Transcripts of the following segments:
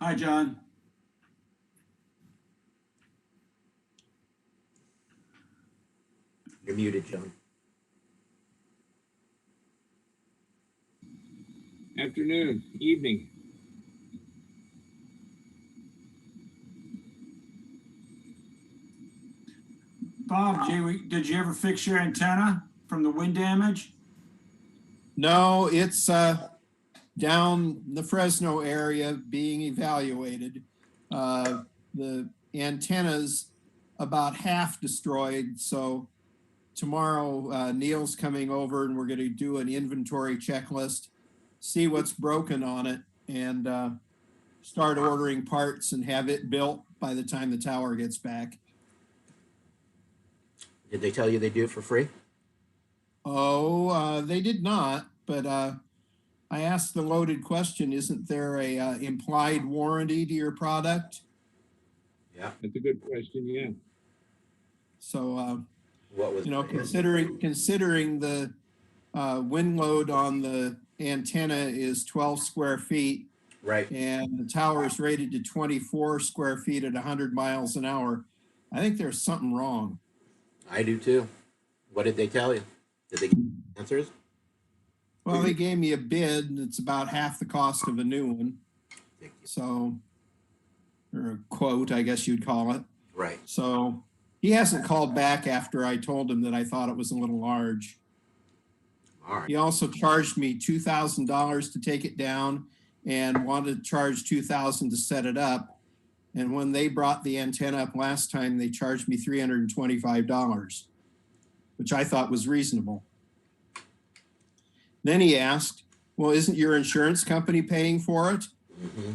Hi, John. You're muted, John. Afternoon, evening. Bob, did you ever fix your antenna from the wind damage? No, it's down the Fresno area being evaluated. The antenna's about half destroyed. So tomorrow, Neil's coming over and we're going to do an inventory checklist, see what's broken on it, and start ordering parts and have it built by the time the tower gets back. Did they tell you they do it for free? Oh, they did not, but I asked the loaded question, isn't there a implied warranty to your product? Yeah. That's a good question, yeah. So, What was considering the wind load on the antenna is 12 square feet, right? And the tower is rated to 24 square feet at 100 miles an hour, I think there's something wrong. I do too. What did they tell you? Did they give you answers? Well, they gave me a bid, and it's about half the cost of a new one. So, or a quote, I guess you'd call it. Right. So he hasn't called back after I told him that I thought it was a little large. All right. He also charged me $2,000 to take it down and wanted to charge $2,000 to set it up. And when they brought the antenna up last time, they charged me $325, which I thought was reasonable. Then he asked, well, isn't your insurance company paying for it? Mm-hmm.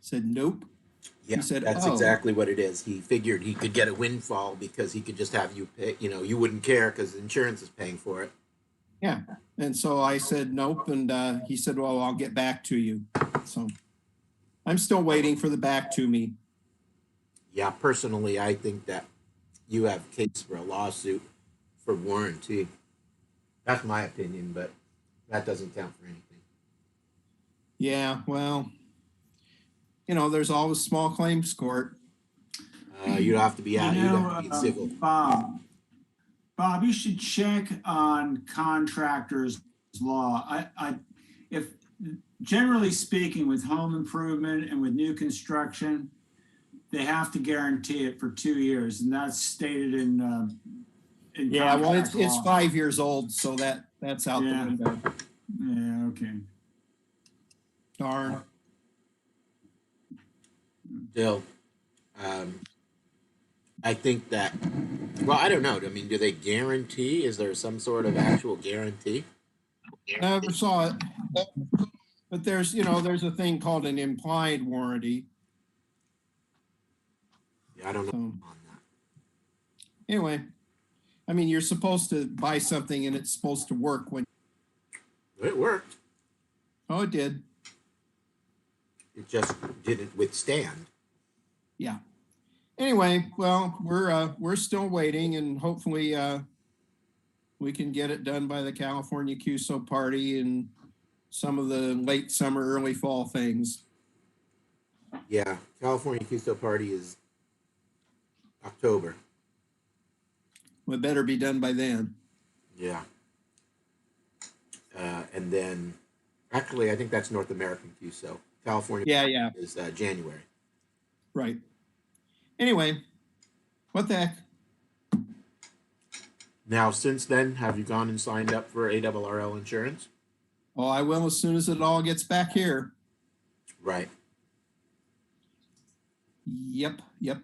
Said, nope. Yeah, he said, that's exactly what it is. He figured he could get a windfall because he could just have you pay, you wouldn't care because insurance is paying for it. Yeah. And so I said, nope. And he said, well, I'll get back to you. So I'm still waiting for the back to me. Yeah, personally, I think that you have a case for a lawsuit for warranty. That's my opinion, but that doesn't count for anything. Yeah, well, there's always small claims court. You'd have to be out. You'd have to be civil. Bob, you should check on contractors' law. If generally speaking, with home improvement and with new construction, they have to guarantee it for 2 years, and that's stated in yeah, well, it's law. 5 years old, so that's out the window. Yeah, okay. Darn. Still, I think that, well, I don't know. I mean, do they guarantee? Is there some sort of actual guarantee? I never saw it. But there's a thing called an implied warranty. Yeah, I don't know So, on that. anyway, I mean, you're supposed to buy something and it's supposed to work when. It worked. Oh, it did. It just didn't withstand. Yeah. Anyway, well, we're still waiting, and hopefully we can get it done by the California QSO party and some of the late summer, early fall things. Yeah, California QSO party is October. Well, it better be done by then. Yeah. And then, actually, I think that's North American QSO. California Yeah. is January. Right. Anyway, what the heck? Now, since then, have you gone and signed up for ARRL insurance? Oh, I will as soon as it all gets back here. Right. Yep. Yeah.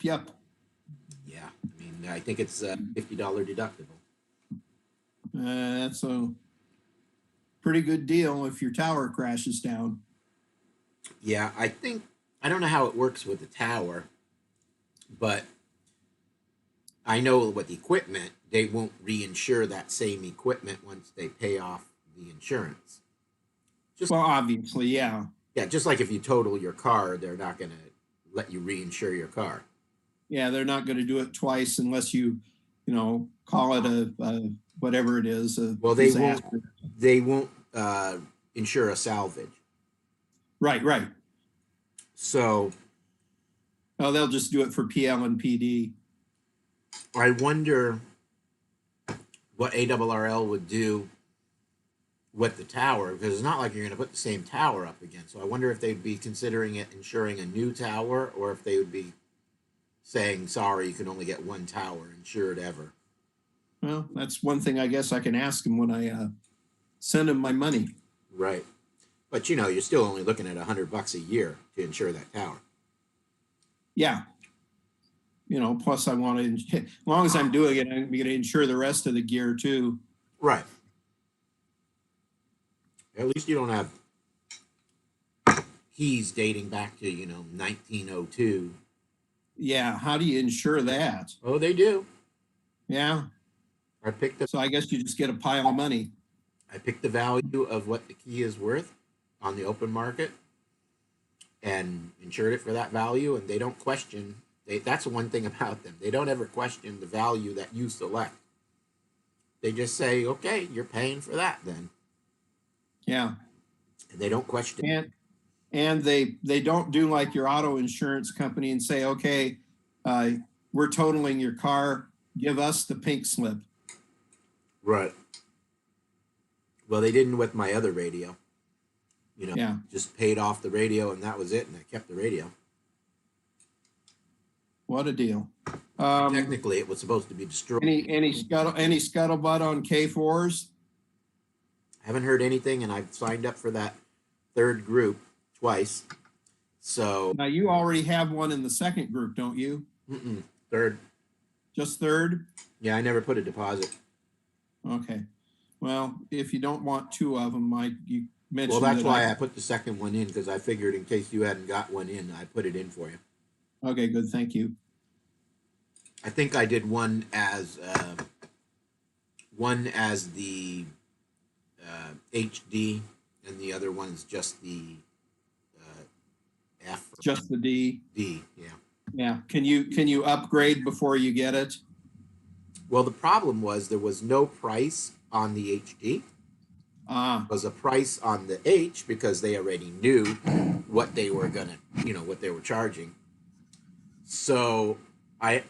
I mean, I think it's a $50 deductible. That's a pretty good deal if your tower crashes down. Yeah, I don't know how it works with the tower, but I know with the equipment, they won't reinsure that same equipment once they pay off the insurance. Well, obviously, yeah. Yeah, just like if you total your car, they're not going to let you reinsure your car. Yeah, they're not going to do it twice unless you call it a whatever it is. Well, they won't insure a salvage. Right, right. So Oh, they'll just do it for PL and PD. I wonder what ARRL would do with the tower, because it's not like you're going to put the same tower up again. So I wonder if they'd be considering it insuring a new tower, or if they would be saying, sorry, you can only get one tower insured ever. Well, that's one thing I guess I can ask them when I send them my money. Right. But you're still only looking at $100 a year to insure that tower. Yeah. Plus I want to, as long as I'm doing it, I'm going to insure the rest of the gear too. Right. At least you don't have keys dating back to, 1902. Yeah. How do you insure that? Oh, they do. Yeah. So I guess you just get a pile of money. I picked the value of what the key is worth on the open market and insured it for that value, and they don't question. That's one thing about them. They don't ever question the value that you select. They just say, okay, you're paying for that then. Yeah. And they don't question. And they don't do like your auto insurance company and say, okay, we're totaling your car. Give us the pink slip. Right. Well, they didn't with my other radio. Yeah. Just paid off the radio and that was it, and I kept the radio. What a deal. Technically, it was supposed to be destroyed. Any scuttlebutt on K4s? I haven't heard anything, and I've signed up for that third group twice. So Now you already have one in the second group, don't you? Third. Just third? Yeah, I never put a deposit. Okay. Well, if you don't want two of them, you mentioned. Well, that's why I put the second one in, because I figured in case you hadn't got one in, I put it in for you. Okay, good. Thank you. I think I did one as the HD, and the other one's just the F. Just the D. D, yeah. Yeah. Can you upgrade before you get it? Well, the problem was there was no price on the HD. There was a price on the H because they already knew what they were what they were charging. So I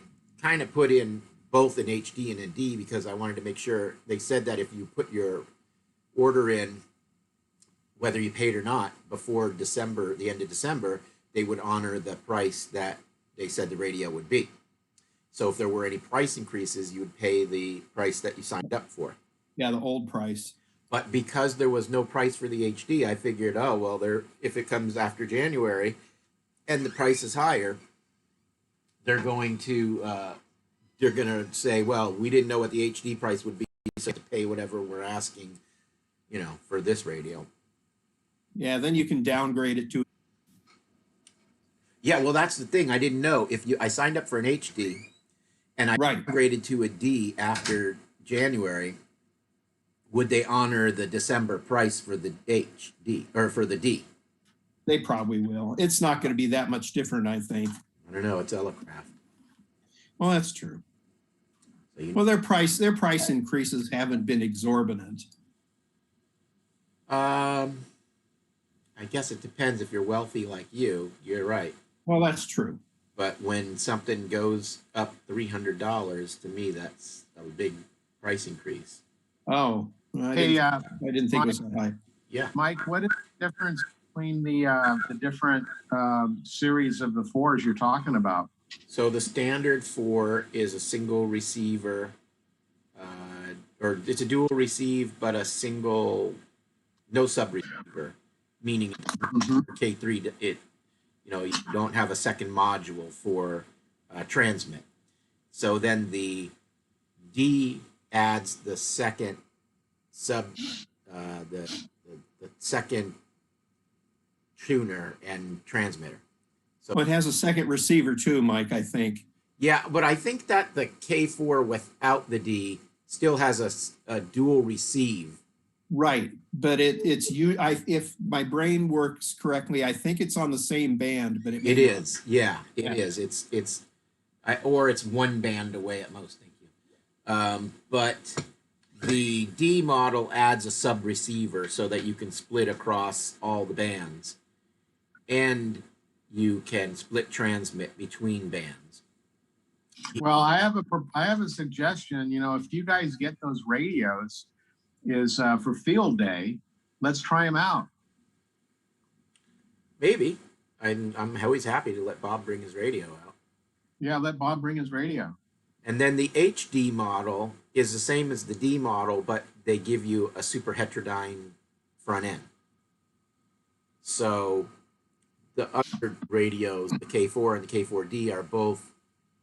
kind of put in both an HD and a D because I wanted to make sure. They said that if you put your order in, whether you paid or not, before the end of December, they would honor the price that they said the radio would be. So if there were any price increases, you would pay the price that you signed up for. Yeah, the old price. But because there was no price for the HD, I figured, if it comes after January and the price is higher, they're going to say, well, we didn't know what the HD price would be, so to pay whatever we're asking, for this radio. Yeah, then you can downgrade it to. Yeah, well, that's the thing. I didn't know I signed up for an HD, and I downgraded to a D after January. Would they honor the December price for the HD or for the D? They probably will. It's not going to be that much different, I think. I don't know. It's Elecraft. Well, that's true. So their price increases haven't been exorbitant. I guess it depends. If you're wealthy like you're right. Well, that's true. But when something goes up $300, to me, that's a big price increase. Oh, I didn't think it was that high. Yeah, Mike, what is the difference between the different series of the 4s you're talking about? So the standard 4 is a single receiver, or it's a dual receive, but a single, no sub receiver, meaning K3, you don't have a second module for transmit. So then the D adds the second the second tuner and transmitter. So Well, it has a second receiver too, Mike, I think. yeah, but I think that the K4 without the D still has a dual receive. Right, but if my brain works correctly, I think it's on the same band, but It is, yeah, it is. It's one band away at most. Thank you. But the D model adds a sub receiver so that you can split across all the bands, and you can split transmit between bands. Well, I have a suggestion. You know, if you guys get those radios, is for field day, let's try them out. Maybe. I'm always happy to let Bob bring his radio out. Yeah, let Bob bring his radio. And then the HD model is the same as the D model, but they give you a super heterodyne front end. So the other radios, the K4 and the K4D, are both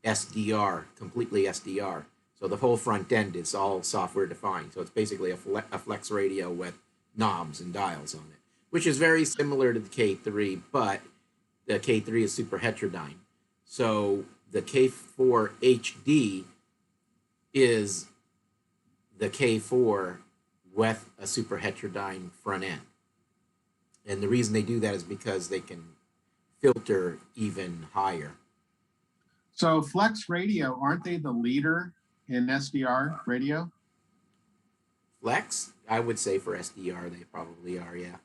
SDR, completely SDR. So the whole front end is all software defined. So it's basically a flex radio with knobs and dials on it, which is very similar to the K3, but the K3 is super heterodyne. So the K4 HD is the K4 with a super heterodyne front end. And the reason they do that is because they can filter even higher. So Flex Radio, aren't they the leader in SDR radio? Flex, I would say for SDR, they probably are, yeah.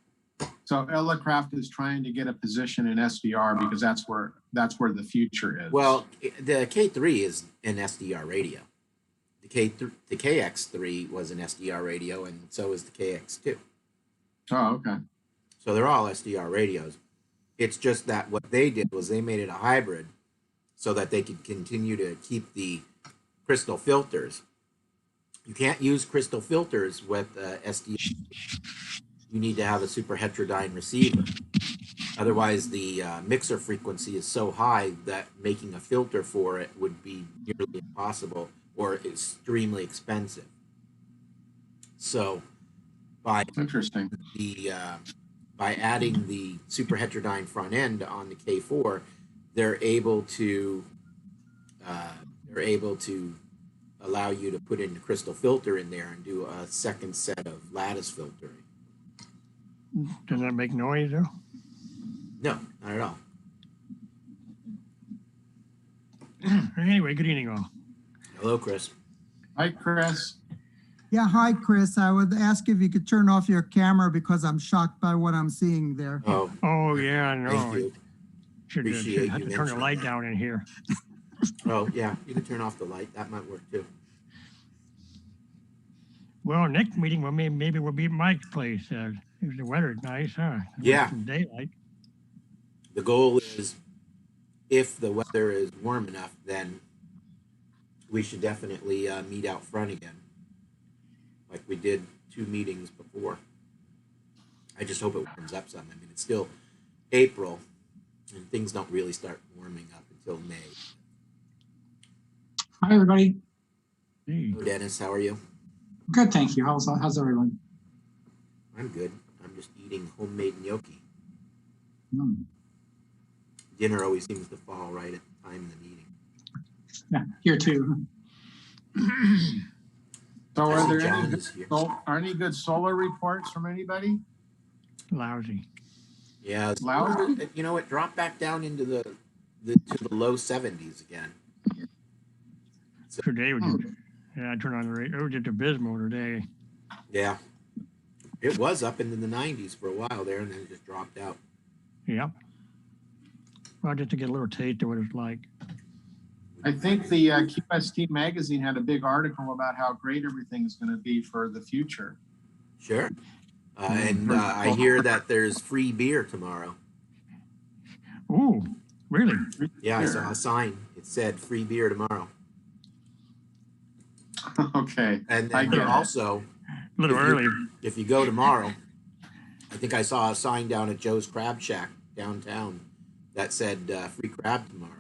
So Elecraft is trying to get a position in SDR because that's where the future is. Well, the K3 is an SDR radio. The KX3 was an SDR radio, and so is the KX2. Oh, okay. So they're all SDR radios. It's just that what they did was they made it a hybrid so that they could continue to keep the crystal filters. You can't use crystal filters with SDR. You need to have a super heterodyne receiver. Otherwise, the mixer frequency is so high that making a filter for it would be nearly impossible or extremely expensive. So, by Interesting. by adding the super heterodyne front end on the K4, they're able to allow you to put in a crystal filter in there and do a second set of lattice filtering. Does that make noise though? No, not at all. Anyway, good evening all. Hello, Chris. Hi, Chris. Yeah, hi, Chris. I would ask if you could turn off your camera because I'm shocked by what I'm seeing there. Oh, Oh yeah, I know. thank you. Should Appreciate have you to turn the mentioning light that. down in here. Oh, yeah, you can turn off the light. That might work too. Well, next meeting, well, maybe we'll be at Mike's place. If the weather's nice, huh? Yeah. Some daylight. The goal is, if the weather is warm enough, then we should definitely meet out front again, like we did 2 meetings before. I just hope it warms up some. I mean, it's still April, and things don't really start warming up until May. Hi, everybody. Gee, Hello, Dennis, how are you? Good, thank you. How's everyone? I'm good. I'm just eating homemade gnocchi. Hmm. Dinner always seems to fall right at the time of the meeting. Yeah, here too. So I are see there John any, is here. are any good solar reports from anybody? lousy. Yeah, Loud? you know, it dropped back down into to the low 70s again. Today was just, yeah, I turned on the radio. It was just abysmal today. Yeah, it was up into the 90s for a while there, and then it just dropped out. Yep. Well, just to get a little taste of what it's like. I think the QST magazine had a big article about how great everything is going to be for the future. Sure. And I hear that there's free beer tomorrow. Ooh, really? Yeah, I saw a sign. It said free beer tomorrow. Okay. And I then get it. also, A little If you- early. if you go tomorrow, I think I saw a sign down at Joe's Crab Shack downtown that said free crab tomorrow.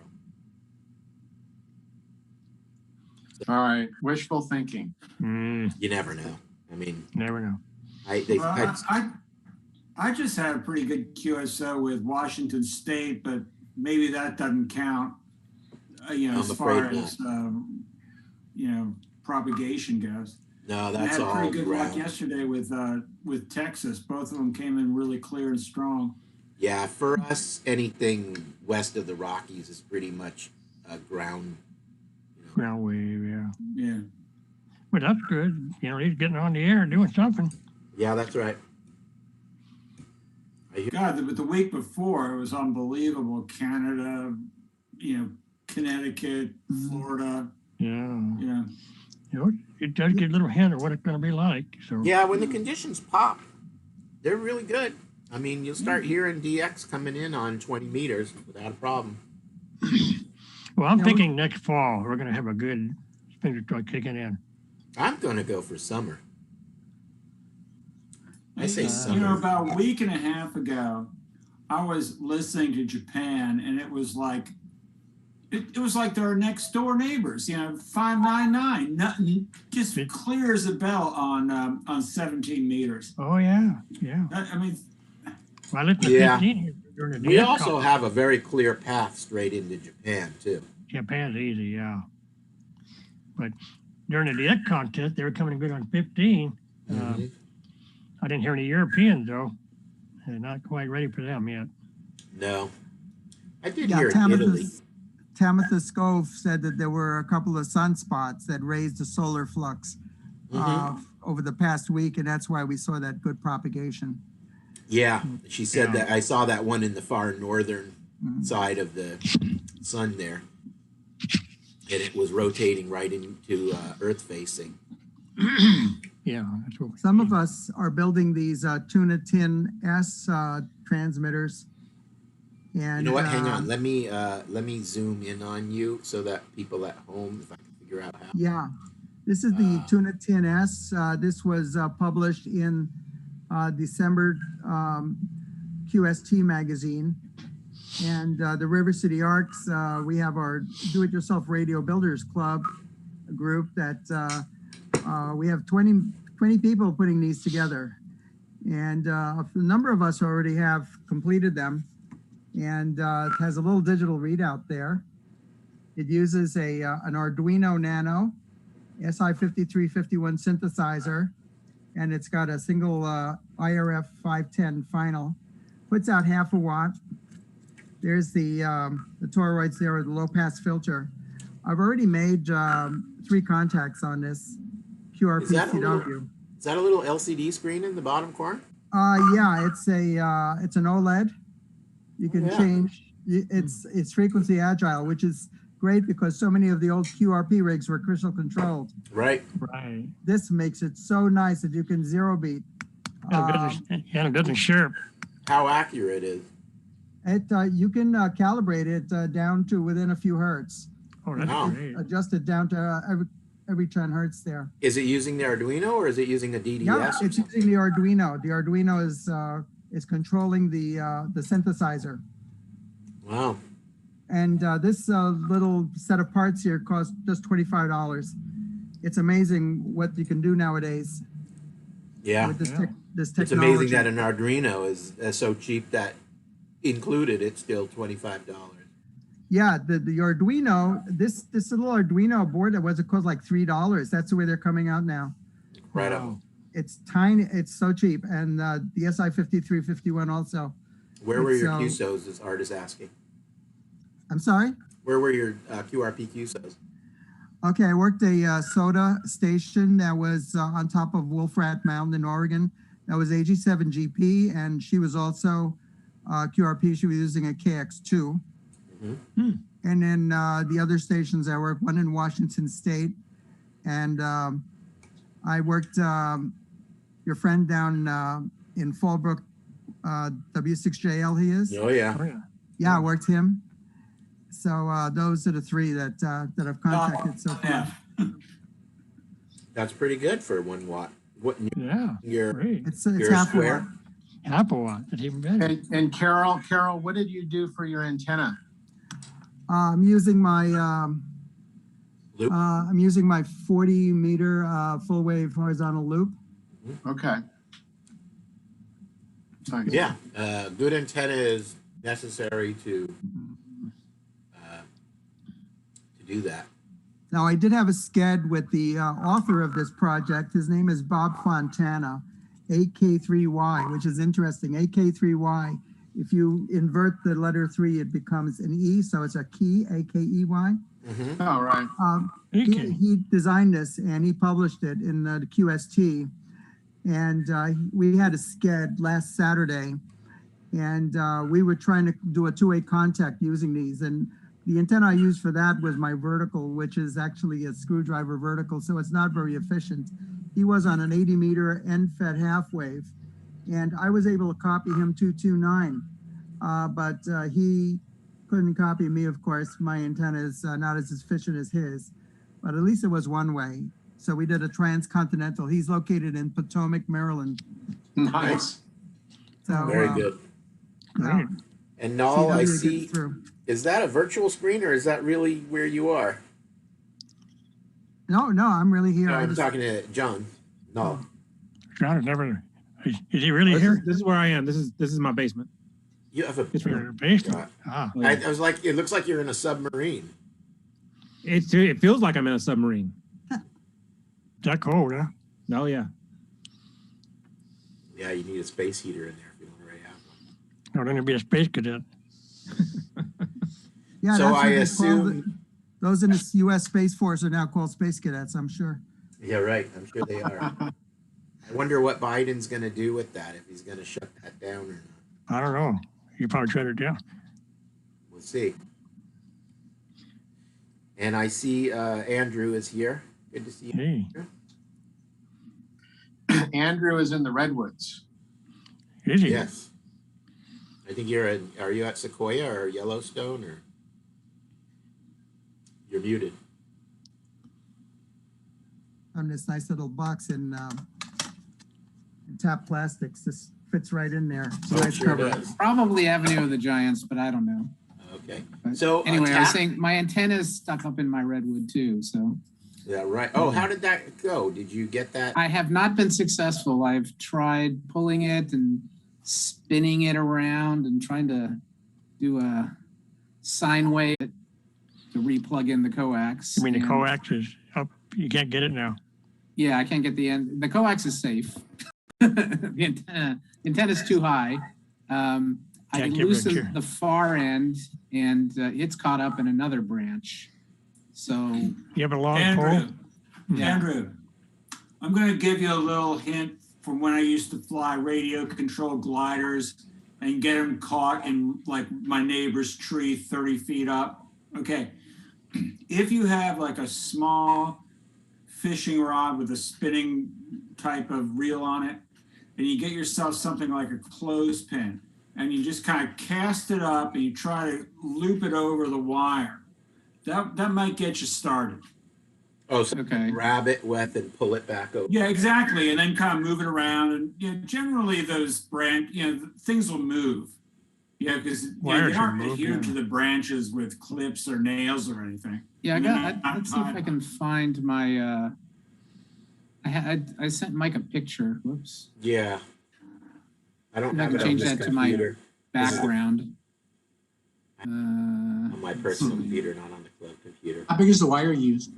All right. Wishful thinking. You never know. I mean, Never know. Well, I just had a pretty good QSO with Washington State, but maybe that doesn't count, I'm as far afraid as, propagation goes. no, And I that's had all pretty good luck ground. yesterday with Texas. Both of them came in really clear and strong. Yeah, for us, anything west of the Rockies is pretty much ground. Ground wave, yeah. Yeah. But that's good. You know, he's getting on the air and doing something. Yeah, that's right. I God, but the week before, it was unbelievable. Canada, Connecticut, Florida, Yeah. It does get a little hint of what it's going to be like. So Yeah, when the conditions pop, they're really good. I mean, you'll start hearing DX coming in on 20 meters without a problem. well, I'm thinking next fall we're going to have a good thing start kicking in. I'm going to go for summer. I say summer. About a week and a half ago, I was listening to Japan, and it was like they're next door neighbors. 599, nothing, just clear as a bell on 17 meters. Oh yeah. I mean, Well, I listened to Yeah. 15 here during the We DX also conference. have a very clear path straight into Japan, too. Japan's easy, yeah. But during the DX contest, they were coming good on 15. Mhm. I didn't hear any Europeans though. They're not quite ready for them yet. No. I did Yeah, hear Italy. Tamitha Scove said that there were a couple of sunspots that raised the solar flux over the past week, and that's why we saw that good propagation. Yeah, she said Yeah. that. I saw that one in the far northern side of the sun there. And it was rotating right into Earth facing. Yeah, that's what. Some of us are building these Tuna Tin S transmitters. And You know what? Hang on. Let me zoom in on you so that people at home, if I can figure out how. Yeah, this is the Tuna Tin S. This was published in December QST magazine. And the River City Arcs, we have our Do-It-Yourself Radio Builders Club group that we have 20 people putting these together. And a number of us already have completed them. And it has a little digital readout there. It uses an Arduino Nano SI5351 synthesizer, and it's got a single IRF 510 final. Puts out 0.5 watt. There's the toroids there with the low pass filter. I've already made 3 contacts on this QRPCW. Is that a little LCD screen in the bottom corner? Yeah, it's an OLED. You can change. It's frequency agile, which is great because so many of the old QRP rigs were crystal controlled. Right. Right. This makes it so nice that you can zero beat. And it doesn't chirp. How accurate is? You can calibrate it down to within a few hertz. Oh, that's Wow. great. Adjust it down to every 10 hertz there. Is it using the Arduino or is it using a DDS? Yeah, it's using the Arduino. The Arduino is controlling the synthesizer. Wow. And this little set of parts here costs just $25. It's amazing what you can do nowadays Yeah. with this It's technology. amazing that an Arduino is so cheap that included it's still $25. Yeah, the Arduino, this little Arduino board that was, it cost like $3. That's the way they're coming out now. Incredible. It's tiny, it's so cheap. And the SI5351 also. Where were your It's, QSOs, as Art is asking? I'm sorry? Where were your QRP QSOs? Okay, I worked a soda station that was on top of Wolfrat Mountain in Oregon. That was AG7GP, and she was also QRP. She was using a KX2. Mm-hmm. And then the other stations I worked, one in Washington State, and I worked your friend down in Fallbrook, W6JL he is. Oh, yeah. Oh, yeah. Yeah, I worked him. So those are the 3 that I've contacted so far. Yeah. That's pretty good for 1 watt. What Yeah. your Great. It's your half a square? watt. Half a watt. That's even better. And Carol, what did you do for your antenna? I'm using my Loop? I'm using my 40 meter full wave horizontal loop. Okay. Nice. Yeah. Good antenna is necessary to do that. Now I did have a sked with the author of this project. His name is Bob Fontana, AK3Y, which is interesting. AK3Y. If you invert the letter 3, it becomes an E, so it's a key, AKEY. Mm-hmm. All right. He designed this and he published it in the QST. And we had a sked last Saturday. And we were trying to do a two-way contact using these. And the antenna I used for that was my vertical, which is actually a screwdriver vertical, so it's not very efficient. He was on an 80-meter end-fed half wave, and I was able to copy him 229, but he couldn't copy me, of course. My antenna is not as efficient as his, but at least it was one way. So we did a transcontinental. He's located in Potomac, Maryland. Nice. So, Very good. Great. And Null, I CW gets see, through. is that a virtual screen or is that really where you are? No, I'm really here. No, I I'm just- talking to John. No. John is never, is he really This here? is, this is where I am. This is my basement. You have a. It's your basement. Ah, Oh, yeah. I was like, it looks like you're in a submarine. It feels like I'm in a submarine. that cold, huh? Oh yeah. Yeah, you need a space heater in there if you don't already have one. No, then it'd be a space cadet. Yeah, So that's what I they call assume- those in the U.S. Space Force are now called space cadets, I'm sure. Yeah, right. I'm sure they are. I wonder what Biden's going to do with that, if he's going to shut that down or not. I don't know. You probably shut it down. We'll see. And I see Andrew is here. Good to see you. Hey, Andrew is in the Redwoods. is he? Yes. I think are you at Sequoia or Yellowstone or? You're muted. On this nice little box in tap plastics. This fits right in there. It's a Oh, it nice sure cover. does. Probably Avenue of the Giants, but I don't know. Okay. But So anyway, I was tap- saying my antenna is stuck up in my redwood too. So Yeah, right. Oh, how did that go? Did you get that? I have not been successful. I've tried pulling it and spinning it around and trying to do a sine wave to replug in the coax. You mean the And- coax is up? You can't get it now. Yeah, I can't get the end. The coax is safe. The antenna's too high. I Can't give it a loosened cure. the far end, and it's caught up in another branch. So You have a long Andrew, pole? Yeah. Andrew, I'm going to give you a little hint from when I used to fly radio controlled gliders and get them caught in like my neighbor's tree 30 feet up. Okay. If you have like a small fishing rod with a spinning type of reel on it, and you get yourself something like a clothespin, and you just kind of cast it up and you try to loop it over the wire, that might get you started. Oh, so Okay. grab it with and pull it back over. Yeah, exactly, and then kind of move it around, and generally those things will move. Yeah, because Wires they aren't should move, adhered yeah. to the branches with clips or nails or anything. yeah, Mm, let's see if I can find my. I sent Mike a picture. Whoops. Yeah. I don't I have can it on change this that to my computer. Background. On my personal computer, not on the club computer. How big is the wire you use?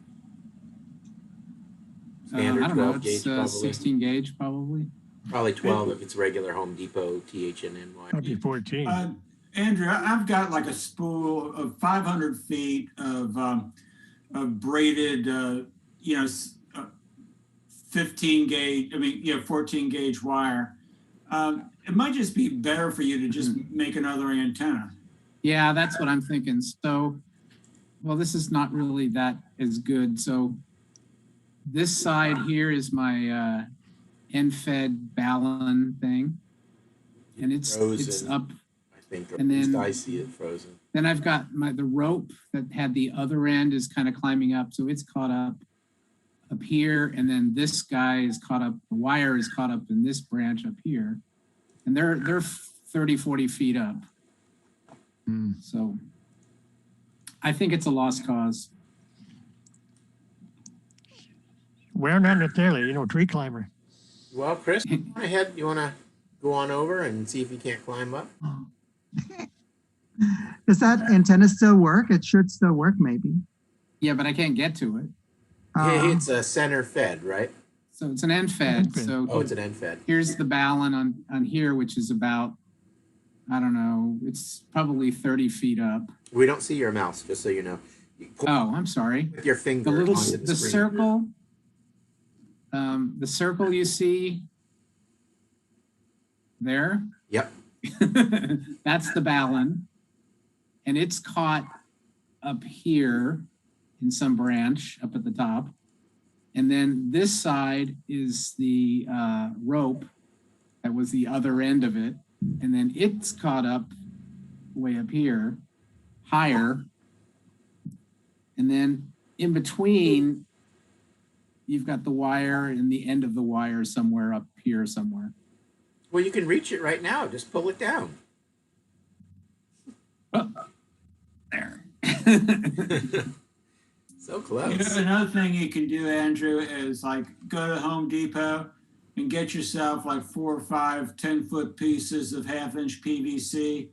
Standard I don't know. 12 It's gauge, probably. 16 gauge, probably. Probably 12 if it's regular Home Depot THNN wire. Might be 14. Andrew, I've got like a spool of 500 feet of braided, 15 gauge, 14 gauge wire. It might just be better for you to just make another antenna. Yeah, that's what I'm thinking. So, well, this is not really that as good. So this side here is my end-fed balun thing. And it's Frozen. up. I think, or And at least then- I see it frozen. Then I've got the rope that had the other end is kind of climbing up. So it's caught up here. And then this guy is caught up, the wire is caught up in this branch up here. And they're 30, 40 feet up. Hmm. So I think it's a lost cause. Wear not Natalia, tree climber. Well, Chris, go on ahead. You want to go on over and see if you can't climb up? Does that antenna still work? It should still work, maybe. Yeah, but I can't get to it. Yeah, Uh, it's a center fed, right? So it's an end fed. End fed. So Oh, it's an end fed. here's the balun on here, which is about, I don't know, it's probably 30 feet up. We don't see your mouse, just so you know. You pull Oh, I'm sorry. with your finger The little, onto the screen. circle you see there, Yep. That's the balun. And it's caught up here in some branch up at the top. And then this side is the rope that was the other end of it. And then it's caught up way up here, higher. And then in between, you've got the wire and the end of the wire somewhere up here somewhere. Well, you can reach it right now. Just pull it down. Oh, there. So close. You know, another thing you can do, Andrew, is like go to Home Depot and get yourself like 4 or 5 10-foot pieces of 1/2-inch PVC,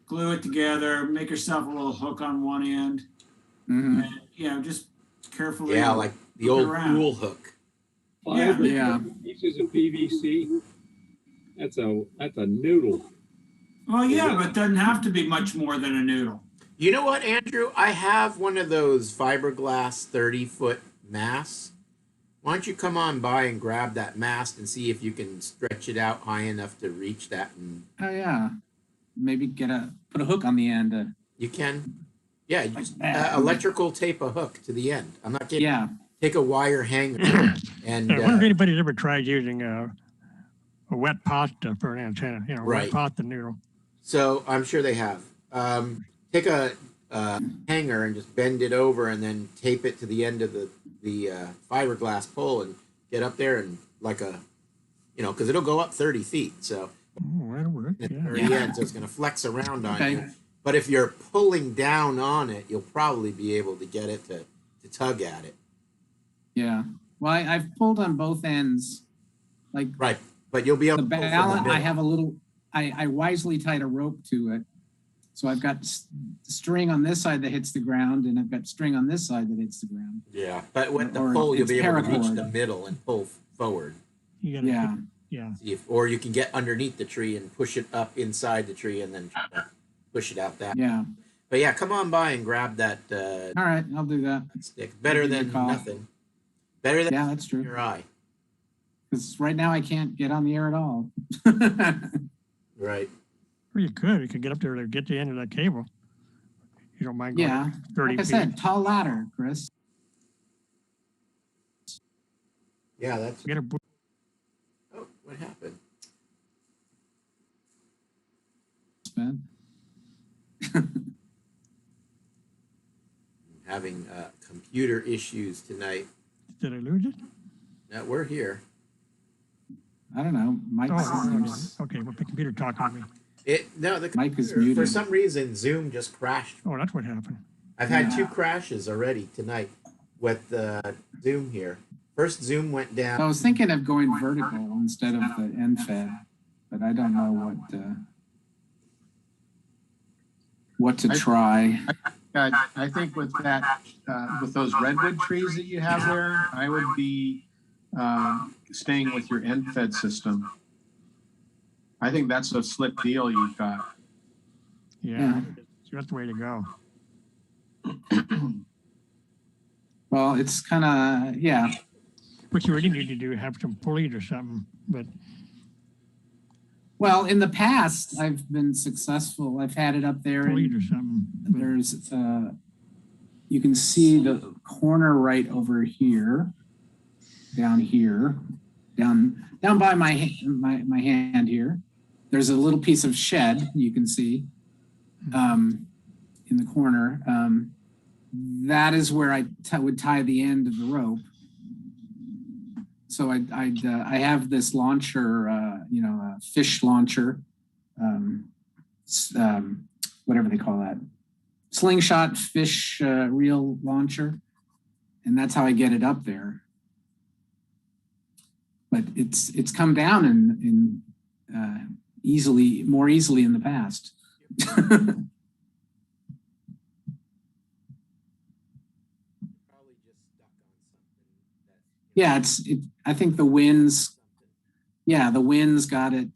glue it together, make yourself a little hook on one end, Mhm. and, you know, just carefully. Yeah, like the hook it old around. pool hook. Five Yeah. pieces of PVC. That's a noodle. Well, yeah, but it doesn't have to be much more than a noodle. You know what, Andrew? I have one of those fiberglass 30-foot masts. Why don't you come on by and grab that mast and see if you can stretch it out high enough to reach that? And Oh yeah. Maybe put a hook on the end. you can. Yeah, you Like just that. electrical tape a hook to the end. I'm not kidding. Yeah. Take a wire hanger and I wonder if anybody's ever tried using a wet pasta for an antenna, you know, Right. wet pasta noodle. so I'm sure they have. Take a hanger and just bend it over and then tape it to the end of the fiberglass pole and get up there and like a, you know, because it'll go up 30 feet. So Oh, that'll work. at the Yeah. very end, so it's going to flex around on Okay. you. But if you're pulling down on it, you'll probably be able to get it to tug at it. Yeah. Well, I've pulled on both ends. Like Right. But you'll be able the to pull from the balun, I middle. have a little, I wisely tied a rope to it. So I've got string on this side that hits the ground, and I've got string on this side that hits the ground. Yeah. But with the Or pull, you'll it's be able to reach paracord. the middle and pull forward. You gotta, Yeah. yeah. See if, or you can get underneath the tree and push it up inside the tree and then push it out that. Yeah. But yeah, come on by and grab that All right. I'll do that. stick. Better Give you a than call. nothing. Better than Yeah, that's true. your eye. Because right now I can't get on the air at all. Right. Or you could get up there to get the end of that cable. You don't mind going Yeah. 30 Like I feet. said, tall ladder, Chris. Yeah, that's. Get a, Oh, what happened? Man. Having computer issues tonight. did I lose it? No, we're here. I don't know. Mike's, Oh, okay. Well, the computer talking to me. The Mike is computer, muted. for some reason Zoom just crashed. Oh, that's what happened. I've had Yeah. 2 crashes already tonight with Zoom here. First Zoom went down. I was thinking of going vertical instead of the end fed, but I don't know what to try. I think with that, with those redwood trees that you have there, I would be staying with your end fed system. I think that's a slick deal you've got. Yeah. That's the way to go. Well, it's kind of, yeah. What you really need to do is have some pulleys or something. But Well, in the past, I've been successful. I've had it up there. pulleys And or something. But there's, you can see the corner right over here, down here, down by my hand here. There's a little piece of shed you can see in the corner. That is where I would tie the end of the rope. So I have this launcher, a fish launcher, whatever they call that, slingshot fish reel launcher, and that's how I get it up there. But it's come down in more easily in the past. Probably just stuck on something that, Yeah, I think the winds got it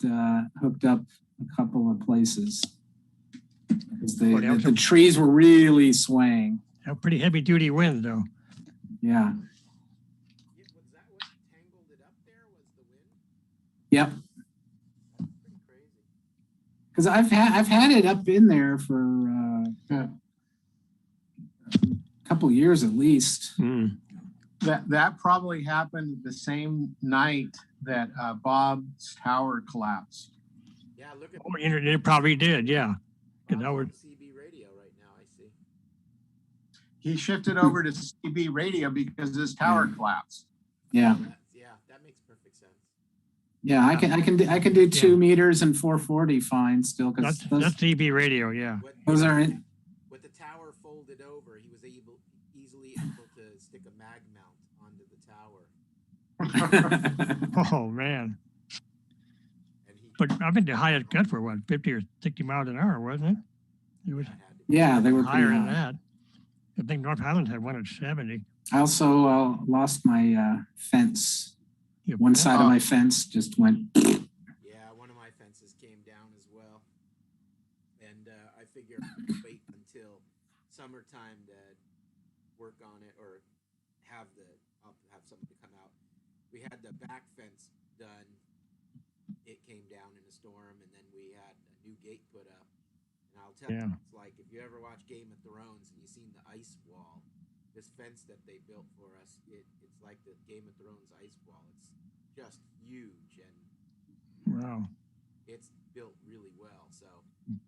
hooked up a couple of places. Because the trees were really swaying. a pretty heavy duty wind, though. Yeah. Was that what tangled it up there? Was the wind? Yep. Pretty crazy. Because I've had it up in there for a couple years at least. Mm. That probably happened the same night that Bob's tower collapsed. Yeah, look at Oh, it probably did, yeah. 'Cause Bob's I would, on CB radio right now. I see. He shifted over to CB radio because his tower collapsed. Yeah, Yeah, that makes perfect sense. yeah. I can do 2 meters and 440 fine still because that's TB radio, yeah. those are in, With the tower folded over, he was easily able to stick a mag mount onto the tower. Oh, man. And he But I think the highest guts were what, 50 or 60 miles an hour, wasn't it? It was had to be. yeah, they were higher pretty than high. that. I think North Highlands had one at 70. I also lost my fence. Yeah, One side of my fence just went. Yeah, one of my fences came down as well. And I figure wait until summertime to work on it or I'll have somebody come out. We had the back fence done. It came down in a storm, and then we had a new gate put up. And I'll tell Yeah. you, it's like if you ever watch Game of Thrones and you've seen the ice wall, this fence that they built for us, it's like the Game of Thrones ice wall. It's just huge, and Wow. it's built really well. So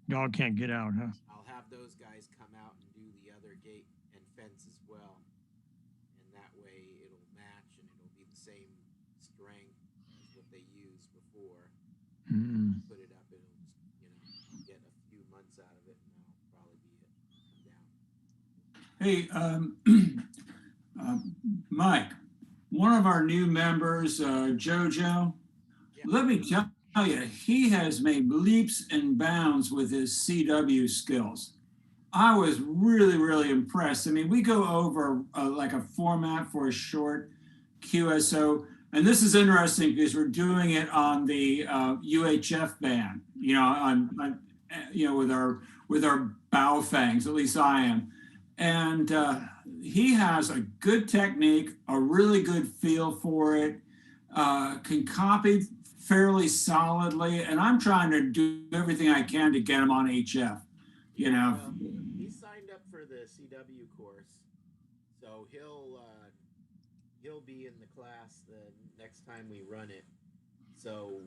Dog can't get out, huh? I'll have those guys come out and do the other gate and fence as well. And that way it'll match and it'll be the same strength as what they used before. Mm. Put it up, it'll just, I'll get a few months out of it and that'll probably be it. Come down. Hey, Mike, one of our new members, Jojo, let me tell you, he has made leaps and bounds with his CW skills. I was really, really impressed. I mean, we go over like a format for a short QSO, and this is interesting because we're doing it on the UHF band, on with our bow fangs. At least I am, and he has a good technique, a really good feel for it, can copy fairly solidly, and I'm trying to do everything I can to get him on HF. Well, he signed up for the CW course, so he'll be in the class the next time we run it. So,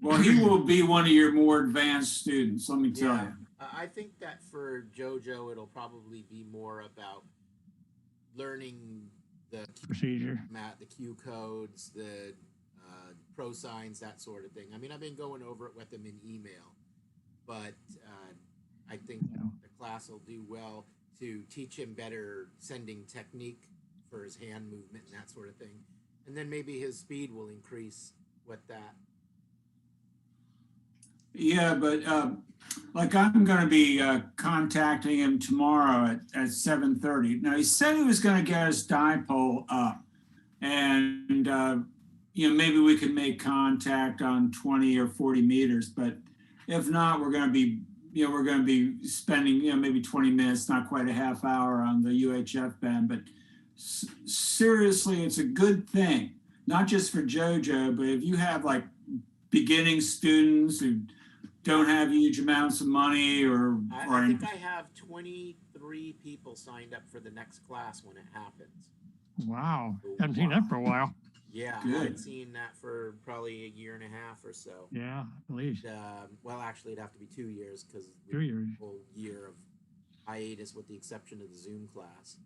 well, he will be one of your more advanced students, let me tell you. I think that for JoJo, it'll probably be more about learning the Procedure. the Q codes, the pro signs, that sort of thing. I mean, I've been going over it with him in email, but I think the class will do well to teach him better sending technique for his hand movement and that sort of thing. And then maybe his speed will increase with that. Yeah, but like I'm going to be contacting him tomorrow at 7:30. Now, he said he was going to get his dipole up, and maybe we can make contact on 20 or 40 meters. But if not, we're going to be spending maybe 20 minutes, not quite a half hour on the UHF band. But seriously, it's a good thing, not just for JoJo, but if you have like beginning students who don't have huge amounts of money I think I have 23 people signed up for the next class when it happens. Wow. Haven't seen that for a while. Yeah, I Good. haven't seen that for probably a year and a half or so. Yeah, at least. Well, actually, it'd have to be 2 years because 2 years. whole year of hiatus, with the exception of the Zoom class.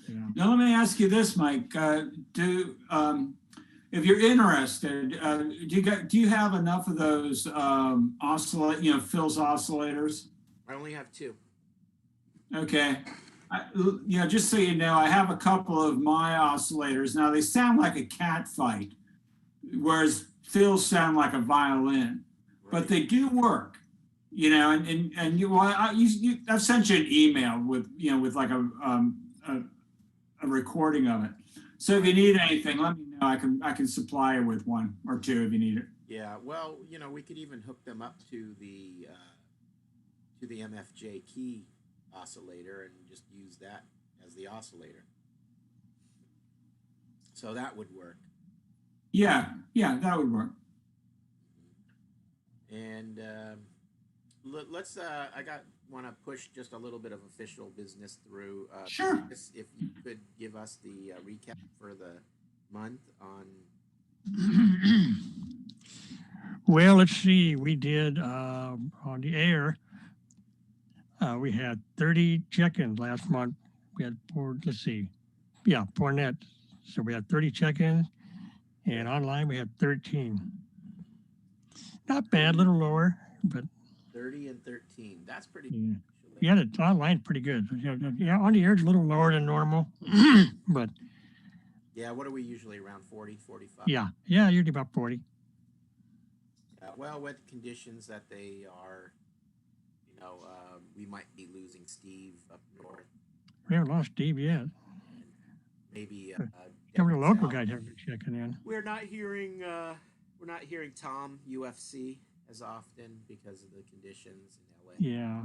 Yeah. Now, let me ask you this, Mike. If you're interested, do you have enough of those Phil's oscillators? I only have 2. Okay. Just so you know, I have a couple of my oscillators. Now, they sound like a cat fight, whereas Phil's sound like a violin, but they do work. I've sent you an email with like a recording of it. So if you need anything, let me know. I can supply you with one or two if you need it. Yeah, well, we could even hook them up to the MFJ key oscillator and just use that as the oscillator. So that would work. Yeah, that would work. And let's want to push just a little bit of official business through. Sure. If you could give us the recap for the month on. Well, let's see. We did on the air. We had 30 check-ins last month. We had four. Let's see. Yeah, 4 net. So we had 30 check-ins, and online we had 13. Not bad, a little lower, but 30 and 13. That's pretty yeah. good. Yeah, the online pretty good. Yeah, on the air it's a little lower than normal, but Yeah, what are we usually around 40, 45? yeah, usually about 40. Well, with conditions that they are, we might be losing Steve up north. We haven't lost Steve yet. Maybe Some of the local south. guys have been checking in. We're not hearing Tom UFC as often because of the conditions in LA. Yeah.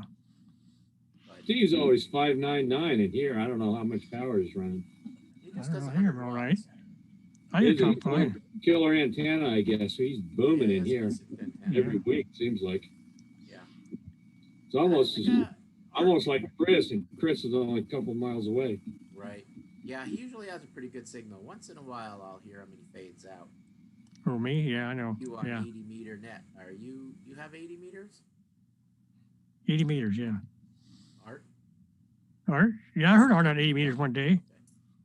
But Steve's always 599 in here. I don't know how much power he's running. he I just don't does know, I hear 100 him all watts. right. I hear He's Tom a fine. killer antenna, I guess. He's booming Yeah, in he here has a decent antenna. every week. Seems like Yeah. it's almost Yeah. almost like Chris, and Chris is only a couple miles away. Right. Yeah, he usually has a pretty good signal. Once in a while, I'll hear him and he fades out. Oh, me? Yeah, I know. You on Yeah. 80 meter net? Are you have 80 meters? 80 meters, yeah. Art? All right. Yeah, I heard on that 80 meters one day.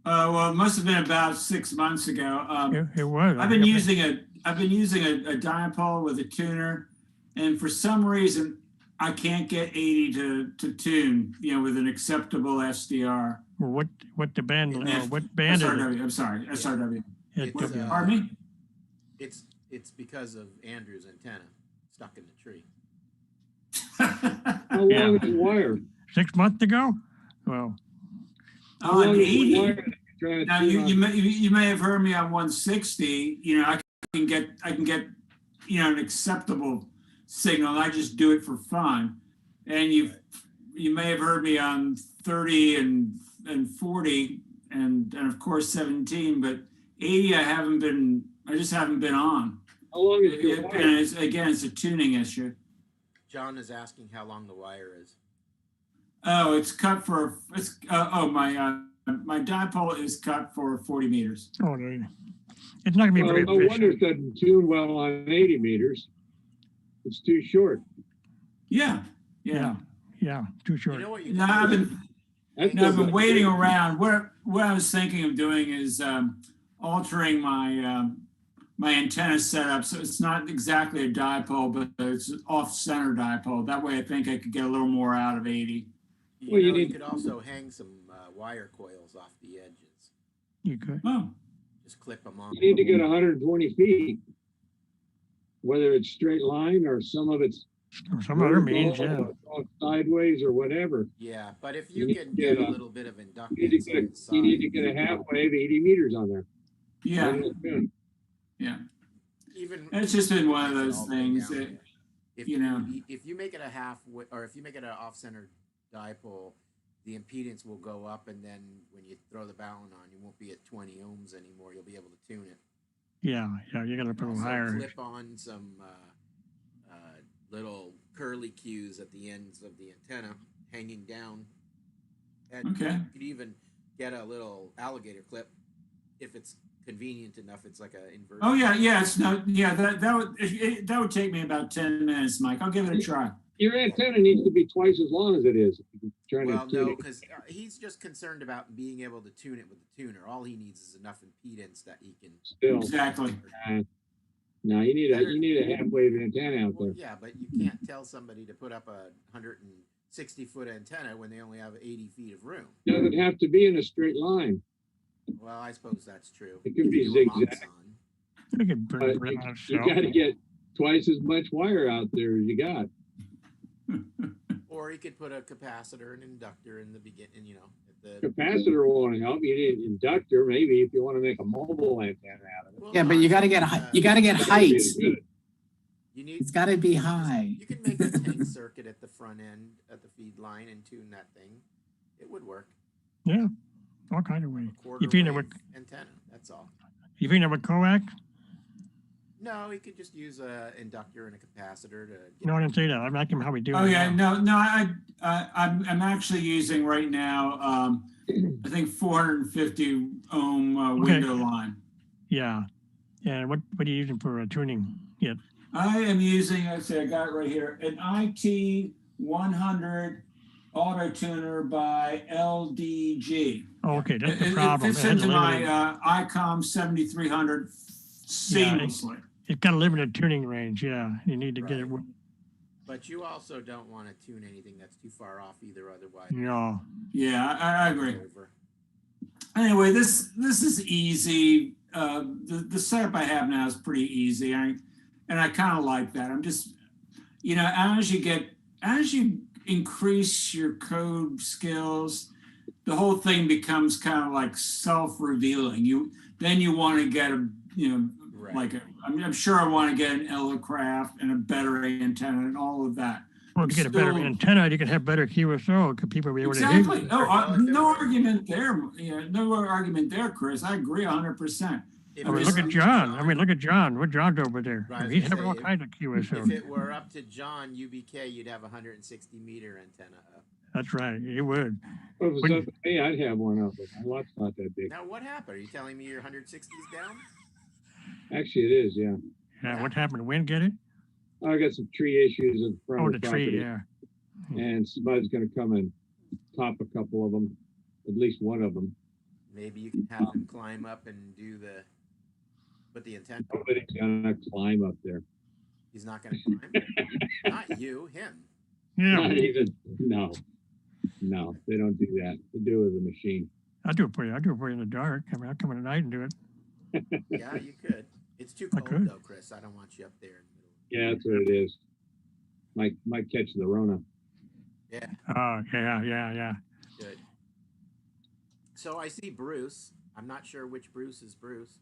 Well, it must have been about 6 months ago. It was. I've been using a dipole with a tuner, and for some reason I can't get 80 to tune, with an acceptable SDR. Well, what the band? Yeah. What band is it? SRW. I'm sorry, SRW. It- It's, Pardon me? It's because of Andrew's antenna stuck in the tree. How long Yeah. is the wire? 6 months ago? Well, How On long is the 80. wire that you're trying to Now tune on? you may have heard me on 160. I can get an acceptable signal. I just do it for fun. And you may have heard me on 30 and 40 and of course 17, but 80 I just haven't been on. How long is your And wire? it's a tuning issue. John is asking how long the wire is. Oh, it's cut for my dipole is cut for 40 meters. oh, it's not gonna be Well, very no wonder efficient. it doesn't tune well on 80 meters. It's too short. Yeah. Yeah, too short. You know what you No, can I've do? been That's No, I've the- been waiting around. What I was thinking of doing is altering my antenna setup so it's not exactly a dipole, but it's an off-center dipole. That way, I think I could get a little more out of 80. Well, you You need- could also hang some wire coils off the edges. You could. Oh, Just clip them on. You need to get 120 feet, whether it's straight line or some of it's Or some other means, yeah. off sideways or whatever. Yeah, but if You you need can to get get a a- little bit of You need to inductance get on a, the you need to side, get a half wave 80 meters on there. yeah, Then it'll tune. yeah. even It's just been one of makes it those all the way things down that, there. If you know. if you make it a or if you make it an off-center dipole, the impedance will go up, and then when you throw the balun on, you won't be at 20 ohms anymore. You'll be able to tune it. Yeah, you gotta put them Also higher. clip on some little curly cues at the ends of the antenna hanging down. And Okay. you could even get a little alligator clip if it's convenient enough. It's like a inverted. Oh yeah. It's not. Yeah, that would take me about 10 minutes, Mike. I'll give it a try. Your antenna needs to be twice as long as it is. If you're trying Well, to tune no, it. because he's just concerned about being able to tune it with the tuner. All he needs is enough impedance that he can. Still, Exactly. no, you need a half wave antenna out Well, there. yeah, but you can't tell somebody to put up a 160-foot antenna when they only have 80 feet of room. It doesn't have to be in a straight line. Well, I suppose that's true. It could You be do a zigzag. monx-on. You could But bring it on You itself. got to get twice as much wire out there as you got. Or he could put a capacitor and inductor in the beginning, at the. Capacitor won't help. You need an inductor, maybe, if you want to make a mobile antenna out of it. Well, Yeah, but no, you gotta get, you gotta get That would be heights. good. You need. It's gotta be high. You can make a tank circuit at the front end at the feed line and tune that thing. It would work. Yeah, all kind of ways. A quarter You feed it wave with antenna. That's all. you feed it with coax. No, you could just use a inductor and a capacitor to get. No, I didn't say that. I'm asking how we do Oh it yeah, now. no, I'm actually using right now, I think 450 ohm Okay. window line. Yeah. And what are you using for tuning it? I am using, I got it right here, an IT 100 auto tuner by LDG. Oh, okay, that's the It problem. fits It has a into my limited, ICOM 7300 seamlessly. it's got a limited tuning range. Yeah, you need to get it. Right. But you also don't want to tune anything that's too far off either, otherwise. No. Yeah, I agree. Over. Anyway, this is easy. The setup I have now is pretty easy. And I kind of like that. I'm just, as you increase your code skills, the whole thing becomes kind of like self-revealing. Then you want to get Right. I'm sure I want to get an Elecraft and a better antenna and all of that. Well, to get a better antenna, you can have better QSO. Could people be able to hear Exactly. you? No argument there. No argument there, Chris. I agree 100%. I mean, look at John. Look at John. What John's over there? Right, He's having all if- kinds of If QSO. it were up to John UBK, you'd have a 160 meter antenna up. That's right. You would. If it was Wouldn't- up to me, I'd have one up, but my lot's not that big. Now, what happened? Are you telling me your 160 is down? Actually, it is, yeah. Yeah. What happened? Wind get it? I got some tree issues in front Oh, of the the tree. property, Yeah. and somebody's going to come and top a couple of them, at least one of them. Maybe you can have him climb up and put the antenna. Nobody's going to climb up there. He's not going to climb. Not you, him. Not Yeah. even. No, they don't do that. They do it with a machine. I'll do it for you. I'll do it for you in the dark. I mean, I'll come in at night and do it. Yeah, you could. It's too I cold could. though, Chris. I don't want you up there in the middle. Yeah, that's what it is. Might catch the Rona. Yeah, Oh, yeah. good. So I see Bruce. I'm not sure which Bruce is Bruce.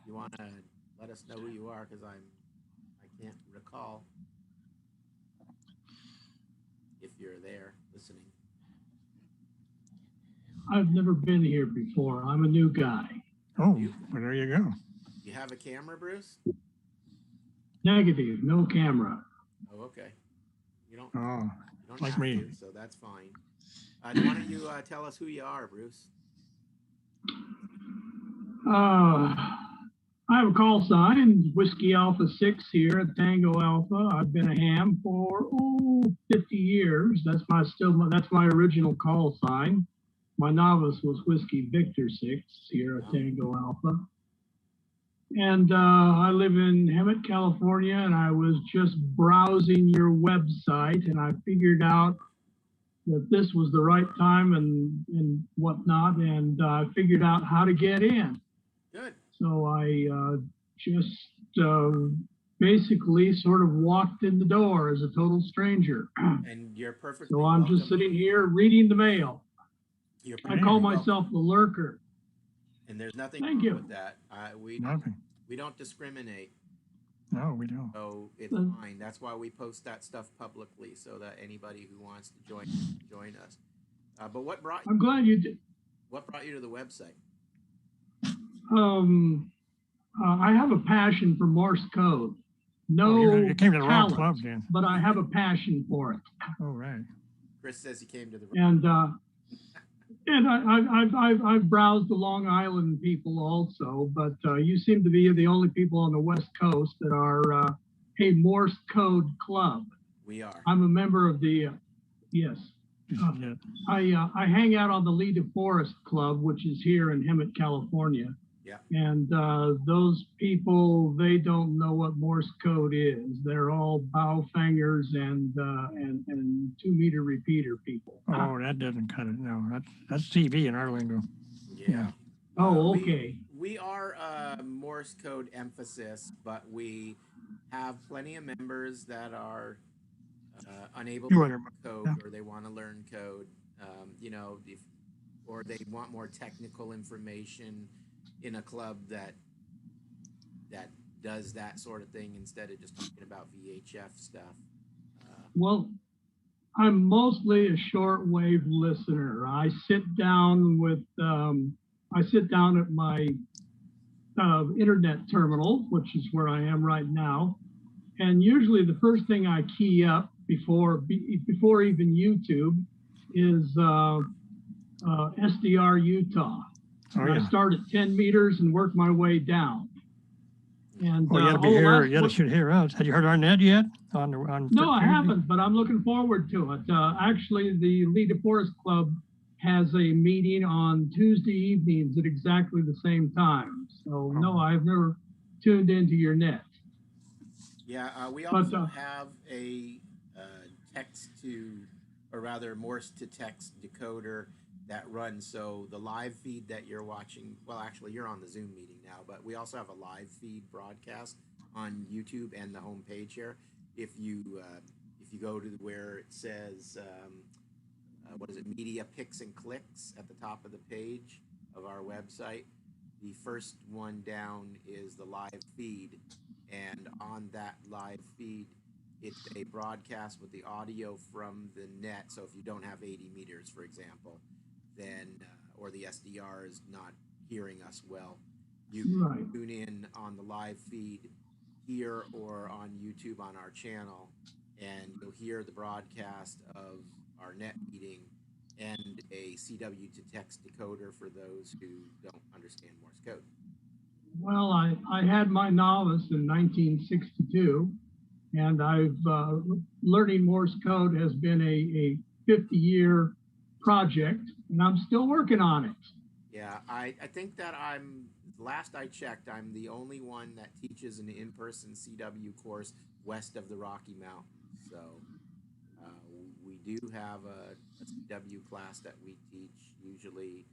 You want to let us know who you are, because I can't recall if you're there listening. I've never been here before. I'm a new guy. Oh, well, there you go. You have a camera, Bruce? Negative, no camera. Oh, okay. You don't. Oh, You don't like have me. to, so that's fine. Why don't you tell us who you are, Bruce? I have a call sign, Whiskey Alpha 6 here at Tango Alpha. I've been a ham for 50 years. That's my original call sign. My novice was Whiskey Victor 6 here at Tango Alpha. And I live in Hemet, California, and I was just browsing your website, and I figured out that this was the right time and whatnot, and I figured out how to get in. Good. So I just basically sort of walked in the door as a total stranger. And you're perfectly So I'm welcome. just sitting here reading the mail. You're I call perfectly myself the lurker. and there's nothing Thank wrong you. with that. Nothing. We don't discriminate, No, we don't. so it's Mm. fine. That's why we post that stuff publicly, so that anybody who wants to join us. But what brought I'm glad you did. you to the website? I have a passion for Morse code. No Oh, you came to the wrong talent, club then. but I have a passion for it. Oh, right. Chris says he came to the. And I've browsed the Long Island people also, but you seem to be the only people on the West Coast that are a Morse code club. We are. I'm a member of the yes. Yeah. I hang out on the Lee DeForest Club, which is here in Hemet, California. Yeah. And those people, they don't know what Morse code is. They're all Baofengers and 2-meter repeater people. Oh, that doesn't cut it. No, that's TV in our lingo. Yeah. Oh, we- okay. We are Morse code emphasis, but we have plenty of members that are unable to You learn under- code, yeah. or they want to learn code. Or they want more technical information in a club that does that sort of thing instead of just talking about VHF stuff. Well, I'm mostly a shortwave listener. I sit down at my internet terminal, which is where I am right now. And usually the first thing I key up before even YouTube is SDR Utah. Oh, And I yeah. start at 10 meters and work my way down. And Oh, you gotta be here. You gotta shoot here out. Have you heard our net yet? No, I haven't, but I'm looking forward to it. Actually, the Lee DeForest Club has a meeting on Tuesday evenings at exactly the same time. So no, I've never tuned into your net. Yeah, we also have a text to, or rather Morse to text decoder that runs. So the live feed that you're watching, well, actually you're on the Zoom meeting now, but we also have a live feed broadcast on YouTube and the homepage here. If you go to where it says, what is it, media picks and clicks at the top of the page of our website, the first one down is the live feed. And on that live feed, it's a broadcast with the audio from the net. So if you don't have 80 meters, for example, then, or the SDR is not hearing us well, you can tune in on the live feed here or on YouTube on our channel, and you'll hear the broadcast of our net meeting and a CW to text decoder for those who don't understand Morse code. Well, I had my novice in 1962, and I've learning Morse code has been a 50-year project, and I'm still working on it. Yeah, I think that last I checked, I'm the only one that teaches an in-person CW course west of the Rocky Mountains. So we do have a CW class that we teach usually.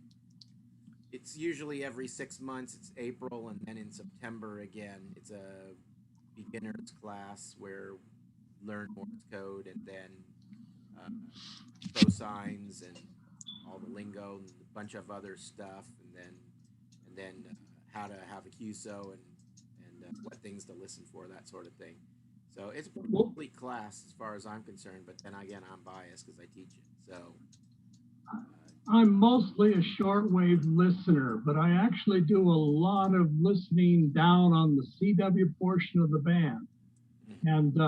It's usually every 6 months. It's April, and then in September again. It's a beginner's class where learn Morse code and then cosines and all the lingo and a bunch of other stuff, and then how to have a QSO and what things to listen for, that sort of thing. So it's a complete class as far as I'm concerned, but then again, I'm biased because I teach it. So I'm mostly a shortwave listener, but I actually do a lot of listening down on the CW portion of the band. And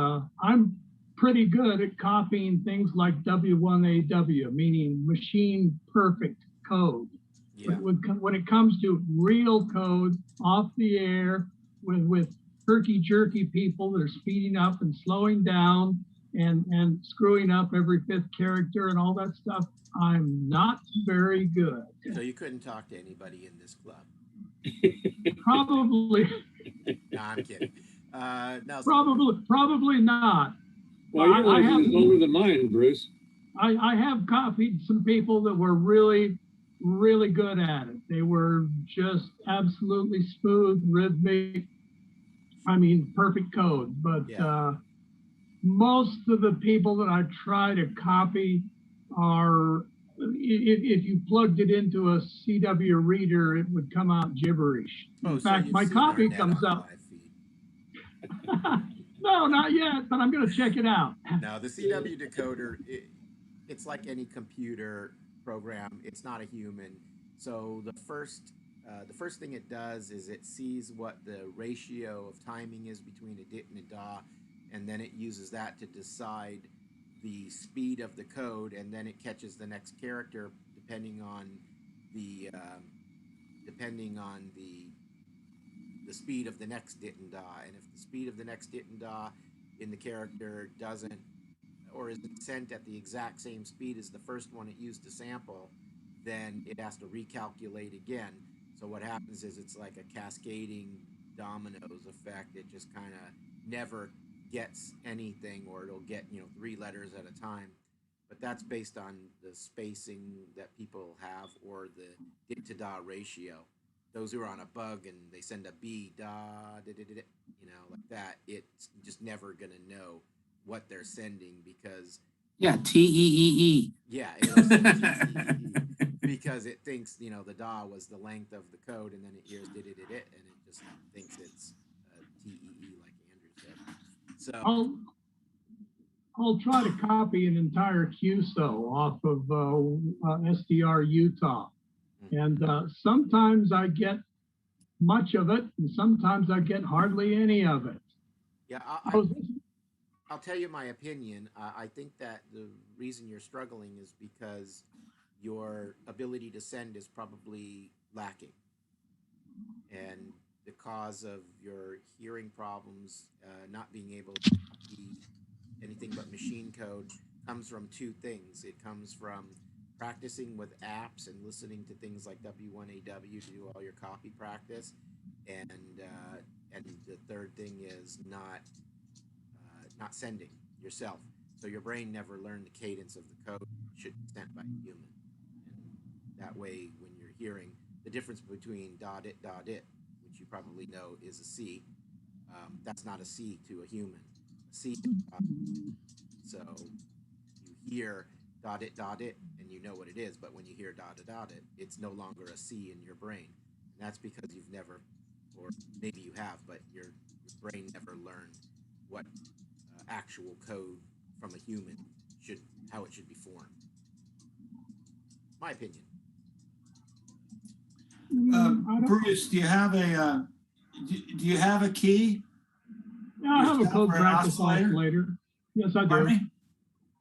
I'm pretty good at copying things like W1AW, meaning machine perfect code. Yeah. When it comes to real code off the air with herky-jerky people that are speeding up and slowing down and screwing up every fifth character and all that stuff, I'm not very good. So you couldn't talk to anybody in this club? Probably. No, I'm kidding. No, probably not. Well, your life is older than mine, Bruce. I have copied some people that were really, really good at it. They were just absolutely smooth, rhythmic, perfect code. But most of the people that I try to copy are, if you plugged it into a CW reader, it would come out gibberish. In fact, my copy comes out. No, not yet, but I'm going to check it out. No, the CW decoder, it's like any computer program. It's not a human. So the first thing it does is it sees what the ratio of timing is between a dit and a da, and then it uses that to decide the speed of the code, and then it catches the next character depending on the speed of the next dit and da. And if the speed of the next dit and da in the character doesn't, or isn't sent at the exact same speed as the first one it used to sample, then it has to recalculate again. So what happens is it's like a cascading dominoes effect. It just kind of never gets anything, or it'll get 3 letters at a time. But that's based on the spacing that people have, or the dit to da ratio. Those who are on a bug and they send a B, da, da, da, da, like that, it's just never gonna know what they're sending because TEEE. Yeah, it'll send TEEE because it thinks the da was the length of the code, and then it hears did it, and it just thinks it's TEE, like Andrew said. So I'll try to copy an entire QSO off of SDR Utah. And sometimes I get much of it, and sometimes I get hardly any of it. Yeah, I was, I'll tell you my opinion. I think that the reason you're struggling is because your ability to send is probably lacking. And the cause of your hearing problems, not being able to copy anything but machine code, comes from two things. It comes from practicing with apps and listening to things like W1AW to do all your copy practice. And the third thing is not sending yourself. So your brain never learned the cadence of the code that should be sent by a human. And that way, when you're hearing the difference between dot it, which you probably know is a C, that's not a C to a human. A C is a dot. So you hear dot it, and you know what it is. But when you hear dot it, it's no longer a C in your brain. And that's because you've never, or maybe you have, but your brain never learned what actual code from a human how it should be formed. My opinion. Bruce, do you have a key? Yeah, I have a Yourself code or an practice oscillator? oscillator. Yes, I Pardon do. me?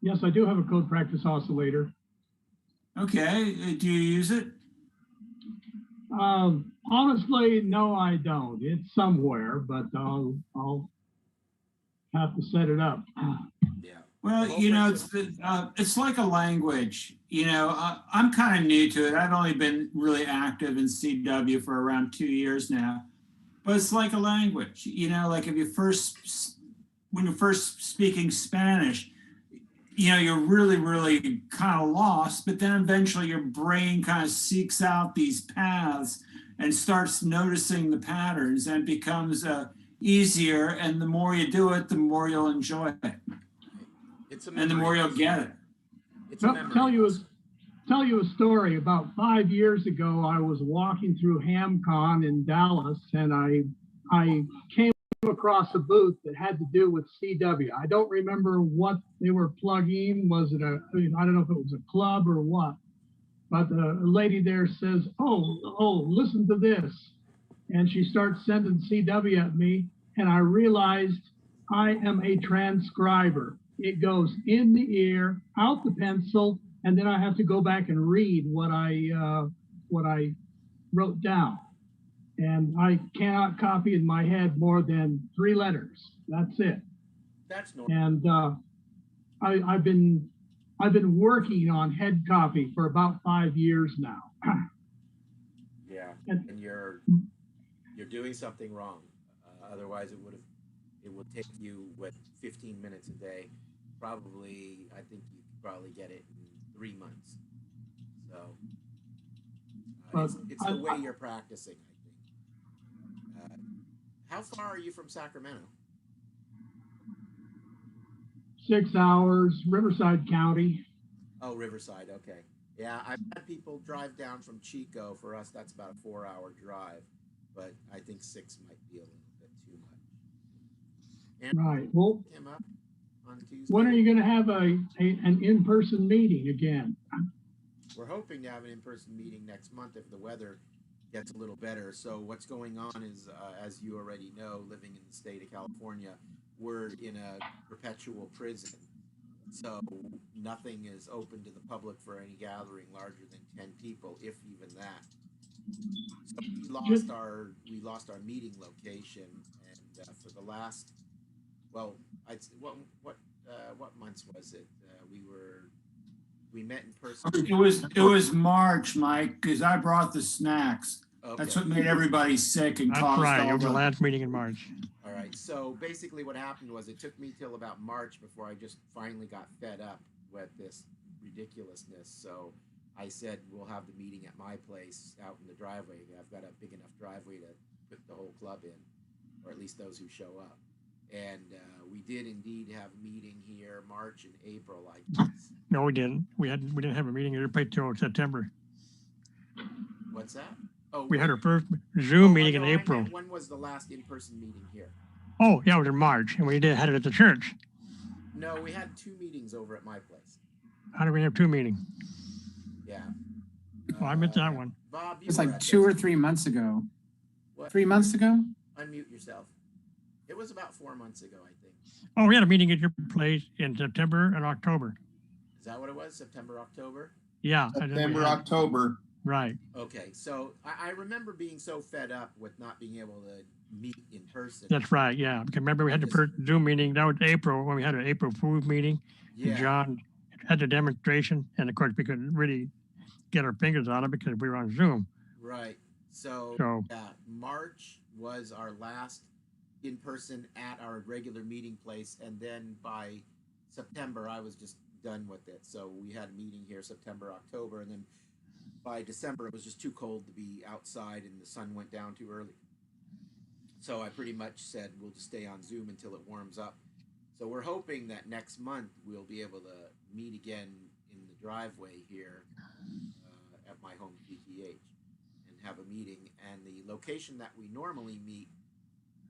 Yes, I do have a code practice oscillator. Okay, do you use it? Honestly, no, I don't. It's somewhere, but I'll have to set it up. Yeah. Well, it's like a language. I'm kind of new to it. I've only been really active in CW for around 2 years now, but it's like a language. Like when you're first speaking Spanish, you're really, really kind of lost, but then eventually your brain kind of seeks out these paths and starts noticing the patterns, and it becomes easier. And the more you do it, the more you'll enjoy it. And the more you'll get it. It's a memory. Tell you a story. About 5 years ago, I was walking through HamCon in Dallas, and I came across a booth that had to do with CW. I don't remember what they were plugging. Was it I don't know if it was a club or what, but the lady there says, oh, listen to this. And she starts sending CW at me, and I realized I am a transcriber. It goes in the ear, out the pencil, and then I have to go back and read what I wrote down. And I cannot copy in my head more than 3 letters. That's it. That's normal. And I've been working on head copy for about 5 years now. Yeah, and you're doing something wrong. Otherwise, it would take you 15 minutes a day. Probably, I think you could probably get it in 3 months. So it's the way you're practicing, I think. How far are you from Sacramento? 6 hours, Riverside County. Oh, Riverside. Okay. Yeah, I've had people drive down from Chico. For us, that's about a 4-hour drive, but I think 6 might be a little bit too much. And right. Well, came up on Tuesday. When are you going to have an in-person meeting again? We're hoping to have an in-person meeting next month if the weather gets a little better. So what's going on is, as you already know, living in the state of California, we're in a perpetual prison. So nothing is open to the public for any gathering larger than 10 people, if even that. So we lost our meeting location, and for the last, what months was it? We met in person. It was March, Mike, because I brought the snacks. Okay. That's what made everybody sick and That's caused right. It all was the the last meeting in March. All right. So basically what happened was it took me till about March before I just finally got fed up with this ridiculousness. So I said, we'll have the meeting at my place out in the driveway. I've got a big enough driveway to put the whole club in, or at least those who show up. And we did indeed have a meeting here March and April, I guess. No, we didn't. We didn't have a meeting until September. What's that? Oh, We had our first Zoom meeting in no, April. When was the last in-person meeting here? Oh, yeah, it was in March, and we had it at the church. No, we had 2 meetings over at my place. How did we have 2 meetings? Yeah. Well, I missed that one. Bob, you It's were like at 2 those. or 3 months ago. What? 3 months ago? Unmute yourself. It was about 4 months ago, I think. Oh, we had a meeting at your place in September and October. Is that what it was? September, October? Yeah. I think we September, had- October. Right. Okay, so I remember being so fed up with not being able to meet in person. That's right. Yeah. Because remember we had the first Zoom meeting. That was April when we had an April food meeting. And Yeah, John had the demonstration. And of course, we couldn't really get our fingers on it because we were on Zoom. right. So, So, yeah, March was our last in person at our regular meeting place. And then by September, I was just done with it. So we had a meeting here September, October, and then by December, it was just too cold to be outside and the sun went down too early. So I pretty much said we'll just stay on Zoom until it warms up. So we're hoping that next month we'll be able to meet again in the driveway here at my home PTH and have a meeting. And the location that we normally meet,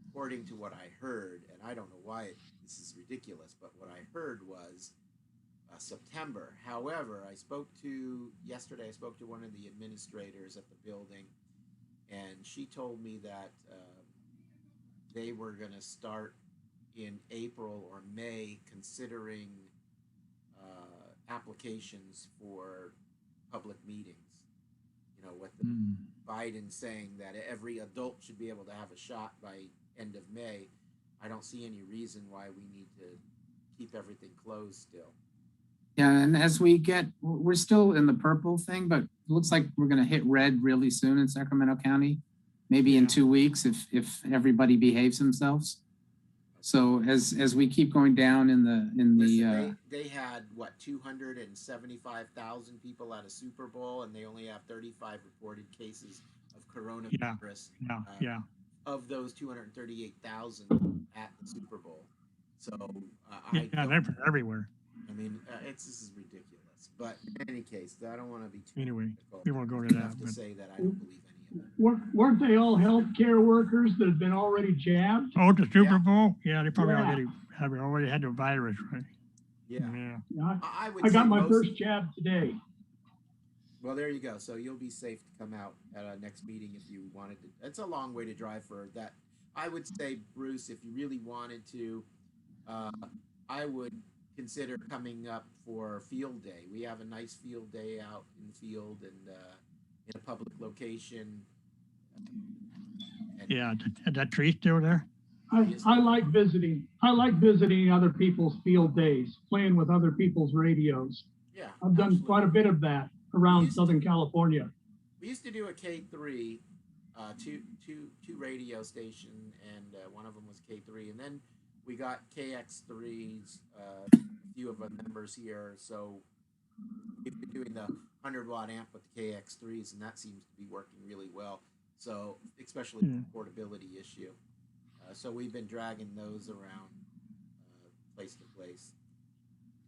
according to what I heard, and I don't know why this is ridiculous, but what I heard was September. However, yesterday I spoke to one of the administrators at the building, and she told me that they were going to start in April or May considering applications for public meetings. You know, with Biden saying that every adult should be able to have a shot by end of May, I don't see any reason why we need to keep everything closed still. Yeah, and as we're still in the purple thing, but it looks like we're gonna hit red really soon in Sacramento County, maybe in 2 weeks if everybody behaves themselves. So as we keep going down in the Listen, they had what 275,000 people at a Super Bowl, and they only have 35 reported cases of coronavirus. Yeah. Of those 238,000 at the Super Bowl. So They're everywhere. I mean, this is ridiculous. But in any case, I don't want to be too Anyway, difficult. we won't go I into have that. to But, say that I don't believe any of that. Weren't they all healthcare workers that had been already jabbed? oh, the Super Yeah. Bowl? Yeah, they probably Yeah. already had the virus, right? Yeah. Yeah, I would I say got my most- first jab today. Well, there you go. So you'll be safe to come out at our next meeting if you wanted to. It's a long way to drive for that. I would say, Bruce, if you really wanted to, I would consider coming up for field day. We have a nice field day out in the field and in a public location. And Yeah, that tree still there? I like visiting. I like visiting other people's field days, playing with other people's radios. Yeah, I've done absolutely. quite a bit of that around Southern California. We used to do a K3, two radio station, and one of them was K3, and then we got KX3s. A few of our members here, so we've been doing the 100-watt amp with the KX3s, and that seems to be working really well. So, especially the portability issue. So we've been dragging those around place to place,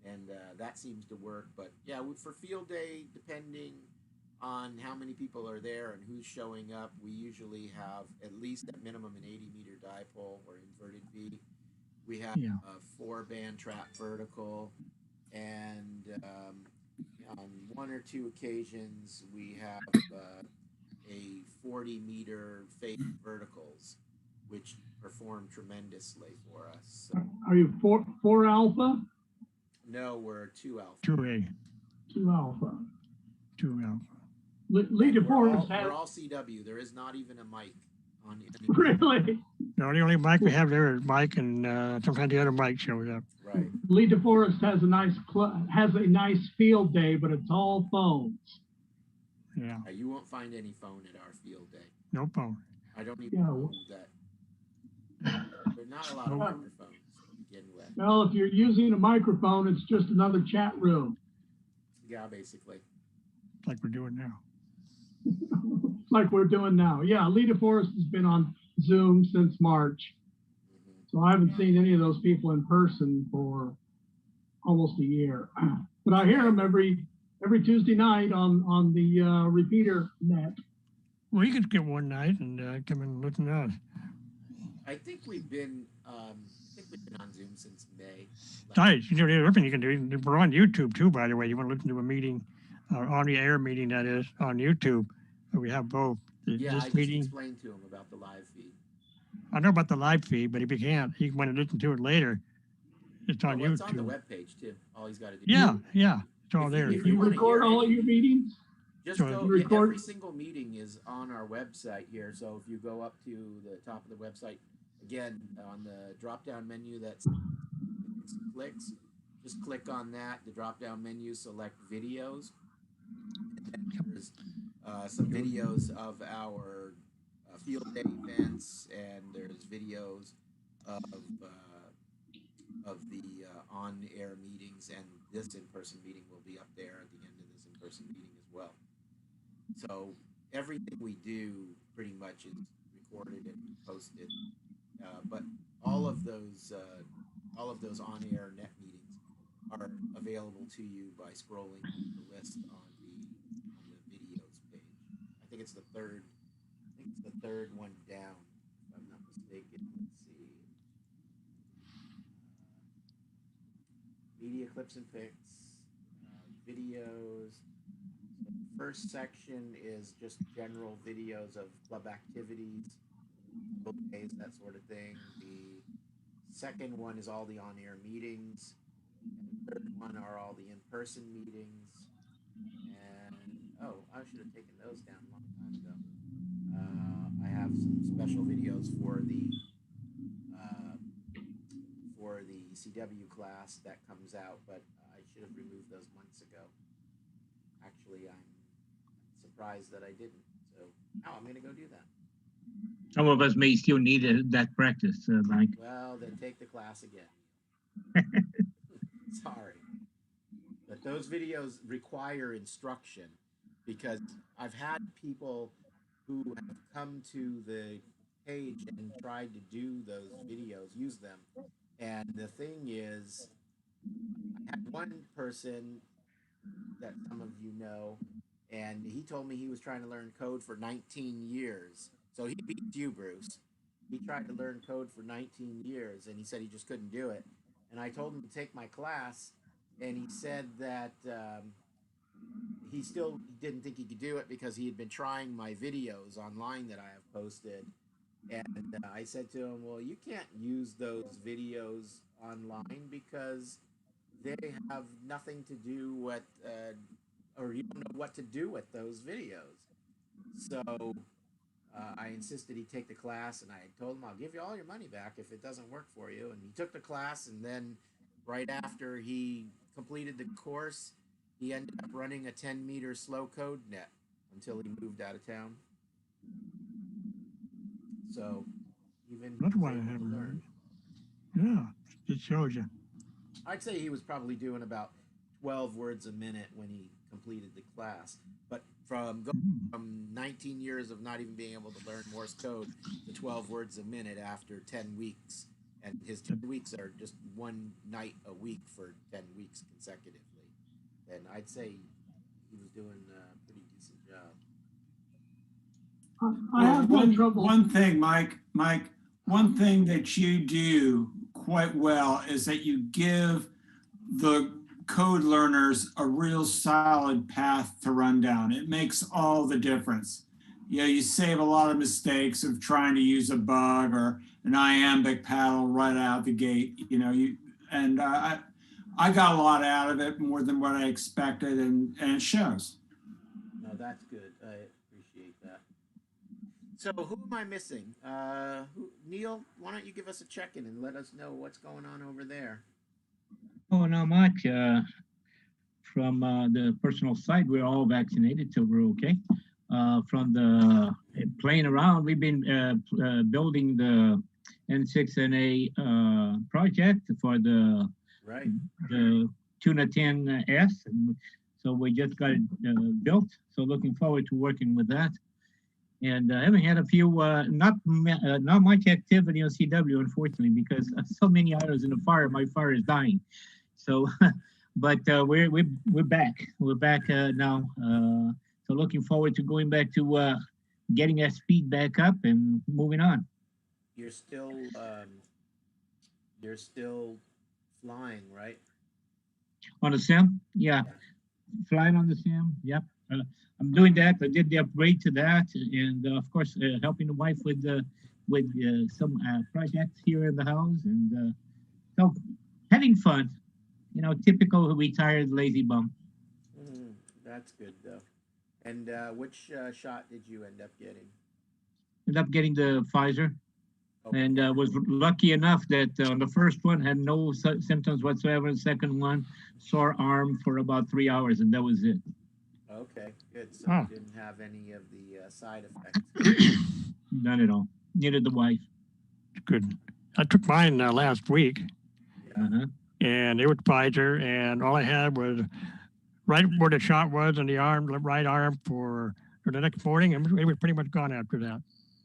and that seems to work. But yeah, for field day, depending on how many people are there and who's showing up, we usually have at least at minimum an 80-meter dipole or inverted V. We have a 4-band trap vertical, and on one or two occasions we have a 40-meter phase verticals, which perform tremendously for us. So, Are you four alpha? no, we're 2 alpha. 2A. 2 alpha. 2 alpha. Lee DeForest We're has all CW. There is not even a mic on any. really. The only mic we have there is Mike, and sometimes the other mic shows up. Right. Lee DeForest has a nice field day, but it's all phones. Yeah, You won't find any phone at our field day. no phone. I don't even Yeah. know that. There's not a lot of microphones to begin with. Well, if you're using a microphone, it's just another chat room. Yeah, basically. Like we're doing now. Like we're doing now. Yeah, Lee DeForest has been on Zoom since March. So I haven't seen any of those people in person for almost a year. But I hear them every Tuesday night on the repeater net. Well, you could get one night and come and listen to us. I think we've been on Zoom since May. Nice. You know, the other thing you can do, we're on YouTube too, by the way. You want to listen to a meeting, on the air meeting that is, on YouTube. We have both. Yeah, I this just meeting. explained to him about the live feed. I know about the live feed, but if he can't, he can want to listen to it later. It's Oh, on well, it's on the YouTube. webpage too. All he's got to do. Yeah, yeah, it's all If there. if You want to record hear all it, of your meetings? just So- go. You record- Every single meeting is on our website here. So if you go up to the top of the website, again on the drop-down menu that's clicks, just click on that. The drop-down menu, select videos. And then there's some videos of our field day events, and there's videos of the on-air meetings, and this in-person meeting will be up there at the end of this in-person meeting as well. So everything we do pretty much is recorded and posted, but all of those on-air net meetings are available to you by scrolling the list on the videos page. I think it's the third. I think it's the third one down, if I'm not mistaken. Let's see. Media clips and pics, videos. So the first section is just general videos of club activities, field days, that sort of thing. The second one is all the on-air meetings. And the third one are all the in-person meetings. And I should have taken those down a long time ago. I have some special videos for the CW class that comes out, but I should have removed those months ago. Actually, I'm surprised that I didn't. So now I'm going to go do that. Some of us may still need that practice, Mike. Well, then take the class again. Sorry. But those videos require instruction, because I've had people who have come to the page and tried to do those videos, use them. And the thing is, I had one person that some of you know, and he told me he was trying to learn code for 19 years. So he beat you, Bruce. He tried to learn code for 19 years, and he said he just couldn't do it. And I told him to take my class, and he said that he still didn't think he could do it because he had been trying my videos online that I have posted. And I said to him, well, you can't use those videos online because they have nothing to do with, or you don't know what to do with those videos. So I insisted he take the class, and I told him, I'll give you all your money back if it doesn't work for you. And he took the class, and then right after he completed the course, he ended up running a 10-meter slow code net until he moved out of town. So even That's he was what I able to haven't learn. Yeah, it shows you. I'd say he was probably doing about 12 words a minute when he completed the class. But from 19 years of not even being able to learn Morse code to 12 words a minute after 10 weeks, and his 10 weeks are just one night a week for 10 weeks consecutively, then I'd say he was doing a pretty decent job. I have one trouble. One thing, Mike, one thing that you do quite well is that you give the code learners a real solid path to run down. It makes all the difference. You save a lot of mistakes of trying to use a bug or an iambic paddle right out the gate. I got a lot out of it, more than what I expected, and it shows. No, that's good. I appreciate that. So who am I missing? Neil, why don't you give us a check-in and let us know what's going on over there? Oh, not much. From the personal side, we're all vaccinated, so we're okay. From the playing around, we've been building the N6NA project for the Tuna 10S. So we just got it built. So looking forward to working with that. And I haven't had a few, not much activity on CW, unfortunately, because so many hours in the fire, my fire is dying. So, but we're back. We're back now. So looking forward to going back to getting that speed back up and moving on. You're still flying, right? On the sim? Yeah. Flying on the sim. Yep. I'm doing that. I did the upgrade to that, and of course, helping the wife with some projects here in the house, and so having fun. You know, typical retired lazy bum. That's good though. And which shot did you end up getting? Ended up getting the Pfizer, Okay. and was lucky enough that on the first one had no symptoms whatsoever. The second one, sore arm for about 3 hours, and that was it. Okay, good. So Oh. you didn't have any of the side effects. None at all. Neither the wife. Good. I took mine last week, Yeah. Uh-huh. and it was Pfizer, and all I had was right where the shot was in the arm, the right arm for the next morning, and it was pretty much gone after that.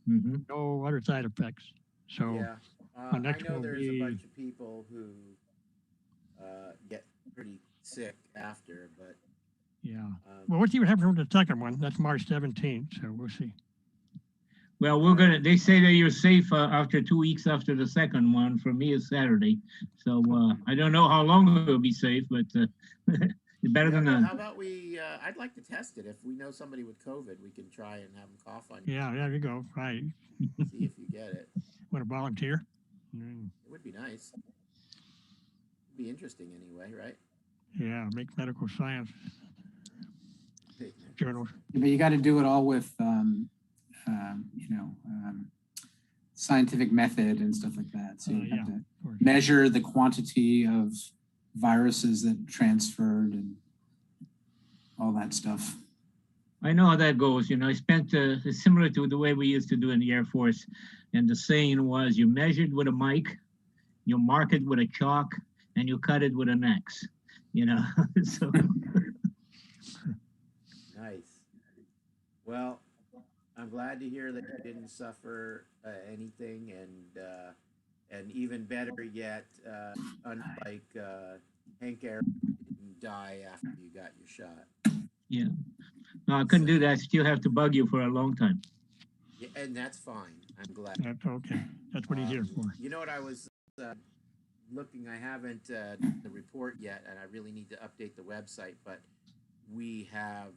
Mm-hmm. No other side effects. So Yeah. my I next know will there's a be bunch of people who get pretty sick after, but yeah. Well, we'll see what happens with the second one. That's March 17th, so we'll see. Well, they say that you're safe after 2 weeks after the second one. For me, it's Saturday. So I don't know how long it'll be safe, but it's better than well, none. how about we? I'd like to test it. If we know somebody with COVID, we can try and have them cough on you. Yeah, there you go. Right. See if you get it. Want to volunteer? Mm. It would be nice. It'd be interesting anyway, right? Yeah, make medical science journals. But you got to do it all with, scientific method and stuff like that. So you have to measure the quantity of viruses that transferred and all that stuff. I know how that goes. You know, I spent similar to the way we used to do in the Air Force. And the saying was, you measured with a mic, you mark it with a chalk, and you cut it with an axe. You know, so. Nice. Well, I'm glad to hear that you didn't suffer anything, and even better yet, unlike Hank Aaron, didn't die after you got your shot. Yeah. No, I couldn't do that. I still have to bug you for a long time. Yeah, and that's fine. I'm glad. That's okay. That's what he's here for. You know what I was looking? I haven't done the report yet, and I really need to update the website. But we've had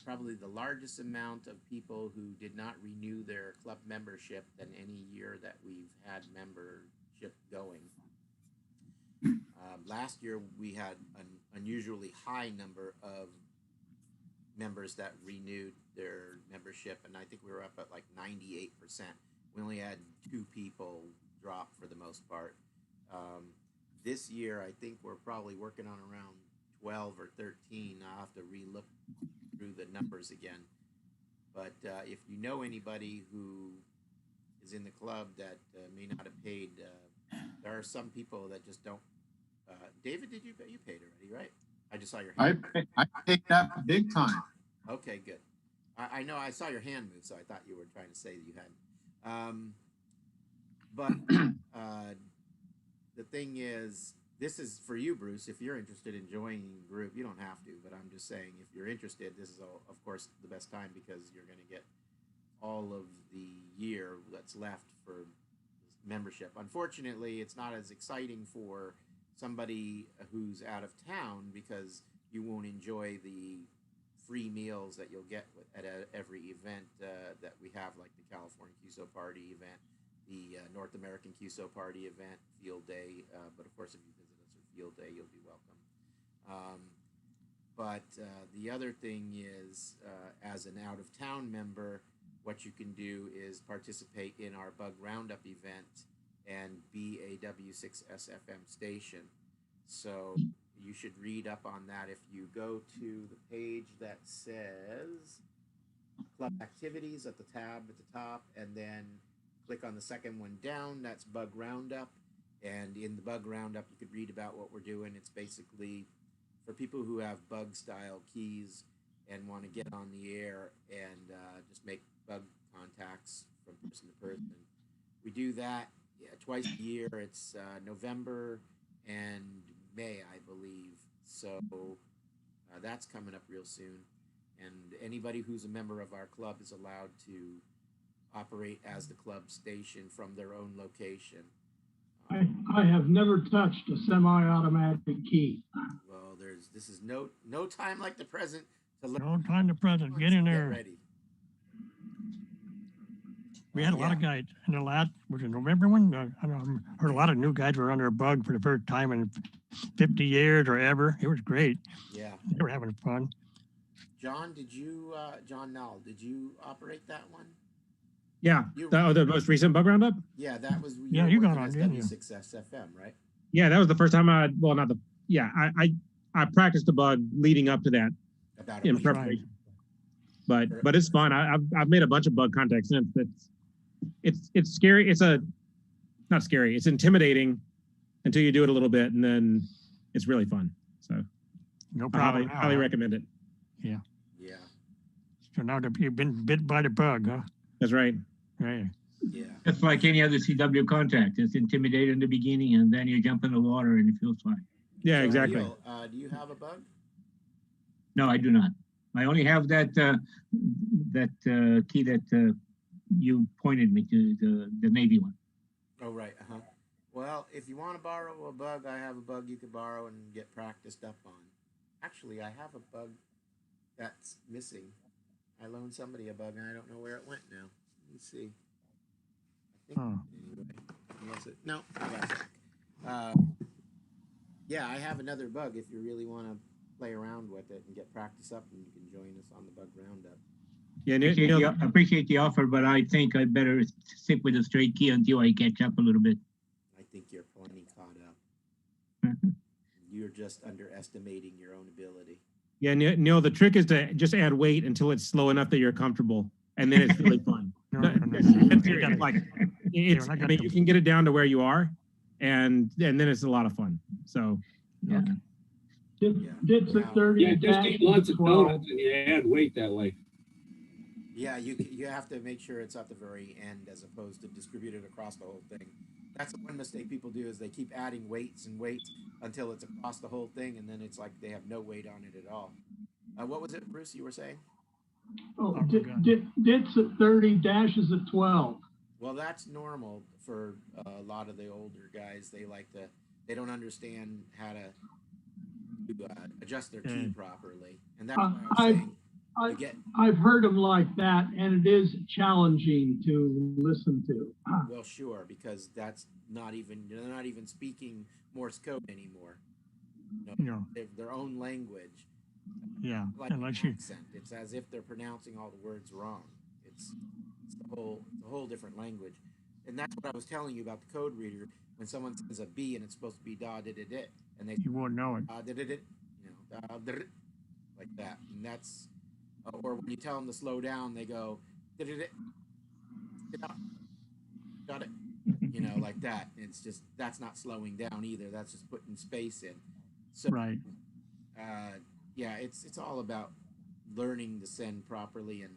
probably the largest amount of people who did not renew their club membership than any year that we've had membership going. Last year we had an unusually high number of members that renewed their membership, and I think we were up at like 98%. We only had 2 people drop for the most part. This year, I think we're probably working on around 12 or 13. I'll have to re-look through the numbers again. But if you know anybody who is in the club that may not have paid, there are some people that just don't. David, did you paid already, right? I just saw your hand. I paid that big time. Okay, good. I know I saw your hand move, so I thought you were trying to say that you hadn't. But the thing is, this is for you, Bruce. If you're interested in joining the group, you don't have to, but I'm just saying, if you're interested, this is, of course, the best time because you're going to get all of the year that's left for membership. Unfortunately, it's not as exciting for somebody who's out of town because you won't enjoy the free meals that you'll get at every event that we have, like the California QSO Party event, the North American QSO Party event, Field Day. But of course, if you visit us at Field Day, you'll be welcome. But the other thing is, as an out-of-town member, what you can do is participate in our Bug Roundup event and be a W6SFM station. So you should read up on that if you go to the page that says Club Activities at the tab at the top, and then click on the second one down. That's Bug Roundup. And in the Bug Roundup, you could read about what we're doing. It's basically for people who have bug-style keys and want to get on the air and just make bug contacts from person to person. We do that twice a year. It's November and May, I believe. So that's coming up real soon. And anybody who's a member of our club is allowed to operate as the club station from their own location. I have never touched a semi-automatic key. Well, this is no time like the present No time to present. Get in there. ready. We had a lot of guys in the last, was it November one? I heard a lot of new guys were under a bug for the first time in 50 years or ever. It was great. Yeah. They were having fun. John, John Null, did you operate that one? Yeah. The most recent bug roundup? Yeah, that was. Yeah, you got working on, as didn't you? W6SFM, right? Yeah, that was the first time I practiced the bug leading up to that About a in week. preparation. But it's fun. I've made a bunch of bug contacts since. It's scary. It's not scary. It's intimidating until you do it a little bit, and then it's really fun. So No I problem. highly recommend it. Yeah. Yeah. So now that you've been bit by the bug, huh? That's right. Right. Yeah. It's like any other CW contact. It's intimidating in the beginning, and then you jump in the water and it feels fine. Yeah, So, exactly. Neil, do you have a bug? No, I do not. I only have that key that you pointed me to, the Navy one. Oh, right. Well, if you want to borrow a bug, I have a bug you could borrow and get practiced up on. Actually, I have a bug that's missing. I loaned somebody a bug and I don't know where it went now. Let me see. I think anyway. Unless it, no, I got it. Yeah, I have another bug if you really want to play around with it and get practice up, and you can join us on the bug roundup. Yeah, I appreciate the offer, but I think I better stick with a straight key until I catch up a little bit. I think you're plenty caught up. You're just underestimating your own ability. Yeah, Neil, the trick is to just add weight until it's slow enough that you're comfortable, and then it's really fun. Like, I mean, you can get it down to where you are, and then it's a lot a lot of fun. So, yeah. Dit's at 30. Yeah, just eat lots of donuts and you add weight that way. Yeah, you have to make sure it's at the very end as opposed to distributed across the whole thing. That's the one mistake people do is they keep adding weights and weights until it's across the whole thing, and then it's like they have no weight on it at all. What was it, Bruce, you were saying? Oh, dit's at 30, dashes at 12. Well, that's normal for a lot of the older guys. They don't understand how to adjust their key properly, and that's why I was saying I've heard them like that, and it is challenging to listen to. Well, sure, because they're not even speaking Morse code anymore. Their own language. Yeah, like unless an accent. It's as if they're pronouncing all the words wrong. It's a whole different language, and that's what I was telling you about the code reader. When someone says a B and it's supposed to be da da da da, and they you won't know it. da da da da, like that, and that's or when you tell them to slow down, they go da da da, got it, like that. It's just that's not slowing down either. That's just putting space in. So right. Yeah, it's all about learning to send properly and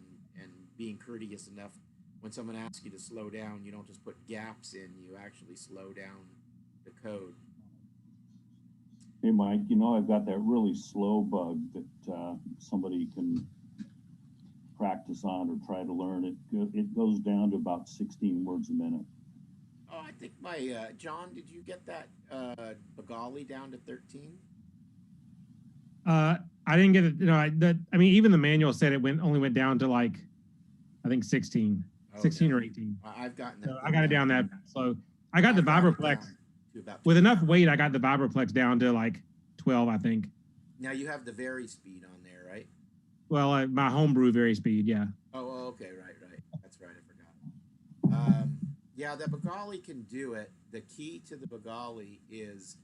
being courteous enough. When someone asks you to slow down, you don't just put gaps in, you actually slow down the code. Hey, Mike, I've got that really slow bug that somebody can practice on or try to learn. It goes down to about 16 words a minute. Oh, I think John, did you get that Bengali down to 13? I didn't get it. I mean, even the manual said it only went down to like, I think 16 or 18. I've gotten that. So I got it down that slow. I got the Vibraplex with enough weight. I got the Vibraplex down to like 12, I think. Now you have the vary speed on there, right? Well, my homebrew vary speed, yeah. Oh, okay, right. That's right, I forgot. Yeah, the Bengali can do it. The key to the Bengali is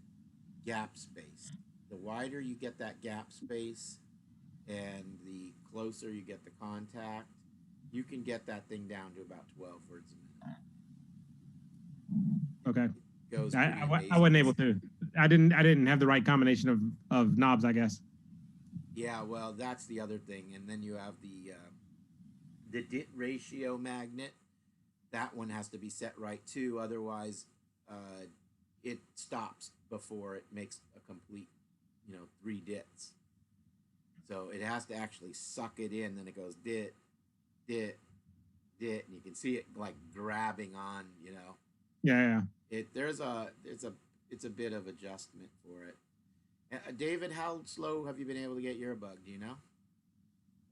gap space. The wider you get that gap space and the closer you get the contact, you can get that thing down to about 12 words a minute. Okay. I wasn't able to. I didn't have the right combination of knobs, I guess. Yeah, well, that's the other thing. And then you have the DIT ratio magnet. That one has to be set right too. Otherwise, it stops before it makes a complete 3 dits. So it has to actually suck it in, then it goes dit, dit, dit, and you can see it like grabbing on, Yeah. It's a bit of adjustment for it. David, how slow have you been able to get your bug? Do you know?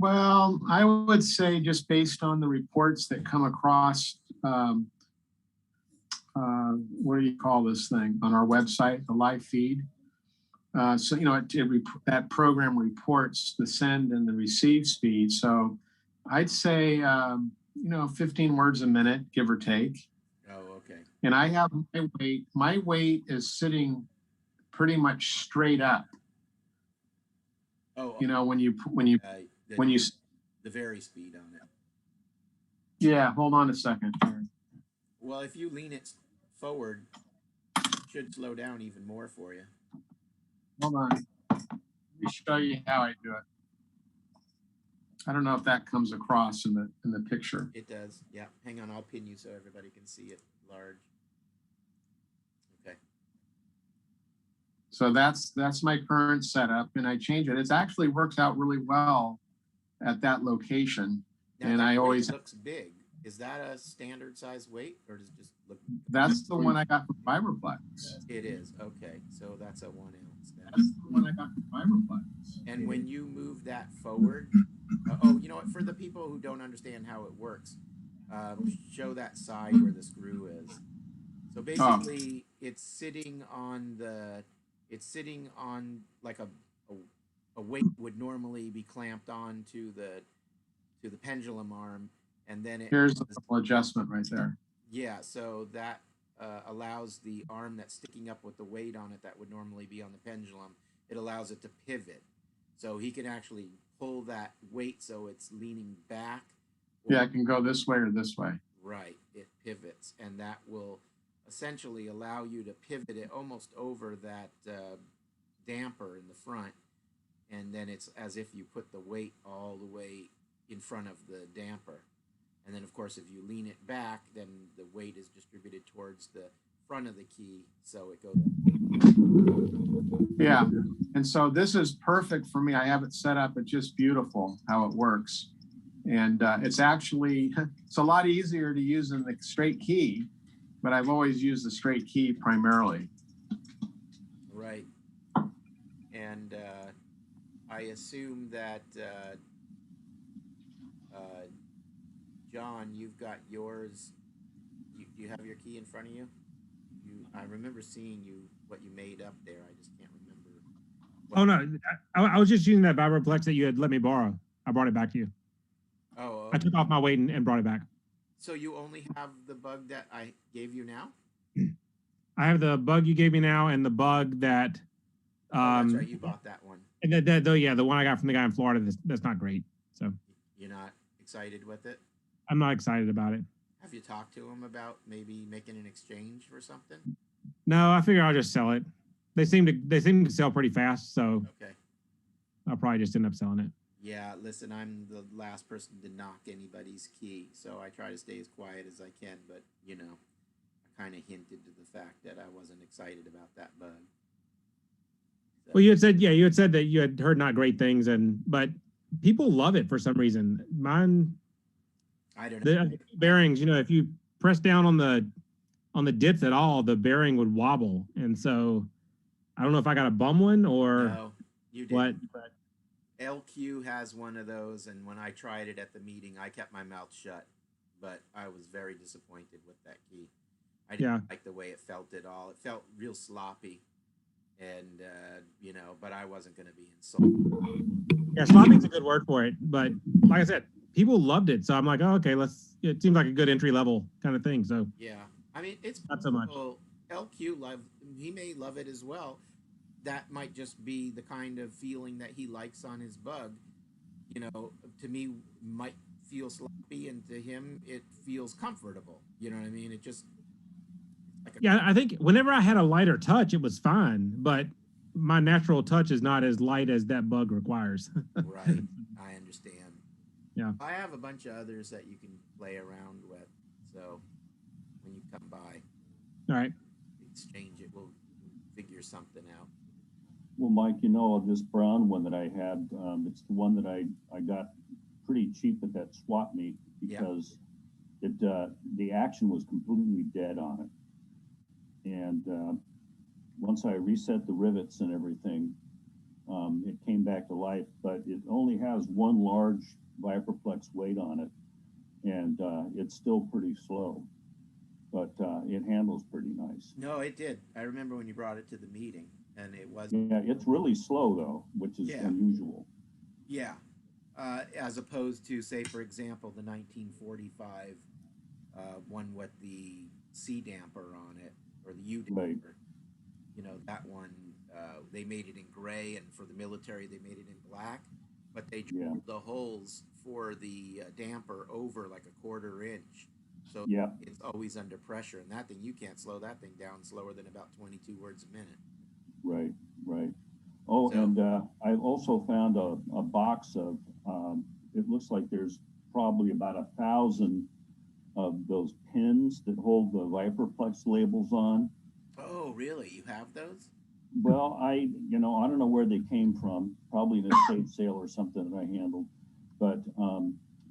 Well, I would say just based on the reports that come across, what do you call this thing on our website, the live feed? So, you know, that program reports the send and the receive speed. So I'd say, you know, 15 words a minute, give or take. Oh, okay. And I have my weight is sitting pretty much straight up. Oh, You know, when you, the vary speed on it. yeah, hold on a second. Well, if you lean it forward, it should slow down even more for you. Hold on. Let me show you how I do it. I don't know if that comes across in the picture. It does. Yeah. Hang on, I'll pin you so everybody can see it large. Okay. So that's my current setup, and I change it. It actually works out really well at that location. Now, and that I weight always looks big. Is that a standard size weight, or does it just look? That's the one I got from Fiberplex. It is. Okay, so that's a 1 ounce. Then. That's the one I got from Fiberplex. And when you move that forward, oh, you know what? For the people who don't understand how it works, show that side where the screw is. So basically, it's sitting on like a weight would normally be clamped on to the pendulum arm, and then Here's the little adjustment right there. Yeah, so that allows the arm that's sticking up with the weight on it that would normally be on the pendulum, it allows it to pivot. So he can actually pull that weight so it's leaning back. Yeah, it can go this way or this way. Right, it pivots, and that will essentially allow you to pivot it almost over that damper in the front, and then it's as if you put the weight all the way in front of the damper. And then, of course, if you lean it back, then the weight is distributed towards the front of the key, so it goes. Yeah, and so this is perfect for me. I have it set up. It's just beautiful how it works. And it's actually, it's a lot easier to use than the straight key, but I've always used the straight key primarily. Right. And I assume that, John, you've got yours. You have your key in front of you? I remember seeing what you made up there. I just can't remember. Oh, no. I was just using that Vibraplex that you had let me borrow. I brought it back to you. Oh, okay. I took off my weight and brought it back. So you only have the bug that I gave you now? I have the bug you gave me now and the bug that. That's right. You bought that one. And the one I got from the guy in Florida. That's not great. So you're not excited with it? I'm not excited about it. Have you talked to him about maybe making an exchange for something? No, I figure I'll just sell it. They seem to sell pretty fast, so okay. I'll probably just end up selling it. Yeah, listen, I'm the last person to knock anybody's key, so I try to stay as quiet as I can, but, you know, I kind of hinted to the fact that I wasn't excited about that bug. So. Well, you had said that you had heard not great things, but people love it for some reason. Mine, I don't know. The bearings, you know, if you press down on the dips at all, the bearing would wobble, and so I don't know if I got a bum one or no, you didn't. what. LQ has one of those, and when I tried it at the meeting, I kept my mouth shut, but I was very disappointed with that key. I didn't like the way it felt at all. It felt real sloppy, and, you know, but I wasn't going to be insulted. Yeah, sloppy's a good word for it, but like I said, people loved it, so I'm like, oh, okay, it seems like a good entry level kind of thing, so. Yeah, I mean, it's not so much. LQ he may love it as well. That might just be the kind of feeling that he likes on his bug. You know, to me, might feel sloppy, and to him, it feels comfortable. You know what I mean? It just. Yeah, I think whenever I had a lighter touch, it was fine, but my natural touch is not as light as that bug requires. Right, I understand. Yeah. I have a bunch of others that you can play around with, so when you come by. All right. Exchange it, we'll figure something out. Well, Mike, you know, this brown one that I had, it's the one that I got pretty cheap at that swap meet because the action was completely dead on it. And once I reset the rivets and everything, It came back to life, but it only has one large Viperplex weight on it, and it's still pretty slow, but it handles pretty nice. No, it did. I remember when you brought it to the meeting, and it was. Yeah, it's really slow though, which is Yeah. unusual. Yeah, as opposed to, say, for example, the 1945 one with the C damper on it, or the U damper. Right. You know, that one, they made it in gray, and for the military, they made it in black, but they drilled the holes for the damper over like a 1/4 inch. So Yeah. it's always under pressure, and that thing, you can't slow that thing down slower than about 22 words a minute. Right, right. Oh, So- and I also found a box of, it looks like there's probably about 1,000 of those pins that hold the Viperplex labels on. Oh, really? You have those? Well, I don't know where they came from, probably an estate sale or something that I handled, but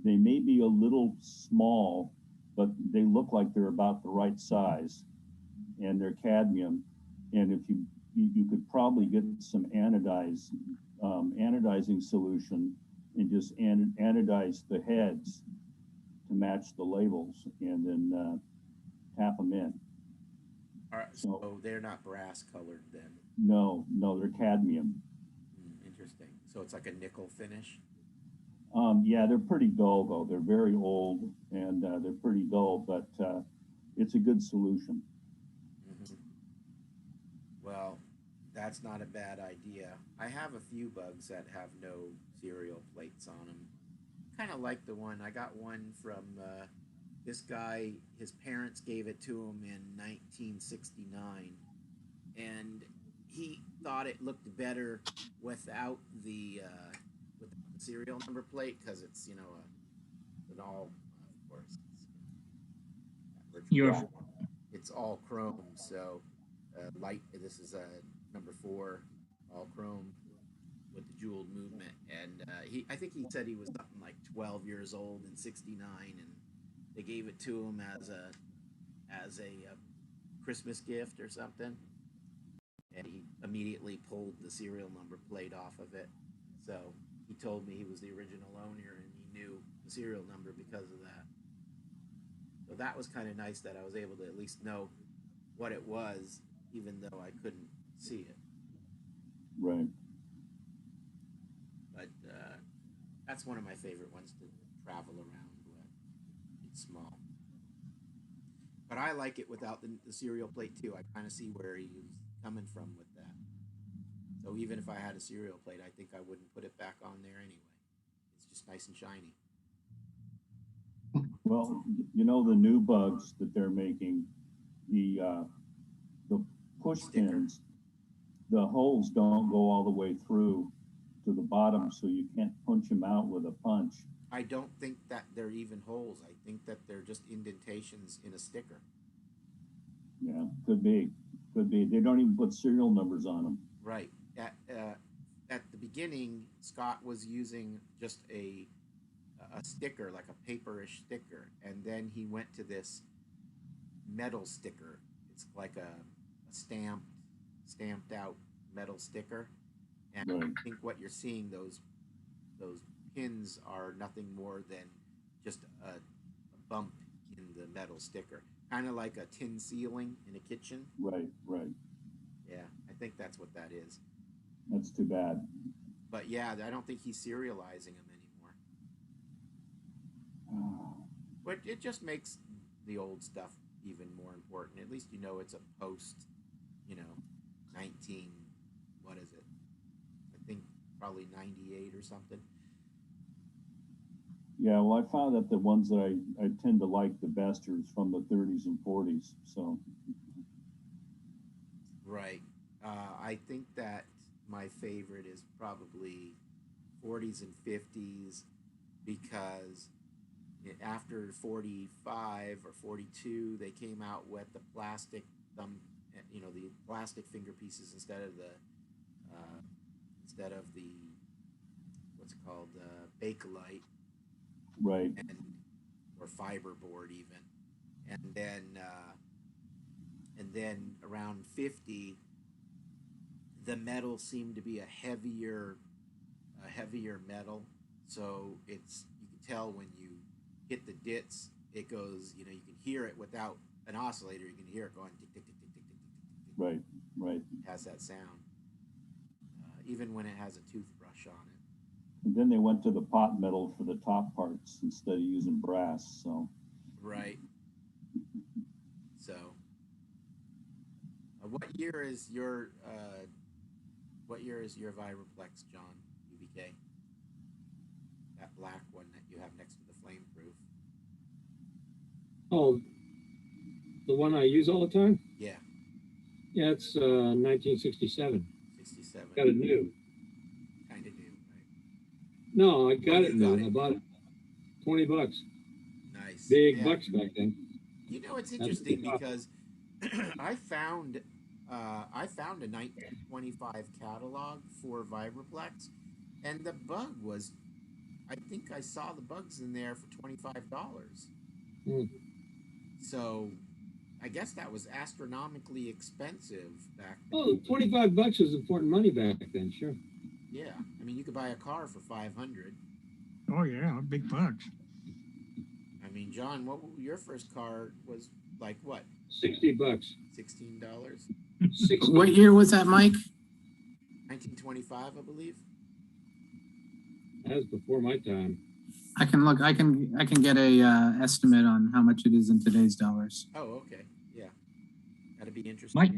they may be a little small, but they look like they're about the right size, and they're cadmium. And if you could probably get some anodizing solution and just anodize the heads to match the labels, and then tap them in. All right, so they're not brass colored then. No, they're cadmium. Interesting. So it's like a nickel finish. Yeah, they're pretty dull though. They're very old, and they're pretty dull, but it's a good solution. Well, that's not a bad idea. I have a few bugs that have no serial plates on them. Kind of like the one, I got one from this guy. His parents gave it to him in 1969, and he thought it looked better without the serial number plate, because it's, you know, an all, of course, it's all chrome. So light, this is a number 4, all chrome with the jeweled movement. And I think he said he was something like 12 years old in '69, and they gave it to him as a Christmas gift or something. And he immediately pulled the serial number plate off of it. So he told me he was the original owner, and he knew the serial number because of that. So that was kind of nice that I was able to at least know what it was, even though I couldn't see it. Right. But that's one of my favorite ones to travel around with. It's small. But I like it without the serial plate too. I kind of see where he was coming from with that. So even if I had a serial plate, I think I wouldn't put it back on there anyway. It's just nice and shiny. Well, you know, the new bugs that they're making, the push pins, the holes don't go all the way through to the bottom, so you can't punch them out with a punch. I don't think that they're even holes. I think that they're just indentations in a sticker. Yeah, could be. They don't even put serial numbers on them. Right. At the beginning, Scott was using just a sticker, like a paperish sticker, and then he went to this metal sticker. It's like a stamped out metal sticker, and Right. I think what you're seeing, those pins are nothing more than just a bump in the metal sticker, kind of like a tin ceiling in a kitchen. Right. Yeah, I think that's what that is. That's too bad. But yeah, I don't think he's serializing them anymore. But it just makes the old stuff even more important. At least you know it's a post, 19, what is it? I think probably 98 or something. Yeah, well, I found that the ones that I tend to like the best are from the 30s and 40s. So. Right. I think that my favorite is probably 40s and 50s, because after 45 or 42, they came out with the plastic the plastic finger pieces instead of the what's it called, Bakelite. Right. Or fiberboard even, and then around 50, the metal seemed to be a heavier metal. So it's, you can tell when you hit the dits, it goes, you know, you can hear it without an oscillator. You can hear it going tick, tick, tick, tick, tick, tick, tick, tick, tick. Right, right. It has that sound, even when it has a toothbrush on it. And then they went to the pot metal for the top parts instead of using brass. So Right. So, what year is your Viraplex, John? UBK. That black one that you have next to the flameproof. Oh, the one I use all the time? Yeah, Yeah, it's 1967. 67. Got it new. Kind of new, right? No, I got Oh, it you new. got it. I bought it. $20. Nice. Big Yeah. bucks back then. You know, it's That's interesting the top. because I found a 1925 catalog for Vibraplex, and the bug was, I think I saw the bugs in there for $25. Hmm. So I guess that was astronomically expensive back then. Oh, $25 was important money back then, sure. Yeah, I mean, you could buy a car for 500. Oh, yeah, big bucks. I mean, John, your first car was like what? $60. $16? 60. What year was that, Mike? 1925, I believe. That was before my time. I can look. I can get a estimate on how much it is in today's dollars. Oh, okay. Yeah, that'd be interesting. Mike,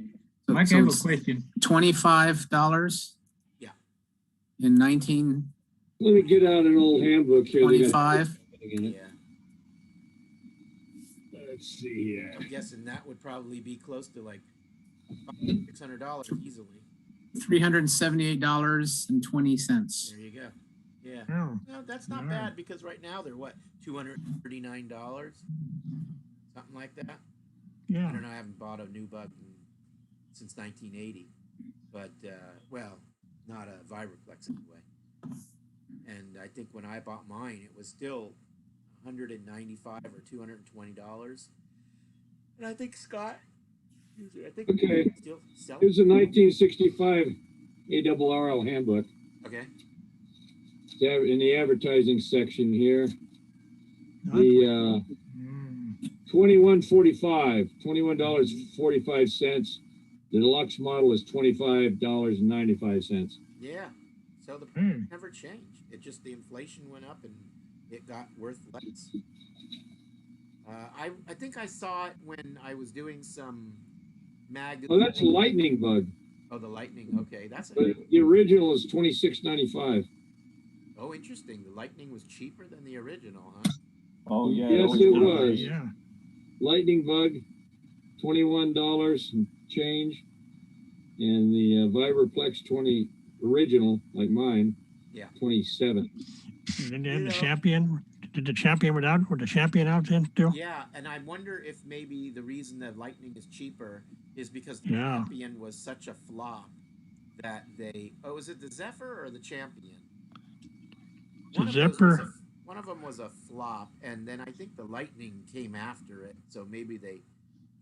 So, Mike, so I have a it's question. $25. Yeah. In 1925. Let me get out an old handbook here. They got in it. Yeah. Let's see here. I'm guessing that would probably be close to like $600 easily. $378.20. There you go. Yeah. Oh, No, that's not nice. bad because right now they're what, $239, something like that. I Yeah. don't know. I haven't bought a new bug since 1980, but well, not a Viraplex anyway. And I think when I bought mine, it was still $195 or $220. And I think Scott, I think Okay. still selling. Here's a 1965 ARRL handbook. Okay. It's in the advertising section here. The $21.45. The deluxe model is $25.95. Yeah. So the price never changed. It just, the inflation went up and it got worth less. I think I saw it when I was doing some magazine. Oh, that's a lightning bug. Oh, the lightning. Okay, that's But the original is $26.95. Oh, interesting. The lightning was cheaper than the original, huh? oh yeah. Yes, always it was. was. Yeah. Lightning bug, $21 and change. And the Vibraplex 20 original, like mine, Yeah. 27. And then they had the champion. Did the champion without, with the champion out then too? Yeah, and I wonder if maybe the reason that lightning is cheaper is because the Yeah. champion was such a flop that they. Oh, was it the Zephyr or the champion? The Zephyr. One of them was a flop, and then I think the lightning came after it. So maybe they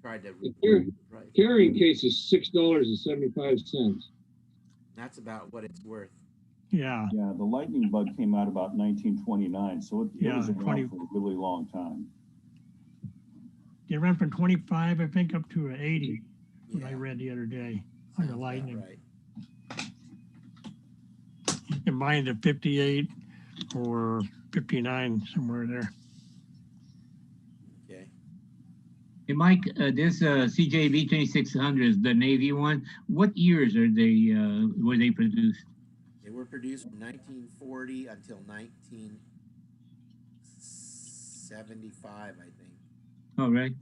tried to. Right. Carrying case is $6.75. That's about what it's worth. Yeah. Yeah, the lightning bug came out about 1929, so it Yeah, was around 20 for a really long time. They ran from 25, I think, up to 80. What I Yeah. read the other day on Sounds the about lightning. right. You can buy the 58 or 59 somewhere there. Okay. Hey, Mike, this CJB 2600s, the Navy one, what years are they were they produced? They were produced from 1940 until 1975, I think. All right.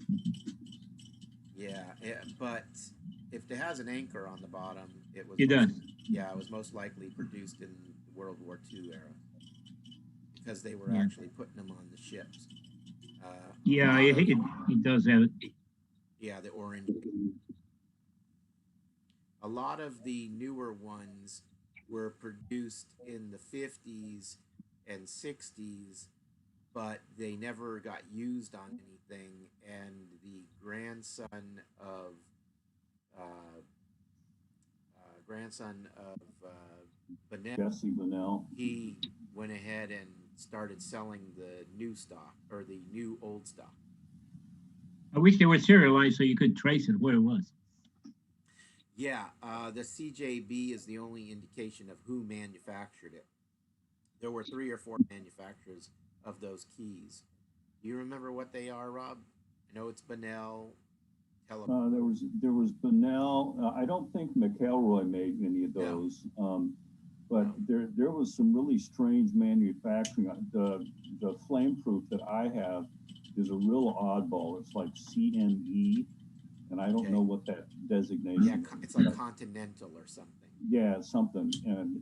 Yeah, but if it has an anchor on the bottom, it was. It does. Yeah, it was most likely produced in the World War II era because they were Yeah. actually putting them on the ships. Yeah, it does have it. Yeah, the orange. A lot of the newer ones were produced in the 50s and 60s, but they never got used on anything. And the grandson of grandson of Bennett, Jesse Bunnell. he went ahead and started selling the new stock or the new old stock. I wish they were serialized so you could trace it where it was. Yeah, the CJB is the only indication of who manufactured it. There were 3 or 4 manufacturers of those keys. Do you remember what they are, Rob? I know it's Bunnell. There was Bunnell. I don't think McElroy made any of those. But there was some really strange manufacturing. The flame-proof that I have is a real oddball. It's like CME, and I don't know what that designation is. Yeah, it's like Continental or something. Yeah, something. And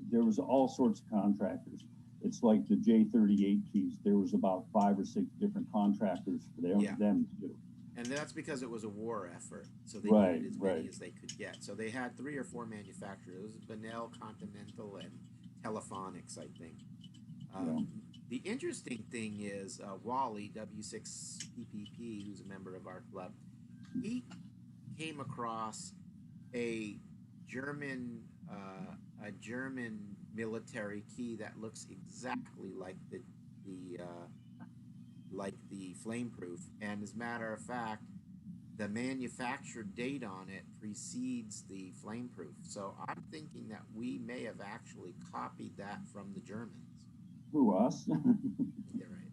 there was all sorts of contractors. It's like the J38 keys. There was about 5 or 6 different contractors for them to do. And that's because it was a war effort, so they Right, needed as many right. as they could get. So they had 3 or 4 manufacturers. It was Bunnell, Continental, and Telephonics, I think. The interesting thing is Wally, W6SFM, who's a member of our club, he came across a German military key that looks exactly like the flame-proof, and as a matter of fact, the manufacture date on it precedes the flame-proof. So I'm thinking that we may have actually copied that from the Germans. Who, us? Yeah, right.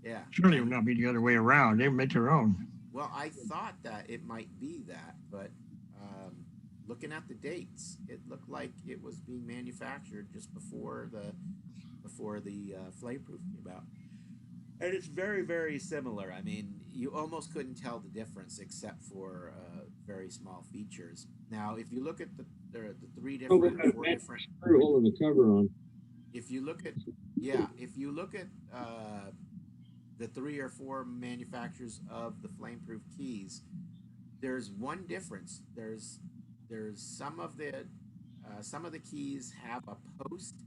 Yeah. Surely it would not be the other way around. They make their own. Well, I thought that it might be that, but looking at the dates, it looked like it was being manufactured just before the flame-proof came out. And it's very, very similar. I mean, you almost couldn't tell the difference except for very small features. Now, if you look at the 3 different, or 4 different Screw holding the cover on. if you look at the 3 or 4 manufacturers of the flame-proof keys, there's one difference. There's some of the keys have a post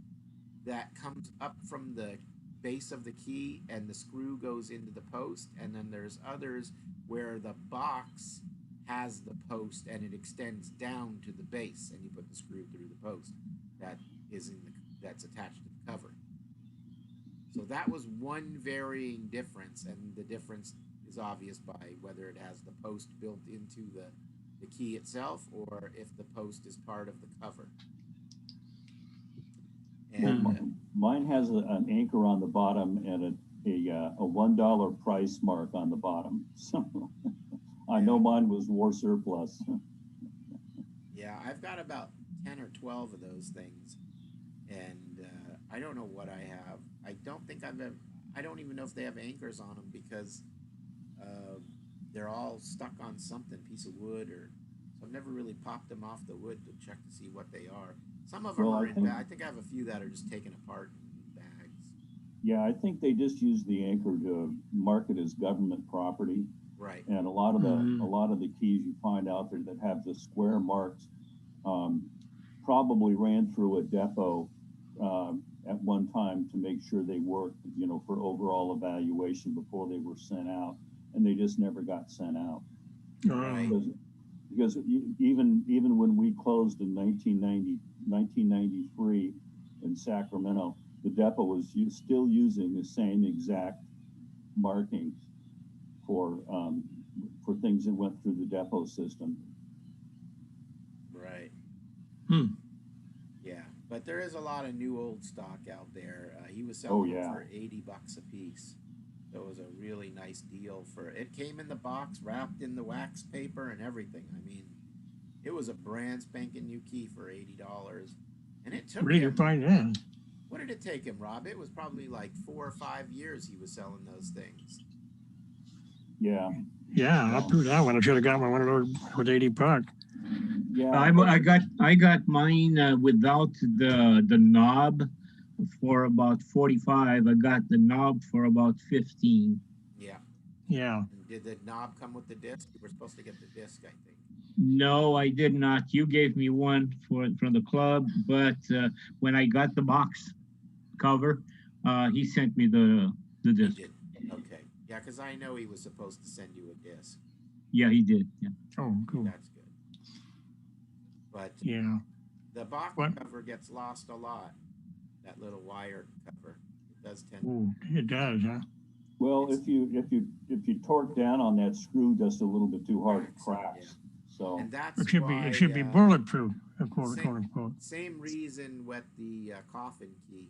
that comes up from the base of the key and the screw goes into the post, and then there's others where the box has the post and it extends down to the base and you put the screw through the post that's attached to the cover. So that was one varying difference, and the difference is obvious by whether it has the post built into the key itself or if the post is part of the cover. And mine has an anchor on the bottom and a $1 price mark on the bottom. So I know mine was war surplus. Yeah, I've got about 10 or 12 of those things, and I don't know what I have. I don't even know if they have anchors on them because they're all stuck on something, piece of wood, so I've never really popped them off the wood to check to see what they are. Some of them are in bags. I think I have a few that are just taken apart in bags. Yeah, I think they just use the anchor to mark it as government property. Right. And a lot of the keys you find out there that have the square marks probably ran through a depot at one time to make sure they worked, for overall evaluation before they were sent out, and they just never got sent out. Right. Because even when we closed in 1993 in Sacramento, the depot was still using the same exact markings for things that went through the depot system. Right. Yeah, but there is a lot of new old stock out there. He was selling them for $80 a piece. So it was a really nice deal it came in the box, wrapped in the wax paper and everything. I mean, it was a brand spanking new key for $80. And it took Where did you find that? What did it take him, Rob? It was probably like 4 or 5 years he was selling those things. Yeah. Yeah, up through that one. I should have got one of those with $80. Yeah. I got mine without the knob for about 45. I got the knob for about 15. Yeah. Yeah. And did the knob come with the disc? You were supposed to get the disc, I think. No, I did not. You gave me one from the club, but when I got the box cover, he sent me the disc. He did. Okay. Yeah, because I know he was supposed to send you a disc. Yeah, he did. Yeah. Oh, cool. That's good. But Yeah. the box What? cover gets lost a lot. That little wire cover, it does tend. Ooh, it does, huh? Well, if you torque down on that screw just a little bit too hard, it cracks. So And that's It should why, be, it should be bulletproof, quote same- unquote. Same reason with the coffin key.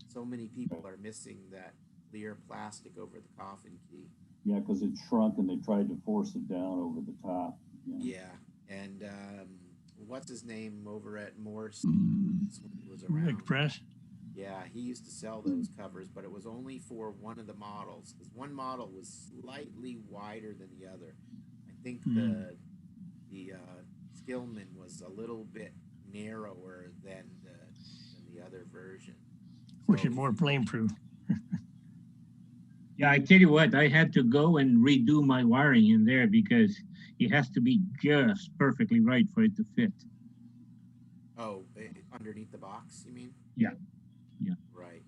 So many people are missing that clear plastic over the coffin key. yeah, because it shrunk and they tried to force it down over the top. Yeah, and what's his name over at Morse when he was around? Express. Yeah, he used to sell those covers, but it was only for one of the models because one model was slightly wider than the other. I think the Skillman was a little bit narrower than the other version. Which So is more flame-proof. Yeah, I tell you what, I had to go and redo my wiring in there because it has to be just perfectly right for it to fit. Oh, underneath the box, you mean? Yeah. Yeah. Right.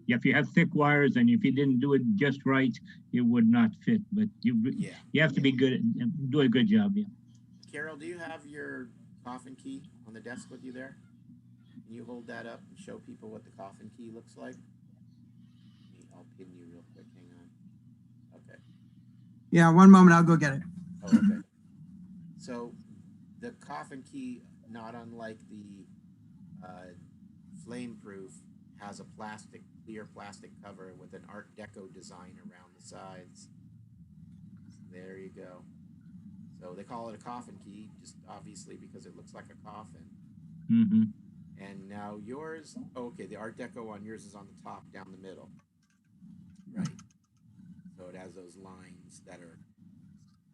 Yeah, if you have thick wires and if you didn't do it just right, it would not fit. But you have to be good and do a good job. Yeah. Carol, do you have your coffin key on the desk with you there? Can you hold that up and show people what the coffin key looks like? I'll pin you real quick. Hang on. Okay. Yeah, one moment, I'll go get it. Oh, okay. So the coffin key, not unlike the flame proof, has a clear plastic cover with an Art Deco design around the sides. There you go. So they call it a coffin key, just obviously because it looks like a coffin. Mm-hmm. And now yours, okay, the Art Deco on yours is on the top, down the middle. Right. So it has those lines that are.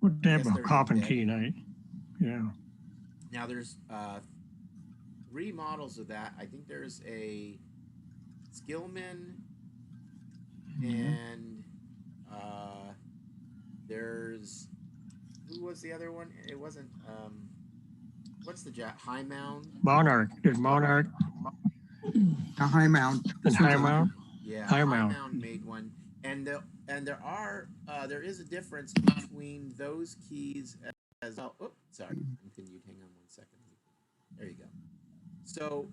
What I guess type of they're coffin embedded. key night? Yeah. Now there's 3 models of that. I think there's a Skillman and there's, who was the other one? It wasn't what's the High Mound? Monarch. There's Monarch. A high mount. And High Mount. Yeah, High High Mound. Mound made one, and there is a difference between those keys as well. Oh, sorry, continued. Hang on one second. There you go. So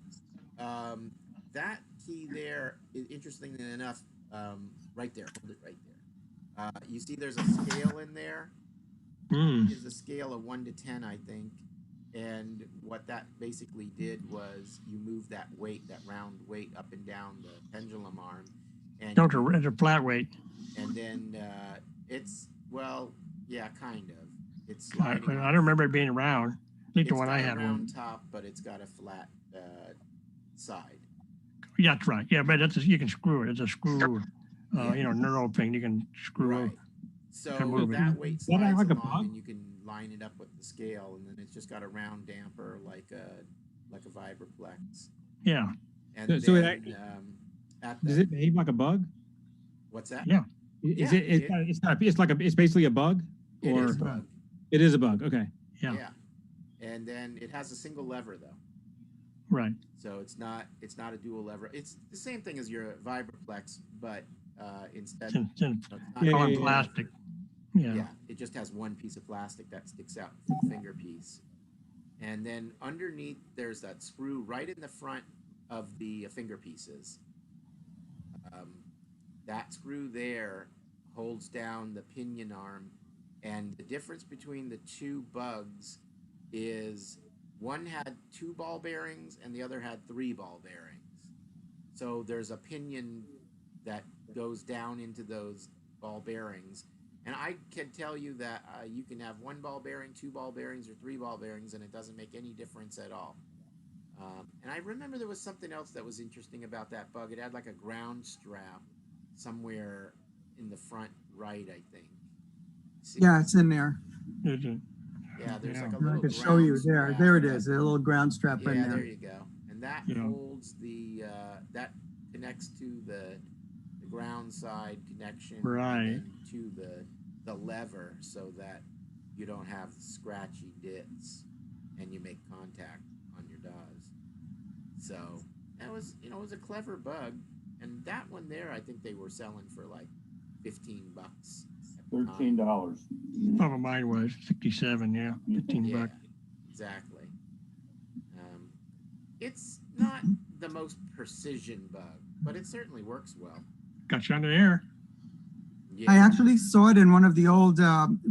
that key there is interestingly enough, right there. Hold it right there. You see, there's a scale in there. There's a scale of 1 to 10, I think. And what that basically did was you move that weight, that round weight, up and down the pendulum arm. And It's a flat weight. And then it's, well, yeah, kind of. It's I sliding. don't remember it being round. At least the one I It's got had a round one. top, but it's got a flat side. Yeah, that's right. Yeah, but you can screw it. It's a screw, knurl thing. You can screw Right. it. So move it. that weight Is that slides like a along, bug? and you can line it up with the scale, and then it's just got a round damper like a vibraplex. Yeah. And So then does it behave like a bug? what's that? Yeah. Is Yeah, it's basically a bug? It Or is a bug. it is a bug. Okay. Yeah. And then it has a single lever though. Right. So it's not a dual lever. It's the same thing as your vibraplex, but instead It's in it's not Yeah, colored yeah, yeah. plastic. Yeah. Yeah. It just has one piece of plastic that sticks out for the finger piece. And then underneath there's that screw right in the front of the finger pieces. That screw there holds down the pinion arm, and the difference between the 2 bugs is one had 2 ball bearings and the other had 3 ball bearings. So there's a pinion that goes down into those ball bearings. And I can tell you that you can have 1 ball bearing, 2 ball bearings, or 3 ball bearings, and it doesn't make any difference at all. And I remember there was something else that was interesting about that bug. It had like a ground strap somewhere in the front right, I think. See? Yeah, it's in there. Is it? Yeah, there's Yeah. like a I little can show you ground there. strap. There it is, a little ground strap in Yeah, there. there you go. And that Yeah. holds the that connects to the ground side connection, Right. and then to the lever, so that you don't have scratchy dits and you make contact on your DAWs. So that was, it was a clever bug. And that one there, I think they were selling for like $15. at the time. $13. Some of mine was 67. Yeah. 15 Yeah, bucks. exactly. It's not the most precision bug, but it certainly works well. Got you under there. Yeah. I actually saw it in one of the old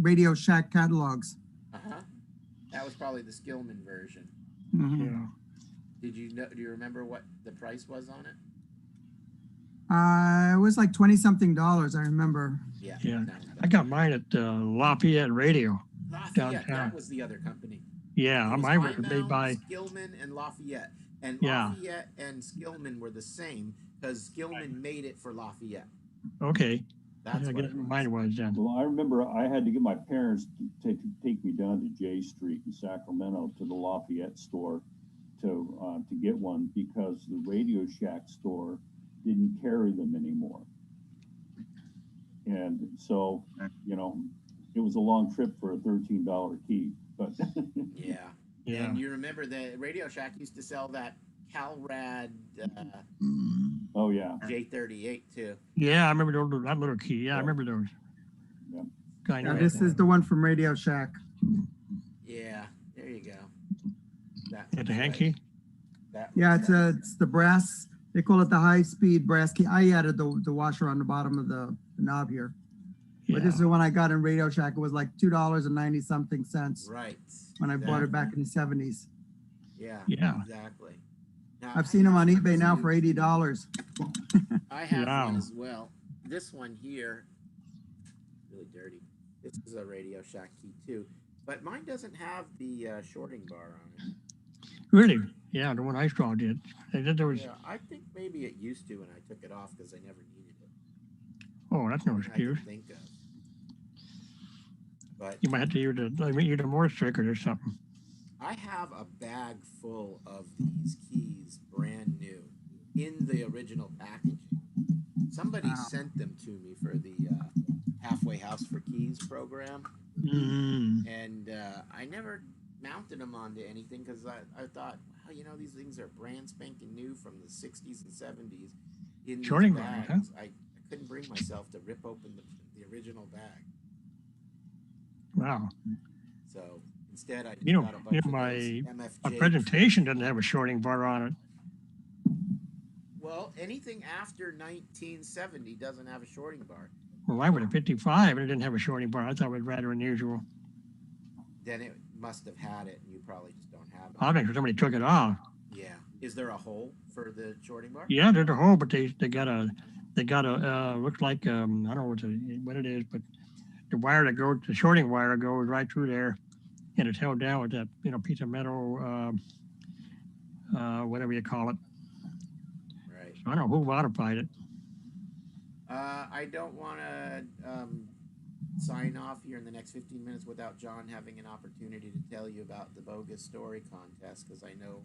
Radio Shack catalogs. Uh-huh. That was probably the Skillman version. Mhm. Yeah. Do you remember what the price was on it? It was like $20-something, I remember. Yeah. Yeah. that was I got mine at Lafayette Radio. Lafayette. downtown. That was the other company. Yeah, It was mine was made Imel, by. Skillman and Lafayette. And Yeah. Lafayette and Skillman were the same because Skillman made it for Lafayette. Okay. That's I what guess it was. mine was then. Well, I remember I had to get my parents to take me down to J Street in Sacramento to the Lafayette store to get one because the Radio Shack store didn't carry them anymore. And so, you know, it was a long trip for a $13 key, but Yeah. Yeah. And you remember the Radio Shack used to sell that Calrad oh yeah. J38 too. Yeah, I remember that little key. Yeah, I remember those. Yeah. Kind Yeah, of. this is the one from Radio Shack. Yeah, there you go. That At the was hand right. key. That Yeah, was it's the brass. They call it the high-speed brass key. I added the washer on the bottom of the knob here. But this is the one I got in Radio Shack. It was like $2.90-something right. when I bought it back in the 70s. Yeah. Yeah. Exactly. Now, I've seen them on eBay now for $80. I have Wow. one as well. This one here, really dirty. This is a Radio Shack key too, but mine doesn't have the shorting bar on it. Really? Yeah, the one I saw did. They did. There was. Yeah, I think maybe it used to, and I took it off because I never needed it. Oh, that's no I can excuse. think of. But You might have to use a Morse trick or something. I have a bag full of these keys, brand new, in the original packaging. Somebody sent them to me for the Halfway House for Keys program, and I never mounted them onto anything because I thought, wow, you know, these things are brand spanking new from the 60s and 70s in these Shorting bags. bars, huh? I couldn't bring myself to rip open the original bag. Wow. So instead, I just You know, got a bunch of my those MFJ. my presentation doesn't have a shorting bar on it. Well, anything after 1970 doesn't have a shorting bar. Well, I was a 55 and it didn't have a shorting bar. I thought it was rather unusual. Then it must have had it, and you probably just don't have it. I think somebody took it off. Yeah. Is there a hole for the shorting bar? Yeah, there's a hole, but they got a looks like I don't know what it is, but the wire that goes, the shorting wire goes right through there, and it's held down with that piece of metal, whatever you call it. Right. So I don't know who modified it. I don't want to sign off here in the next 15 minutes without John having an opportunity to tell you about the bogus story contest, because I know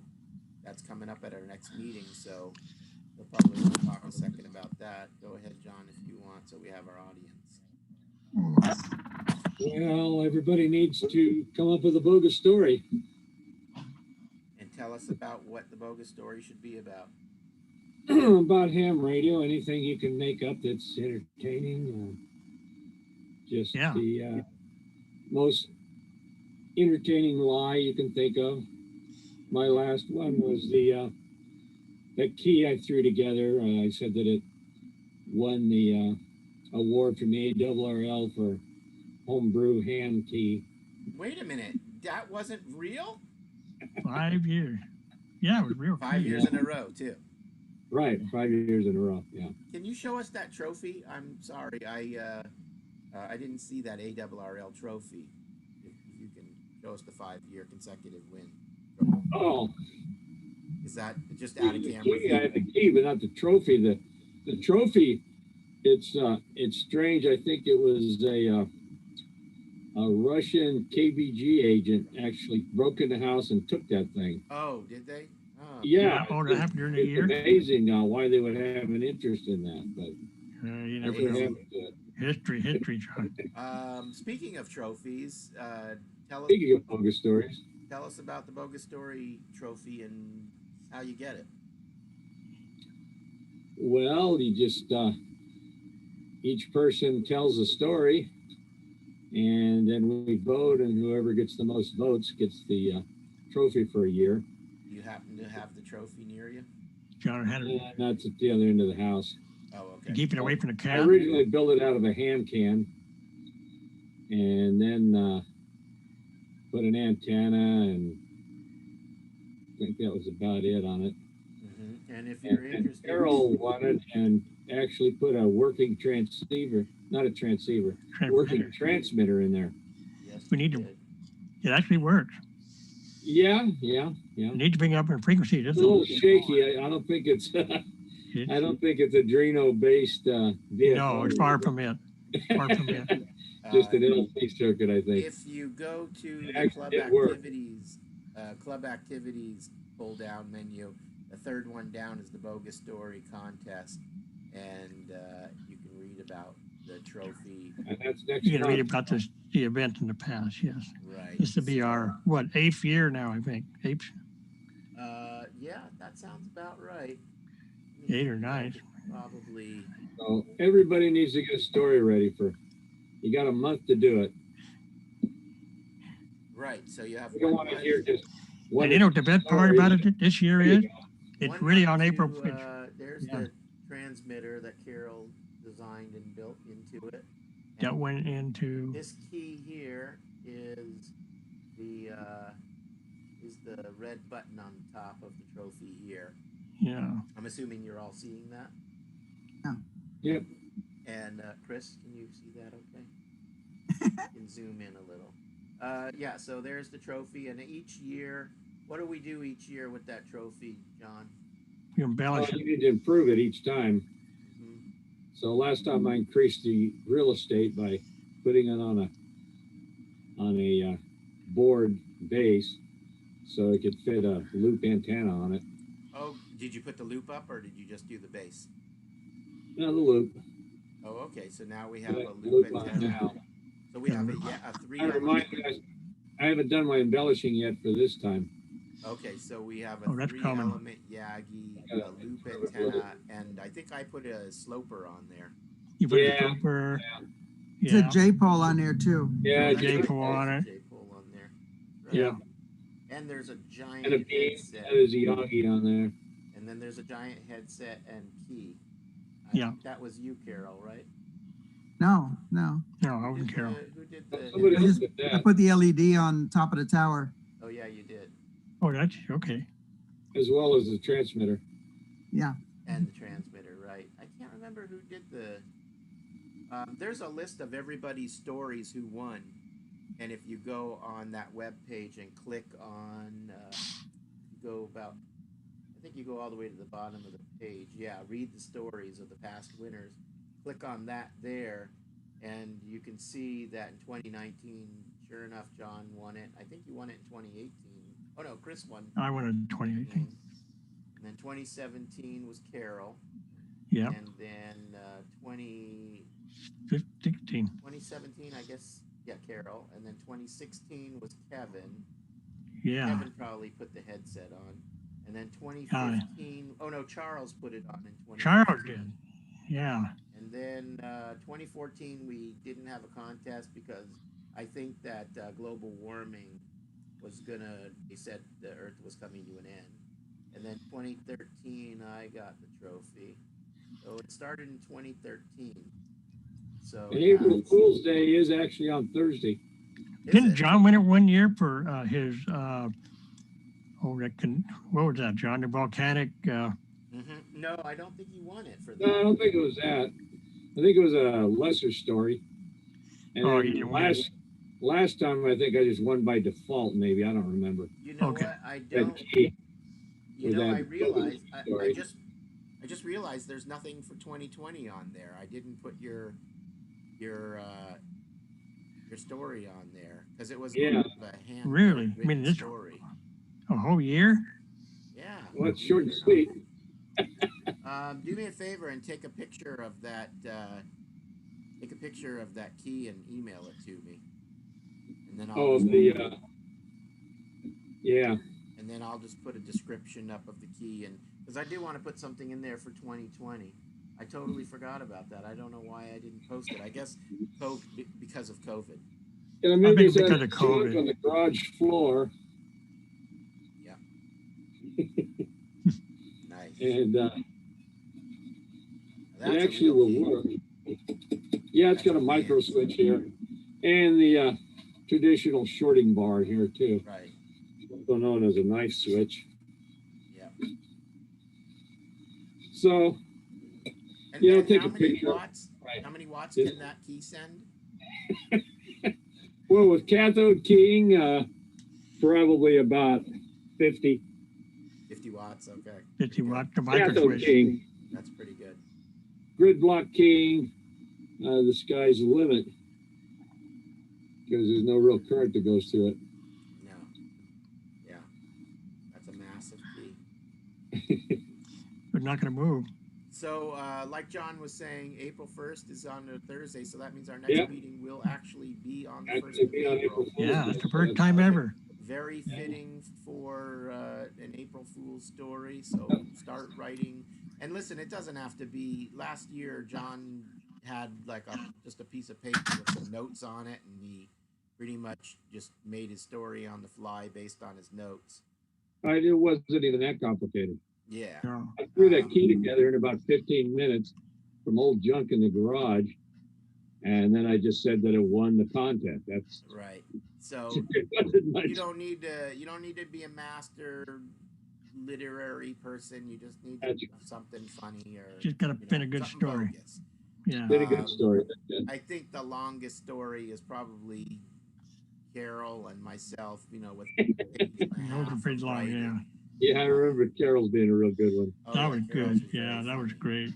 that's coming up at our next meeting. So we'll probably want to talk a second about that. Go ahead, John, if you want, so we have our audience. Well, everybody needs to come up with a bogus story. And tell us about what the bogus story should be about. About ham radio, anything you can make up that's entertaining. Just the most entertaining lie you can think of. My last one was that key I threw together. I said that it won the award from the ARRL for homebrew hand key. Wait a minute, that wasn't real? 5 years. Yeah, it was real. 5 years in a row, too. Right, 5 years in a row. Yeah. Can you show us that trophy? I'm sorry, I didn't see that ARRL trophy. If you can show us the 5-year consecutive win. Oh, is that just out of camera? I had the key, but not the trophy. The trophy, it's strange. I think it was a Russian KBG agent actually broke in the house and took that thing. Oh, did they? Oh. Yeah. Oh, that happened during the year. Amazing why they would have an interest in that, but you never that's what know. happened to it. History, John. Speaking of trophies, Speaking of bogus stories, tell us about the bogus story trophy and how you get it. well, you just each person tells a story, and then we vote, and whoever gets the most votes gets the trophy for a year. Do you happen to have the trophy near you? John had it. That's at the other end of the house. Oh, okay. Keep it away from the I cat. originally built it out of a ham can, and then put an antenna, and I think that was about it on it. Mm-hmm. And if you're interested, Carol wanted and actually put a working transceiver, not a transceiver, working transmitter in there. yes, We need to. It actually works. Yeah. You need to bring up in frequency. It's a little shaky. I don't think it's. I don't think it's Adreno based vehicle. No, it's far from it. Far from it. Just an LC circuit, I think. if you go to It the actually did work. club activities pull down menu, the third one down is the bogus story contest, and you can read about the trophy. And that's next You can read month. about the event in the past. Yes. Right. This will be our 8th year now. I think 8th. Yeah, that sounds about right. 8 or 9. Probably. So everybody needs to get a story ready for. You got a month to do it. Right. So you have. We don't want to hear just. one And you know what the best part story. about it this year There you is? go. It's really on April. There's Yeah. the transmitter that Carol designed and built into it. That went into. This key here is the red button on top of the trophy here. Yeah. I'm assuming you're all seeing that. Yep. And Chris, can you see that? Okay. You can zoom in a little. Yeah. So there's the trophy, and each year, what do we do each year with that trophy, John? You embellish Well, it. you need to improve it each time. Mm-hmm. So last time I increased the real estate by putting it on a board base, so it could fit a loop antenna on it. Oh, did you put the loop up, or did you just do the base? No, the loop. Oh, okay. So now we have Yeah, a loop loop on antenna. now. So we have a three. I remind you guys, I haven't done my embellishing yet for this time. Okay, so we have a Oh, that's coming. three-element Yagi, a loop antenna, and I think I put a sloper on there. You put Yeah. a jumper. It's a J-pole on there too. Yeah, J-pole on it. J-pole on there. Yeah. And there's a giant and a beam. headset. That is a Yagi on there. And then there's a giant headset and key. Yeah. Think that was you, Carol, right? No. No, I wouldn't care. Who did the? Somebody I just looked at I that, put the LED on top of the tower. Oh yeah, you did. Oh, that's okay. as well as the transmitter. Yeah. And the transmitter, right? I can't remember who did the. There's a list of everybody's stories who won, and if you go on that web page and click on, go about, I think you go all the way to the bottom of the page. Yeah, read the stories of the past winners. Click on that there, and you can see that in 2019, sure enough, John won it. I think you won it in 2018. Oh no, Chris won. I went in 2018. And then 2017 was Carol. Yeah. And then 2017, I guess, yeah, Carol. And then 2016 was Kevin. Yeah. Kevin probably put the headset on. And then 2015, oh no, Charles put it on in 2015. Charles did. Yeah. And then 2014, we didn't have a contest because I think that global warming was they said the Earth was coming to an end. And then 2013, I got the trophy. So it started in 2013. So And April Fool's Day is actually on Thursday. Didn't John win it one year for his, what was that, John? The volcanic, No, I don't think he won it for that. No, I don't think it was that. I think it was a lesser story. And Oh, then you didn't win. last time I think I just won by default. Maybe I don't remember. You know Okay. what? I That don't. key You with know, that I realized. story. I just realized there's nothing for 2020 on there. I didn't put your story on there because it was Yeah. more of a hand. Really? I mean, this story. a whole year? Yeah. Well, it's short and sweet. Do me a favor and take a picture of that. Take a picture of that key and email it to me. And then I'll yeah. And then I'll just put a description up of the key, and because I do want to put something in there for 2020. I totally forgot about that. I don't know why I didn't post it. I guess because of COVID. And I maybe think it's because of junk COVID. on the garage floor. Yeah. And That's it a actually real will key. work. Yeah, it's got a micro switch here, and the traditional shorting bar here too. Right. Also known as a knife switch. Yeah. So, And yeah, I'll Ben, take how a many picture. watts? Right. How many watts Yes. can that key send? Well, with cathode keying, probably about 50. 50 watts. Okay. 50 watt the micro Cathode switch. keying. That's pretty good. Grid block keying, the sky's the limit because there's no real current that goes through it. No. Yeah. That's a massive key. We're not going to move. So, like John was saying, April 1st is on a Thursday, so that means our next Yep. meeting will actually be on the 1st Actually, of be on April. April Yeah, 1st. that's the first time ever. Very fitting for an April Fool's story. So start writing. And listen, it doesn't have to be. Last year, John had like just a piece of paper with some notes on it, and he pretty much just made his story on the fly based on his notes. It wasn't even that complicated. Yeah. No. I threw that key together in about 15 minutes from old junk in the garage, and then I just said that it won the contest. That's Right. So it wasn't much. you don't need to be a master literary person. You just need to have something funny or Just got to pin a good something story. bogus. Yeah. Did a good story. I think the longest story is probably Carol and myself. With Those are pretty long, yeah. Yeah, I remember Carol's being a real good one. Oh, That yeah, was Carol's good. very Yeah, that was funny. great.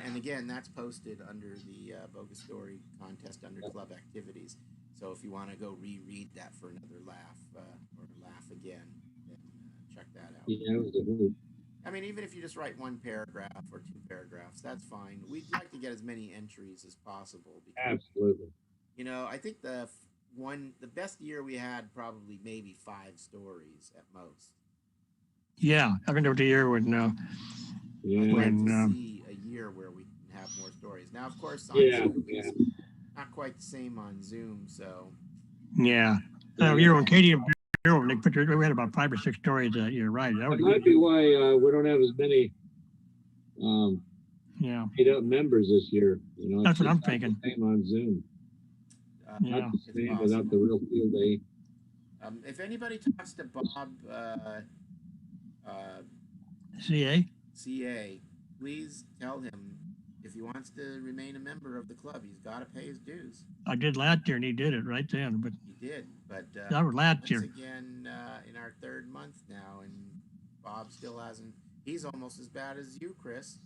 And again, that's posted under the Bogus Story contest under club activities. So if you want to go reread that for another laugh or laugh again, then check that out. Yeah, it was a hoot. I mean, even if you just write one paragraph or two paragraphs, that's fine. We'd like to get as many entries as possible. Because, Absolutely. I think the best year we had probably maybe 5 stories at most. Yeah, I remember the year when I'd like when to see a year where we can have more stories. Now, of course, on Zoom, it's not quite the same on Zoom, so. yeah. Year when Katie and Bill, they put we had about 5 or 6 stories that year, right? That That might be why we don't have as many yeah. paid up members this year. That's what I'm it's not thinking. the same on Zoom. Yeah. Not the same without the real field day. If anybody talks to Bob CA, please tell him if he wants to remain a member of the club, he's got to pay his dues. I did last year, and he did it right then. But He did, but that was last year. once again in our 3rd month now, and Bob still hasn't. He's almost as bad as you, Chris.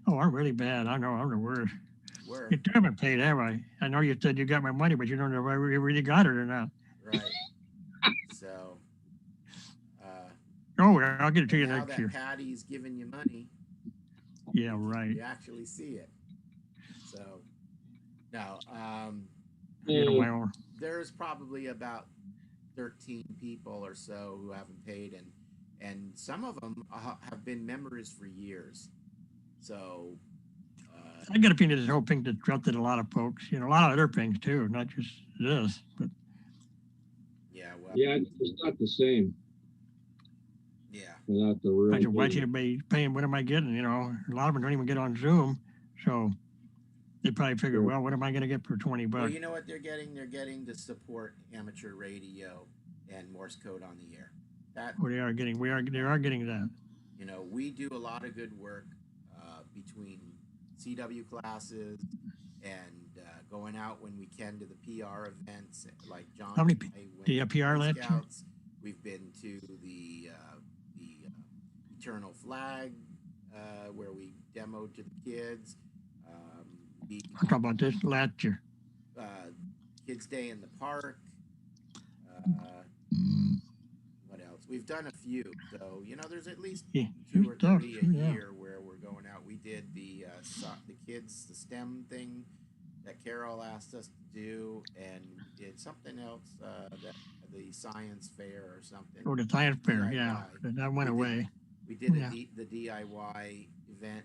Oh, I'm really bad. I know. I'm the worst. Were You haven't paid, have I? I know you said you got my money, but you don't know if I really got it or not. right. So. Oh, I'll get it to you Now next that year. Patty's giving you money, Yeah, right. you actually see it. So, no. There's probably about 13 people or so who haven't paid, and some of them have been members for years. So. I got a feeling this whole thing disrupted a lot of folks. A lot of other things too, not just this. But yeah, well. Yeah, it's not the same. Yeah. Without the real. Why should anybody paying? What am I getting? A lot of them don't even get on Zoom, so they probably figure, well, what am I going to get for $20? Well, you know what they're getting? They're getting to support amateur radio and Morse code on the air. They are getting that. We do a lot of good work between CW classes and going out when we can to the PR events, like John. How many PR last year? We've been to the Eternal Flag, where we demoed to the kids. I'm talking about this last year. Kids Day in the Park. What else? We've done a few. So, there's at least 2 or 3 a year where we're going out. We did the kids, the STEM thing that Carol asked us to do, and we did something else, the science fair or something. Oh, the science fair, DIY. yeah. That went away. We did the DIY event.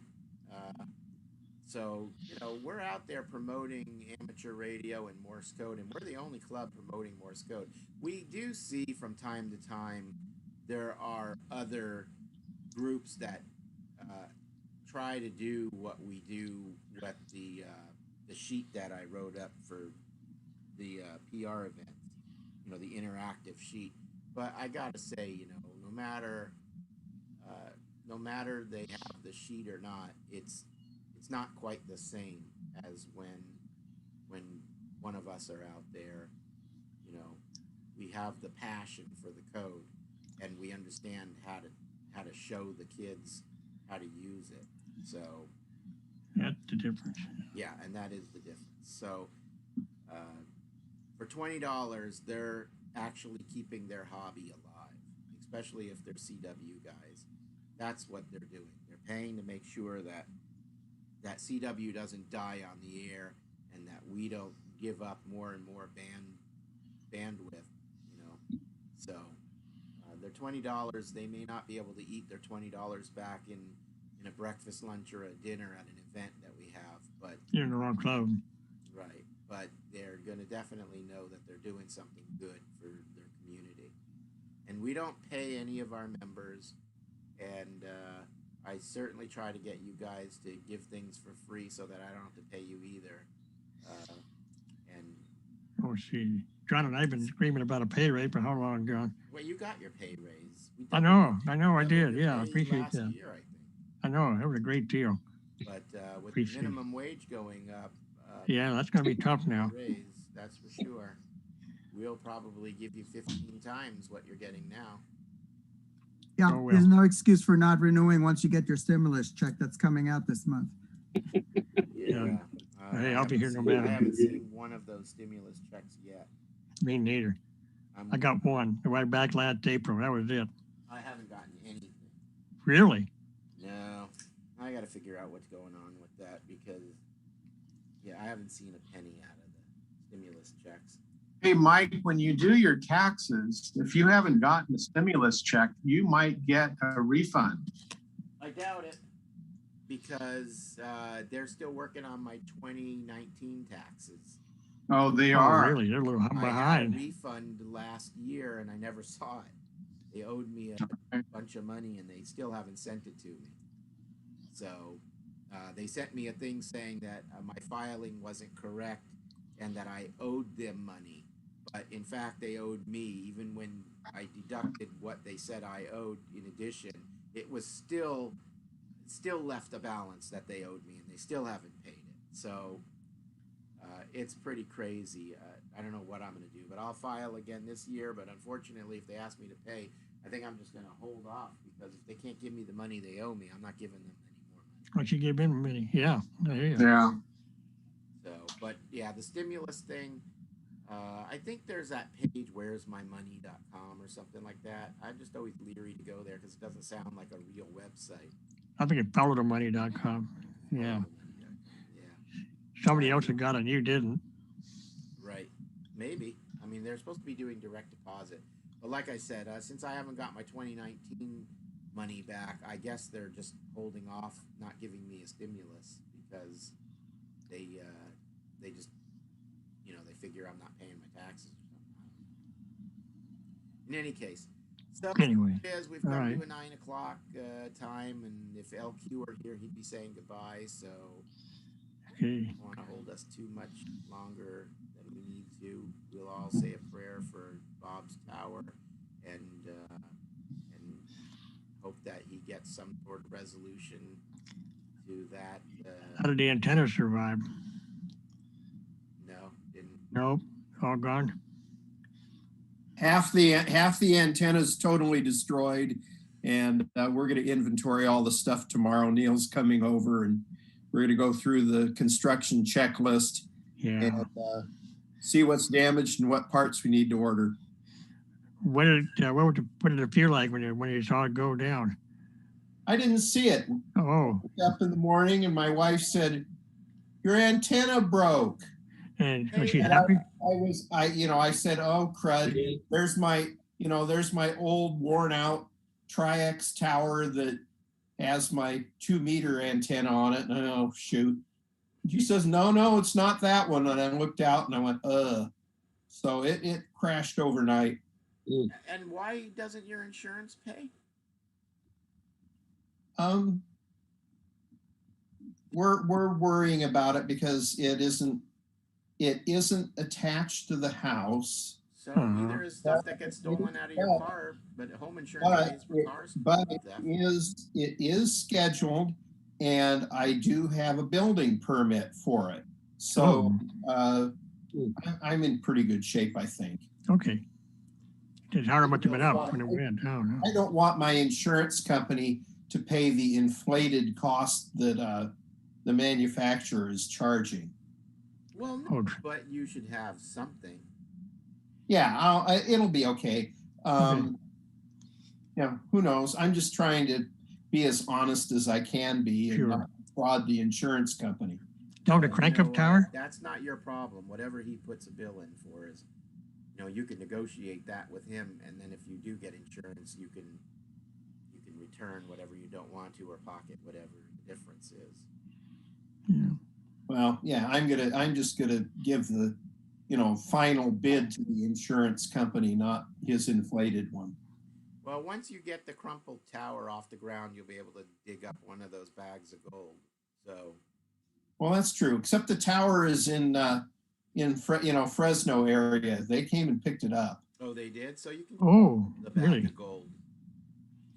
So, we're out there promoting amateur radio and Morse code, and we're the only club promoting Morse code. We do see from time to time there are other groups that try to do what we do with the sheet that I wrote up for the PR event, you know, the interactive sheet. But I gotta say, you know, no matter they have the sheet or not, it's not quite the same as when one of us are out there. You know, we have the passion for the code, and we understand how to show the kids how to use it. So That's the difference. yeah, and that is the difference. So for $20, they're actually keeping their hobby alive, especially if they're CW guys. That's what they're doing. They're paying to make sure that CW doesn't die on the air, and that we don't give up more and more bandwidth. You know, so they're $20. They may not be able to eat their $20 back in a breakfast, lunch, or a dinner at an event that we have, but You're in the wrong club. right. But they're going to definitely know that they're doing something good for their community. And we don't pay any of our members, and I certainly try to get you guys to give things for free so that I don't have to pay you either. And Oh, see, John and I have been screaming about a pay rate for how long, John? well, you got your pay raise. We I know, I doubled did. your Yeah, I pay appreciate last that. year, I think. I know, that was a great deal. But with Appreciate the it. minimum wage going up, Yeah, that's going to be tough now. raise, that's for sure. We'll probably give you 15 times what you're getting now. Yeah, Oh, well. there's no excuse for not renewing once you get your stimulus check that's coming out this month. Yeah. Hey, I'll be here no I matter. haven't seen one of those stimulus checks yet. Me neither. I got one right back last April. That was it. I haven't gotten anything. Really? No, I got to figure out what's going on with that because, yeah, I haven't seen a penny out of the stimulus checks. Hey, Mike, when you do your taxes, if you haven't gotten a stimulus check, you might get a refund. I doubt it because they're still working on my 2019 taxes. Oh, they Oh, are. really? They're a little I had a behind. refund last year and I never saw it. They owed me a bunch of money and they still haven't sent it to me. So they sent me a thing saying that my filing wasn't correct and that I owed them money. But in fact, they owed me, even when I deducted what they said I owed in addition, it was still left a balance that they owed me and they still haven't paid it. So it's pretty crazy. I don't know what I'm going to do, but I'll file again this year. But unfortunately, if they ask me to pay, I think I'm just going to hold off because if they can't give me the money they owe me, I'm not giving them any more money. What you give him money? Yeah. Yeah. So, but yeah, the stimulus thing, I think there's that page, where'smymoney.com or something like that. I'm just always leery to go there because it doesn't sound like a real website. I think it's followthemoney.com. Yeah. Yeah. Somebody else had got it and you didn't. Right. Maybe. I mean, they're supposed to be doing direct deposit. But like I said, since I haven't got my 2019 money back, I guess they're just holding off, not giving me a stimulus because they just, you know, they figure I'm not paying my taxes or something. In any case, so Anyway, as we've all come right. to a 9 o'clock time, and if LQ were here, he'd be saying goodbye. So Okay. don't want to hold us too much longer than we need to. We'll all say a prayer for Bob's tower and hope that he gets some sort of resolution to that. How did the antenna survive? No, didn't. Nope. All gone. Half the antenna's totally destroyed, and we're going to inventory all the stuff tomorrow. Neil's coming over, and we're going to go through the construction checklist Yeah. and see what's damaged and what parts we need to order. What did it feel like when you saw it go down? I didn't see it. Oh. Woke up in the morning, and my wife said, "Your antenna broke." And was she happy? I said, "Oh crud! There's my old worn out Tri-X tower that has my 2-meter antenna on it." And oh shoot! She says, "No, it's not that one." And I looked out and I went, So it crashed overnight. And why doesn't your insurance pay? we're worrying about it because it isn't attached to the house. So either is stuff that gets stolen out of your car, but home insurance pays for cars. But it is scheduled, and I do have a building permit for it. So I'm in pretty good shape, I think. Okay. Just how much of it up when it went down? I don't want my insurance company to pay the inflated cost that the manufacturer is charging. Well, no, but you should have something. Yeah, it'll be okay. Yeah, who knows? I'm just trying to be as honest as I can be and not fraud the insurance company. Oh, the crank-up tower? That's not your problem. Whatever he puts a bill in for is, you can negotiate that with him, and then if you do get insurance, you can return whatever you don't want to or pocket whatever the difference is. Yeah. Well, yeah, I'm just gonna give the final bid to the insurance company, not his inflated one. Well, once you get the crumpled tower off the ground, you'll be able to dig up one of those bags of gold. So. Well, that's true. Except the tower is in Fresno area. They came and picked it up. Oh, they did. So you can. Oh, the bag really? of gold.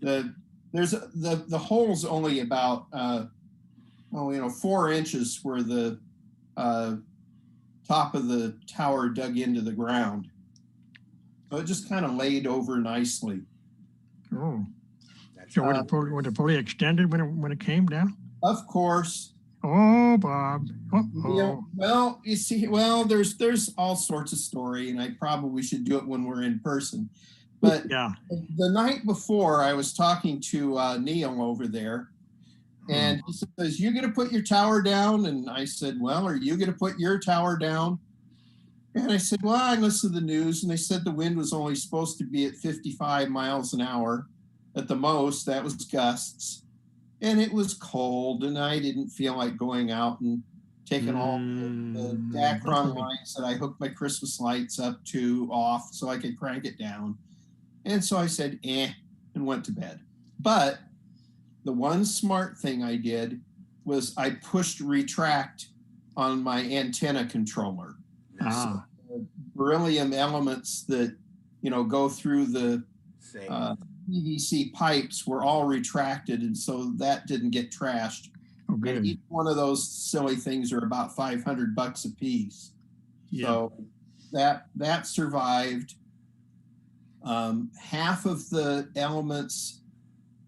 The hole's only about 4 inches where the top of the tower dug into the ground. So it just kind of laid over nicely. Oh. So was it fully extended when it came down? Of course. Oh, Bob. Yeah, well, you see, there's all sorts of story, and I probably should do it when we're in person. But yeah, the night before, I was talking to Neil over there, and he says, "You going to put your tower down?" And I said, "Well, are you going to put your tower down?" And I said, "Well, I listened to the news, and they said the wind was only supposed to be at 55 miles an hour at the most. That was gusts. And it was cold, and I didn't feel like going out and taking all the Dacron lines that I hooked my Christmas lights up to off so I could crank it down." And so I said, and went to bed. But the one smart thing I did was I pushed retract on my antenna controller. So the beryllium elements that, go through the PVC pipes were all retracted, and so that didn't get trashed. Okay. And each one of those silly things are about $500 a piece. Yeah. So that survived. Half of the elements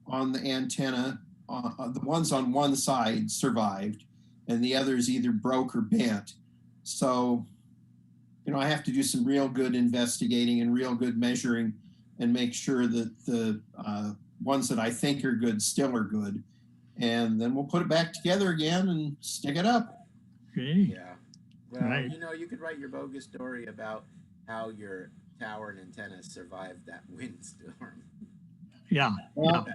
on the antenna, the ones on one side survived, and the others either broke or bent. So, I have to do some real good investigating and real good measuring and make sure that the ones that I think are good still are good. And then we'll put it back together again and stick it up. Okay. Yeah. Well, you could write your bogus story about how your tower and antenna survived that windstorm. Yeah. Well,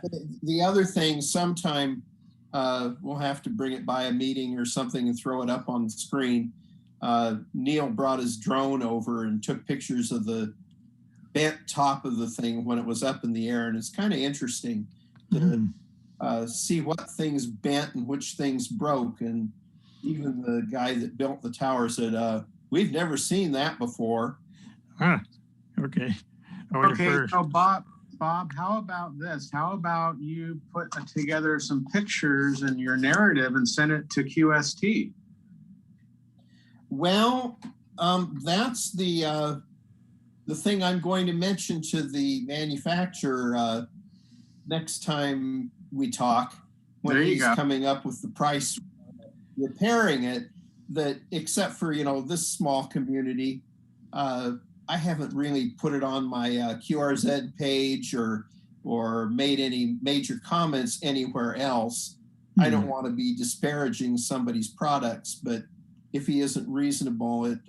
the other thing, sometime we'll have to bring it by a meeting or something and throw it up on the screen. Neil brought his drone over and took pictures of the bent top of the thing when it was up in the air, and it's kind of interesting to see what things bent and which things broke. And even the guy that built the tower said, "We've never seen that before." Okay. Okay, so Bob, how about this? How about you put together some pictures and your narrative and send it to QST? Well, that's the thing I'm going to mention to the manufacturer next time we talk, when he's coming up with the price repairing it, that except for, this small community, I haven't really put it on my QRZ page or made any major comments anywhere else. I don't want to be disparaging somebody's products, but if he isn't reasonable, it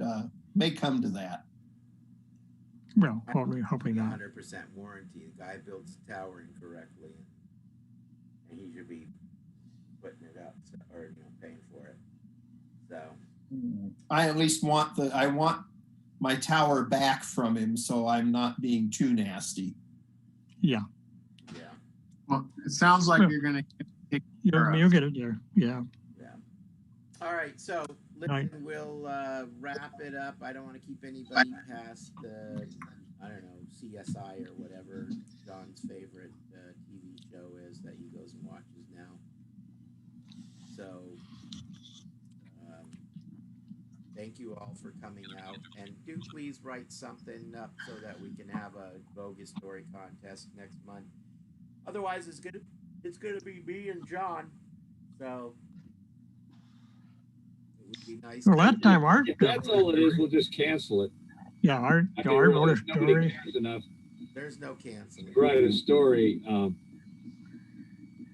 may come to that. Well, hopefully not. 100% warranty. The guy builds the tower incorrectly, and he should be putting it up or paying for it. So I at least want my tower back from him, so I'm not being too nasty. Yeah. Well, it sounds like you're going to take care of. You'll get it there. Yeah. All right, so Right. listen, we'll wrap it up. I don't want to keep anybody past I don't know, CSI or whatever John's favorite TV show is that he goes and watches now. So, thank you all for coming out, and do please write something up so that we can have a bogus story contest next month. Otherwise, it's gonna be me and John. So it would be nice. Well, to- that time Art. If that's all it is, we'll just cancel it. Yeah, Art I think wrote a really nobody story. cares enough There's no canceling. to write a story.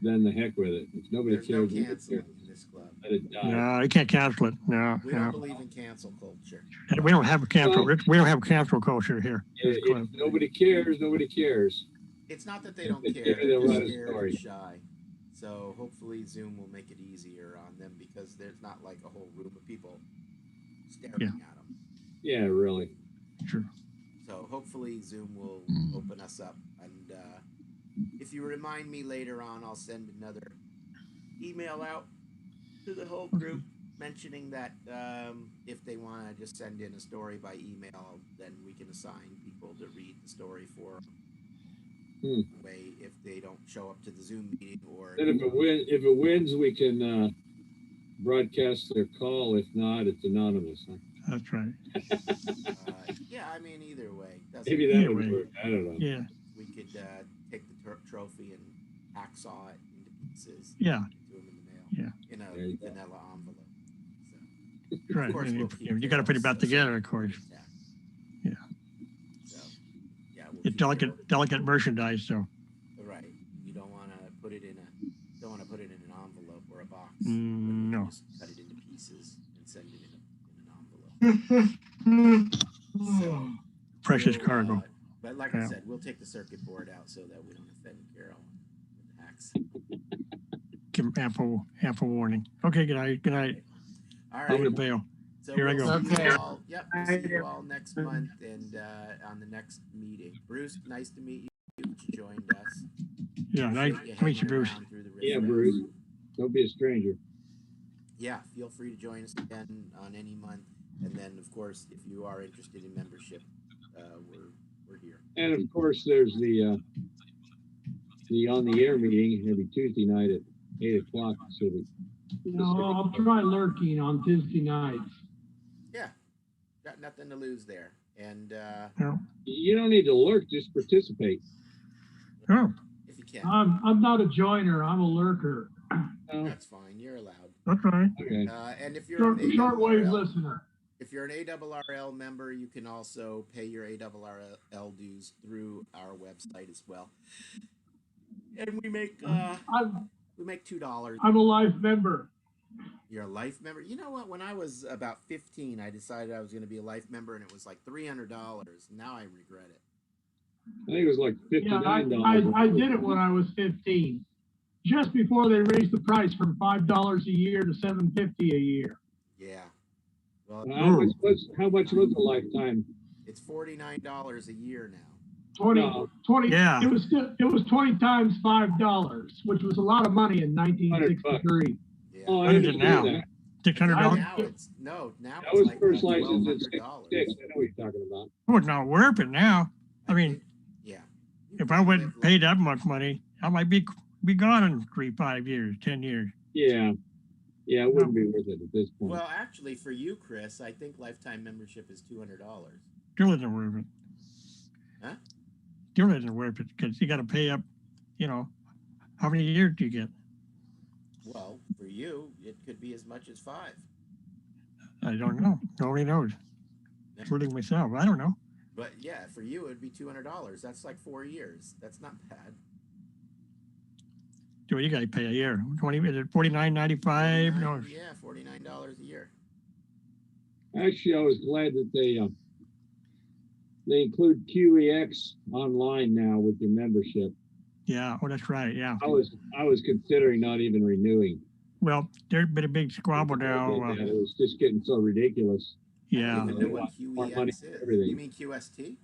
Then the heck with it. If nobody There's no cares, canceling in this club. let it die. No, you can't cancel it. No, We don't no. believe in cancel culture. We don't have a cancel. We don't have cancel culture here. If nobody cares, nobody cares. It's not that they don't If they care; care, they're they'll just write a scared story. and shy. So hopefully Zoom will make it easier on them because there's not like a whole room of people staring Yeah. at them. Yeah, really. Sure. So hopefully Zoom will open us up. And if you remind me later on, I'll send another email out to the whole group mentioning that if they want to just send in a story by email, then we can assign people to read the story for them. Way if they don't show up to the Zoom meeting or. And if it wins, we can broadcast their call. If not, it's anonymous. Huh? That's right. Yeah, I mean either way. Maybe that would work. I don't know. Yeah. We could take the trophy and hacksaw it into pieces. Yeah. Do them in the mail. Yeah. In a There you go. vanilla envelope. Right. course And we'll you, keep you got to put it back those together, of course. Yeah. So, yeah. We'll It's keep delicate merchandise, so. Right. You don't want to put it in an envelope or a box. No. Just cut it into pieces and send it in an envelope. So, Precious cargo. But like I said, we'll take the circuit board out so that we don't offend Carol with the hacks. Give them ample warning. Okay. Good night. Good night. All I'm gonna right. bail. So Here I we'll go. see you all. Yep. We'll see you all next month and on the next meeting. Bruce, nice to meet you. You joined us. Yeah. Nice Appreciate to meet you, hanging Bruce. around through the Yeah, riffraff. Bruce. Don't be a stranger. Yeah, feel free to join us again on any month. And then, of course, if you are interested in membership, we're here. And of course, there's the on the air meeting every Tuesday night at 8:00 Pacific. I'll try lurking on Tuesday nights. Yeah, got nothing to lose there. And You don't need to lurk; just participate. Oh, if you can, I'm not a joiner. I'm a lurker. that's fine. You're allowed. that's right. Okay. And if you're an Shortwave ARRL listener. If you're an ARRL member, you can also pay your ARRL dues through our website as well. And we make $2. I'm a life member. You're a life member. You know what? When I was about 15, I decided I was going to be a life member, and it was like $300. Now I regret it. I think it was like Yeah, $59. I did it when I was 15, just before they raised the price from $5 a year to $7.50 a year. Yeah. Well, How much was a lifetime? it's $49 a year now. 20. Yeah. It was 20 times $5, which was a lot of money in 1963. Yeah. Oh, I What is it understand now? that. $600. Now it's now That it's was like first license at $1,200. 66. I know what you're talking about. Oh, it's not worth it now. I mean, Yeah. if I wouldn't pay that much money, I might be gone in 3-5 years, 10 years. Yeah, it wouldn't be worth it at this point. Well, actually, for you, Chris, I think lifetime membership is $200. Still isn't worth it. Huh? Still isn't worth it because you got to pay up. How many years do you get? Well, for you, it could be as much as 5. I don't know. Nobody knows, including myself. I don't know. But yeah, for you, it would be $200. That's like 4 years. That's not bad. So you got to pay a year. Is it $49.95? No. Yeah, $49 a year. Actually, I was glad that they include QEX online now with your membership. Yeah. Oh, that's right. Yeah. I was considering not even renewing. Well, there's been a big squabble now. It was just getting so ridiculous. Yeah. I don't even know what More money QEX for is. everything. You mean QST?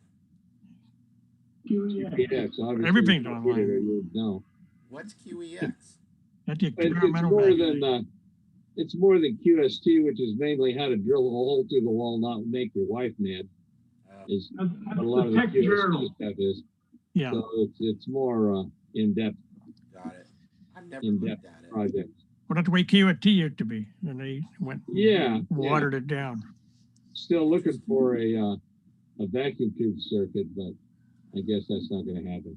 QEX, obviously. Everything's you online. would know. What's QEX? That's the It's experimental more method. than it's more than QST, which is mainly how to drill a hole through the wall, not make your wife mad. Is That's what a lot of the the tech QST journal. stuff is. Yeah. So it's more in depth. Got it. I've never In looked depth at it. project. Well, that's the way QST used to be. And they went watered it down. Still looking for a vacuum tube circuit, but I guess that's not going to happen.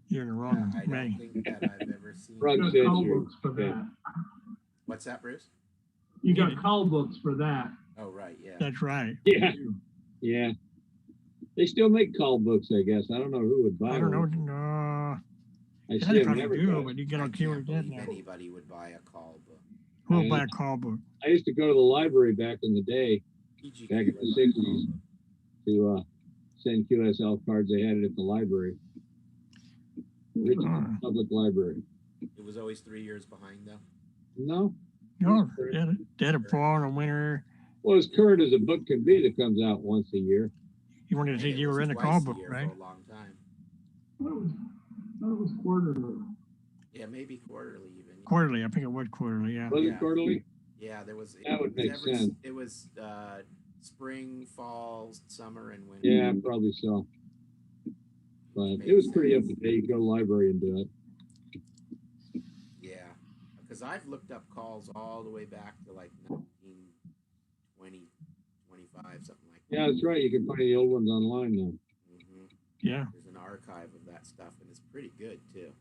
You're in the wrong I May. don't think that I've ever seen. Rug You got says call you're- books for that. What's that, Bruce? You got call books for that. Oh, right, yeah. That's right. Yeah. Yeah. They still make call books, I guess. I don't know who would buy I don't know. one. No. I Yeah, see they them probably never do, buy. but you get I on can't QST now. believe anybody would buy a call book. Who will buy a call book? I used to go to the library back in the day, PG back in the 60s, to send QSL cards. They had it at the library. Richmond Public Library. It was always 3 years behind, though. No. No, dead of fall and winter. Well, as current as a book can be that comes out once a year. You wanted to see It you was were in the twice call a book, year right? For a long time. That was quarterly. Yeah, maybe quarterly even. Quarterly, I think it was quarterly, yeah. Was Yeah. it quarterly? Yeah, there was. That would make sense. It was spring, fall, summer, and winter. Yeah, probably so. But it was pretty up to date. You go to the library and do it. Yeah, because I've looked up calls all the way back to like 1920, 25, something like that. Yeah, that's right. You can find the old ones online now. Mm-hmm. Yeah. There's an archive of that stuff, and it's pretty good too.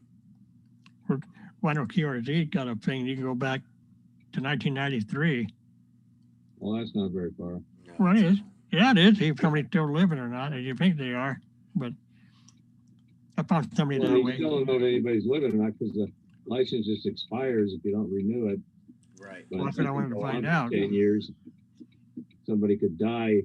Well, I know QRZ got a thing. You can go back to 1993. Well, that's not very far. No, Well, it is. Yeah, it is. If somebody's still living or not, you think they are. But I found somebody Well, that you way. still don't know if anybody's living or not because the license just expires if you don't renew it. Right. But Well, that's what I wanted to go on find for out. 10 years. Somebody could die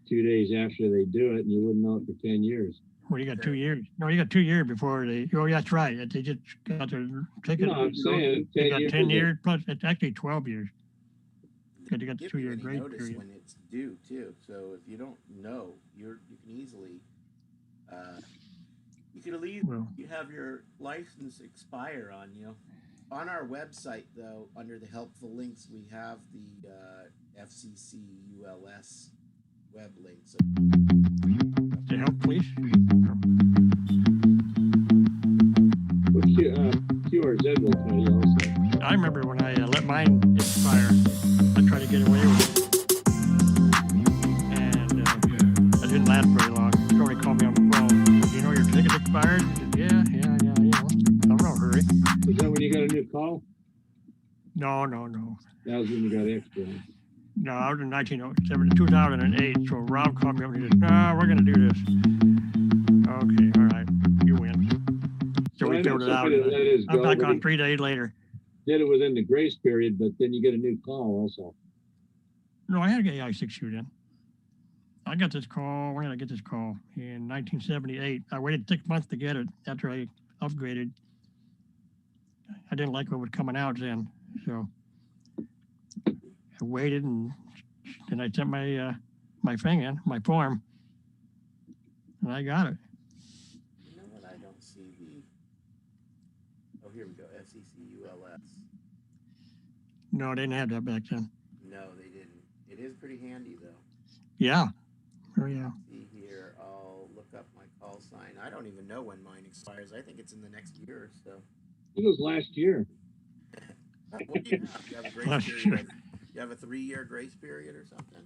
2 days after they do it, and you wouldn't know it for 10 years. Well, you got 2 years. No, you got 2 years before they. Oh, that's right. They just got their ticket. No, I'm saying They 10 got years. 10 years plus. It's actually 12 years. Because you got the Give 2 you year any grace notice period. when it's due too. So if you don't know, you can easily. You could leave. Well, You have your license expire on you. On our website, though, under the helpful links, we have the FCC ULS web link. So to help police. What QRZ will tell you also. I remember when I let mine expire. I tried to get away with it. And it didn't last very long. Somebody called me on the phone. You know your ticket expired? I said, yeah. I'm no hurry. Was that when you got a new call? No. That was when you got extra. No, I was in 2008. So Rob called me up and he said, no, we're going to do this. Okay, all right. You win. So Well, we I know filled it out. somebody that let his I'm go, back but on he 3 days later. did it within the grace period, but then you get a new call also. No, I had to get AI6 shoot in. I got this call. When did I get this call? In 1978. I waited 6 months to get it after I upgraded. I didn't like what was coming out then, so I waited and then I sent my my thing in, my form, and I got it. you know what? I don't see the. Oh, here we go. FCC ULS. No, they didn't have that back then. No, they didn't. It is pretty handy though. Yeah. Oh yeah. See here, I'll look up my call sign. I don't even know when mine expires. I think it's in the next year or so. It was last year. What do you have? You have a grace Last period. year. You have a 3-year grace period or something?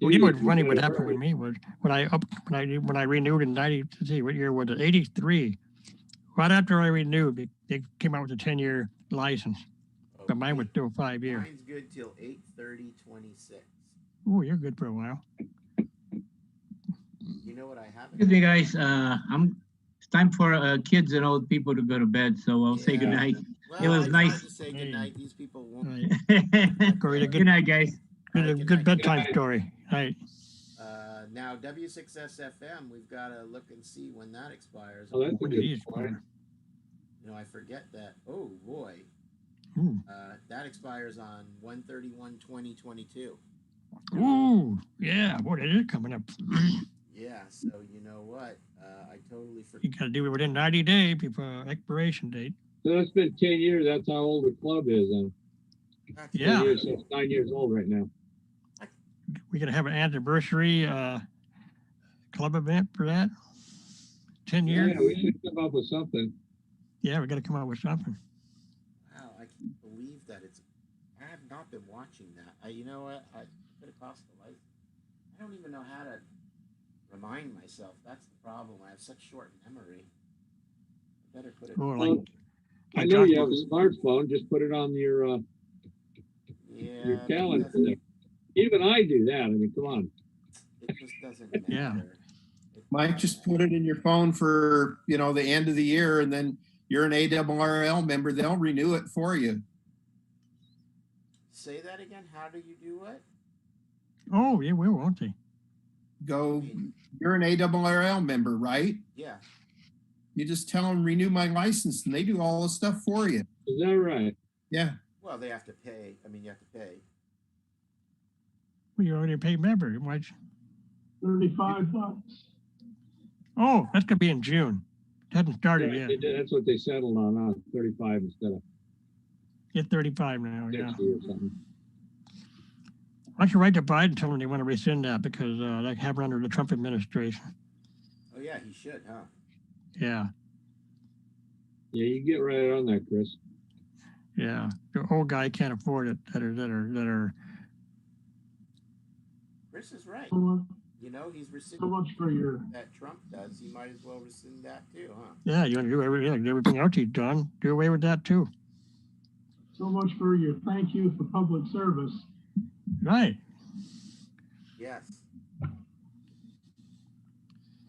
Well, you know what's funny? What happened with me was when I renewed in 90. Let's see, what year was it? 83. Right after I renewed, they came out with a 10-year license, but mine was still 5 years. Mine's good till 8/30/26. Oh, you're good for a while. You know what I have? Excuse me, guys. It's time for kids and old people to go to bed, so I'll say Yeah. goodnight. Well, It was I tried nice. to say goodnight. These people won't. Corey, Good night, guys. Good bedtime story. Right. Now W6SFM, we've got to look and see when that expires. Oh, that's a When good did he point. expire? You know, I forget that. Oh boy, Ooh. that expires on 1/31/2022. Ooh, yeah. Boy, that is coming up. Yeah, so you know what? I totally You forgot. got to do it within 90 days before expiration date. So it's been 10 years. That's how old the club is. That's Yeah. 10 years, so it's 9 years old right now. We gonna have an anniversary club event for that. 10 years. Yeah, we should come up with something. Yeah, we gotta come up with something. Wow, I can't believe that it's. I have not been watching that. You know what? I could have cost the life. I don't even know how to remind myself. That's the problem. I have such short memory. I better put it. Oh, Well, like, I know you have a smartphone. Just put it on your Yeah. calendar there. Even I do that. I mean, come on. It just doesn't matter. Yeah. Might just put it in your phone for, you know, the end of the year, and then you're an ARRL member, they'll renew it for you. Say that again. How do you do it? oh, yeah, we won't they? Go, you're an ARRL member, right? Yeah. You just tell them renew my license, and they do all the stuff for you. Is that right? Yeah. Well, they have to pay. I mean, you have to pay. Well, you're already a paid member. Why'd you- $35. Oh, that's gonna be in June. It hasn't started Yeah, yet. that's what they settled on 35 instead of Get 35 now, yeah. 60 or something. Why don't you write to Biden and tell him they want to rescind that because that happened under the Trump administration. Oh yeah, he should, huh? Yeah, Yeah, you get right on that, Chris. yeah. The old guy can't afford it. That are. Chris is right. So You know, he's rescinding so much for your, that Trump does. He might as well rescind that too, huh? Yeah, you want to do everything else he's done. Do away with that too. so much for your thank you for public service. Right. Yes.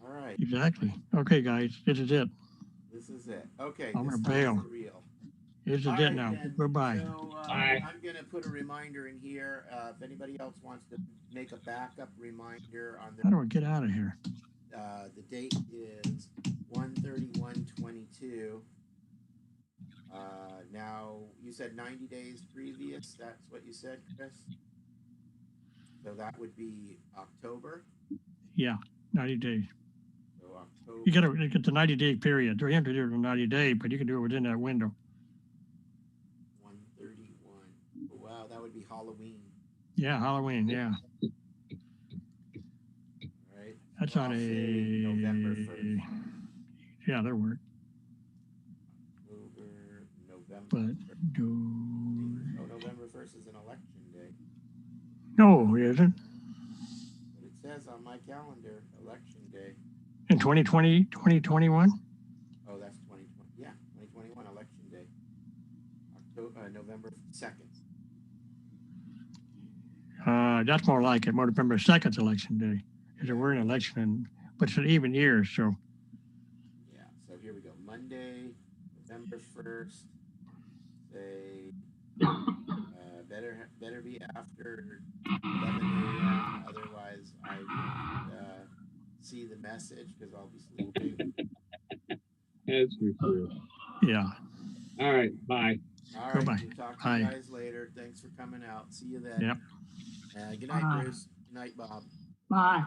All right. Exactly. Okay, guys, this is it. This is it. Okay. I'm this gonna time bail. for real. This is All it right, now. then. Goodbye. So, Bye. I'm going to put a reminder in here. If anybody else wants to make a backup reminder on How do I get out of here? the date is 1/31/22. Now, you said 90 days previous. That's what you said, Chris? So that would be October. Yeah, 90 days. So October. You gotta get the 90-day period. You have to do it in 90 days, but you can do it within that window. 1/31. Oh, wow, that would be Halloween. Yeah, Halloween. Yeah, All right. that's So on I'll a say November 1st. Yeah, that'll work. October, November. But 1st. do Oh, November 1st is an election day. no, it isn't. But it says on my calendar, election day. In 2020, 2021. Oh, that's 2020. Yeah, 2021 election day. October, November 2nd. That's more like it. More November 2nd election day. Because we're in election, but it's an even year, so Yeah, so here we go. Monday, November 1st. Say, better be after 11 a.m. Otherwise, I won't see the message because I'll be sleeping. That's for sure. yeah. All right, bye. All right, Goodbye. we'll talk to Bye. you guys later. Thanks for coming out. See you then. Yep. Good night, Bye. Bruce. Good night, Bob. Bye.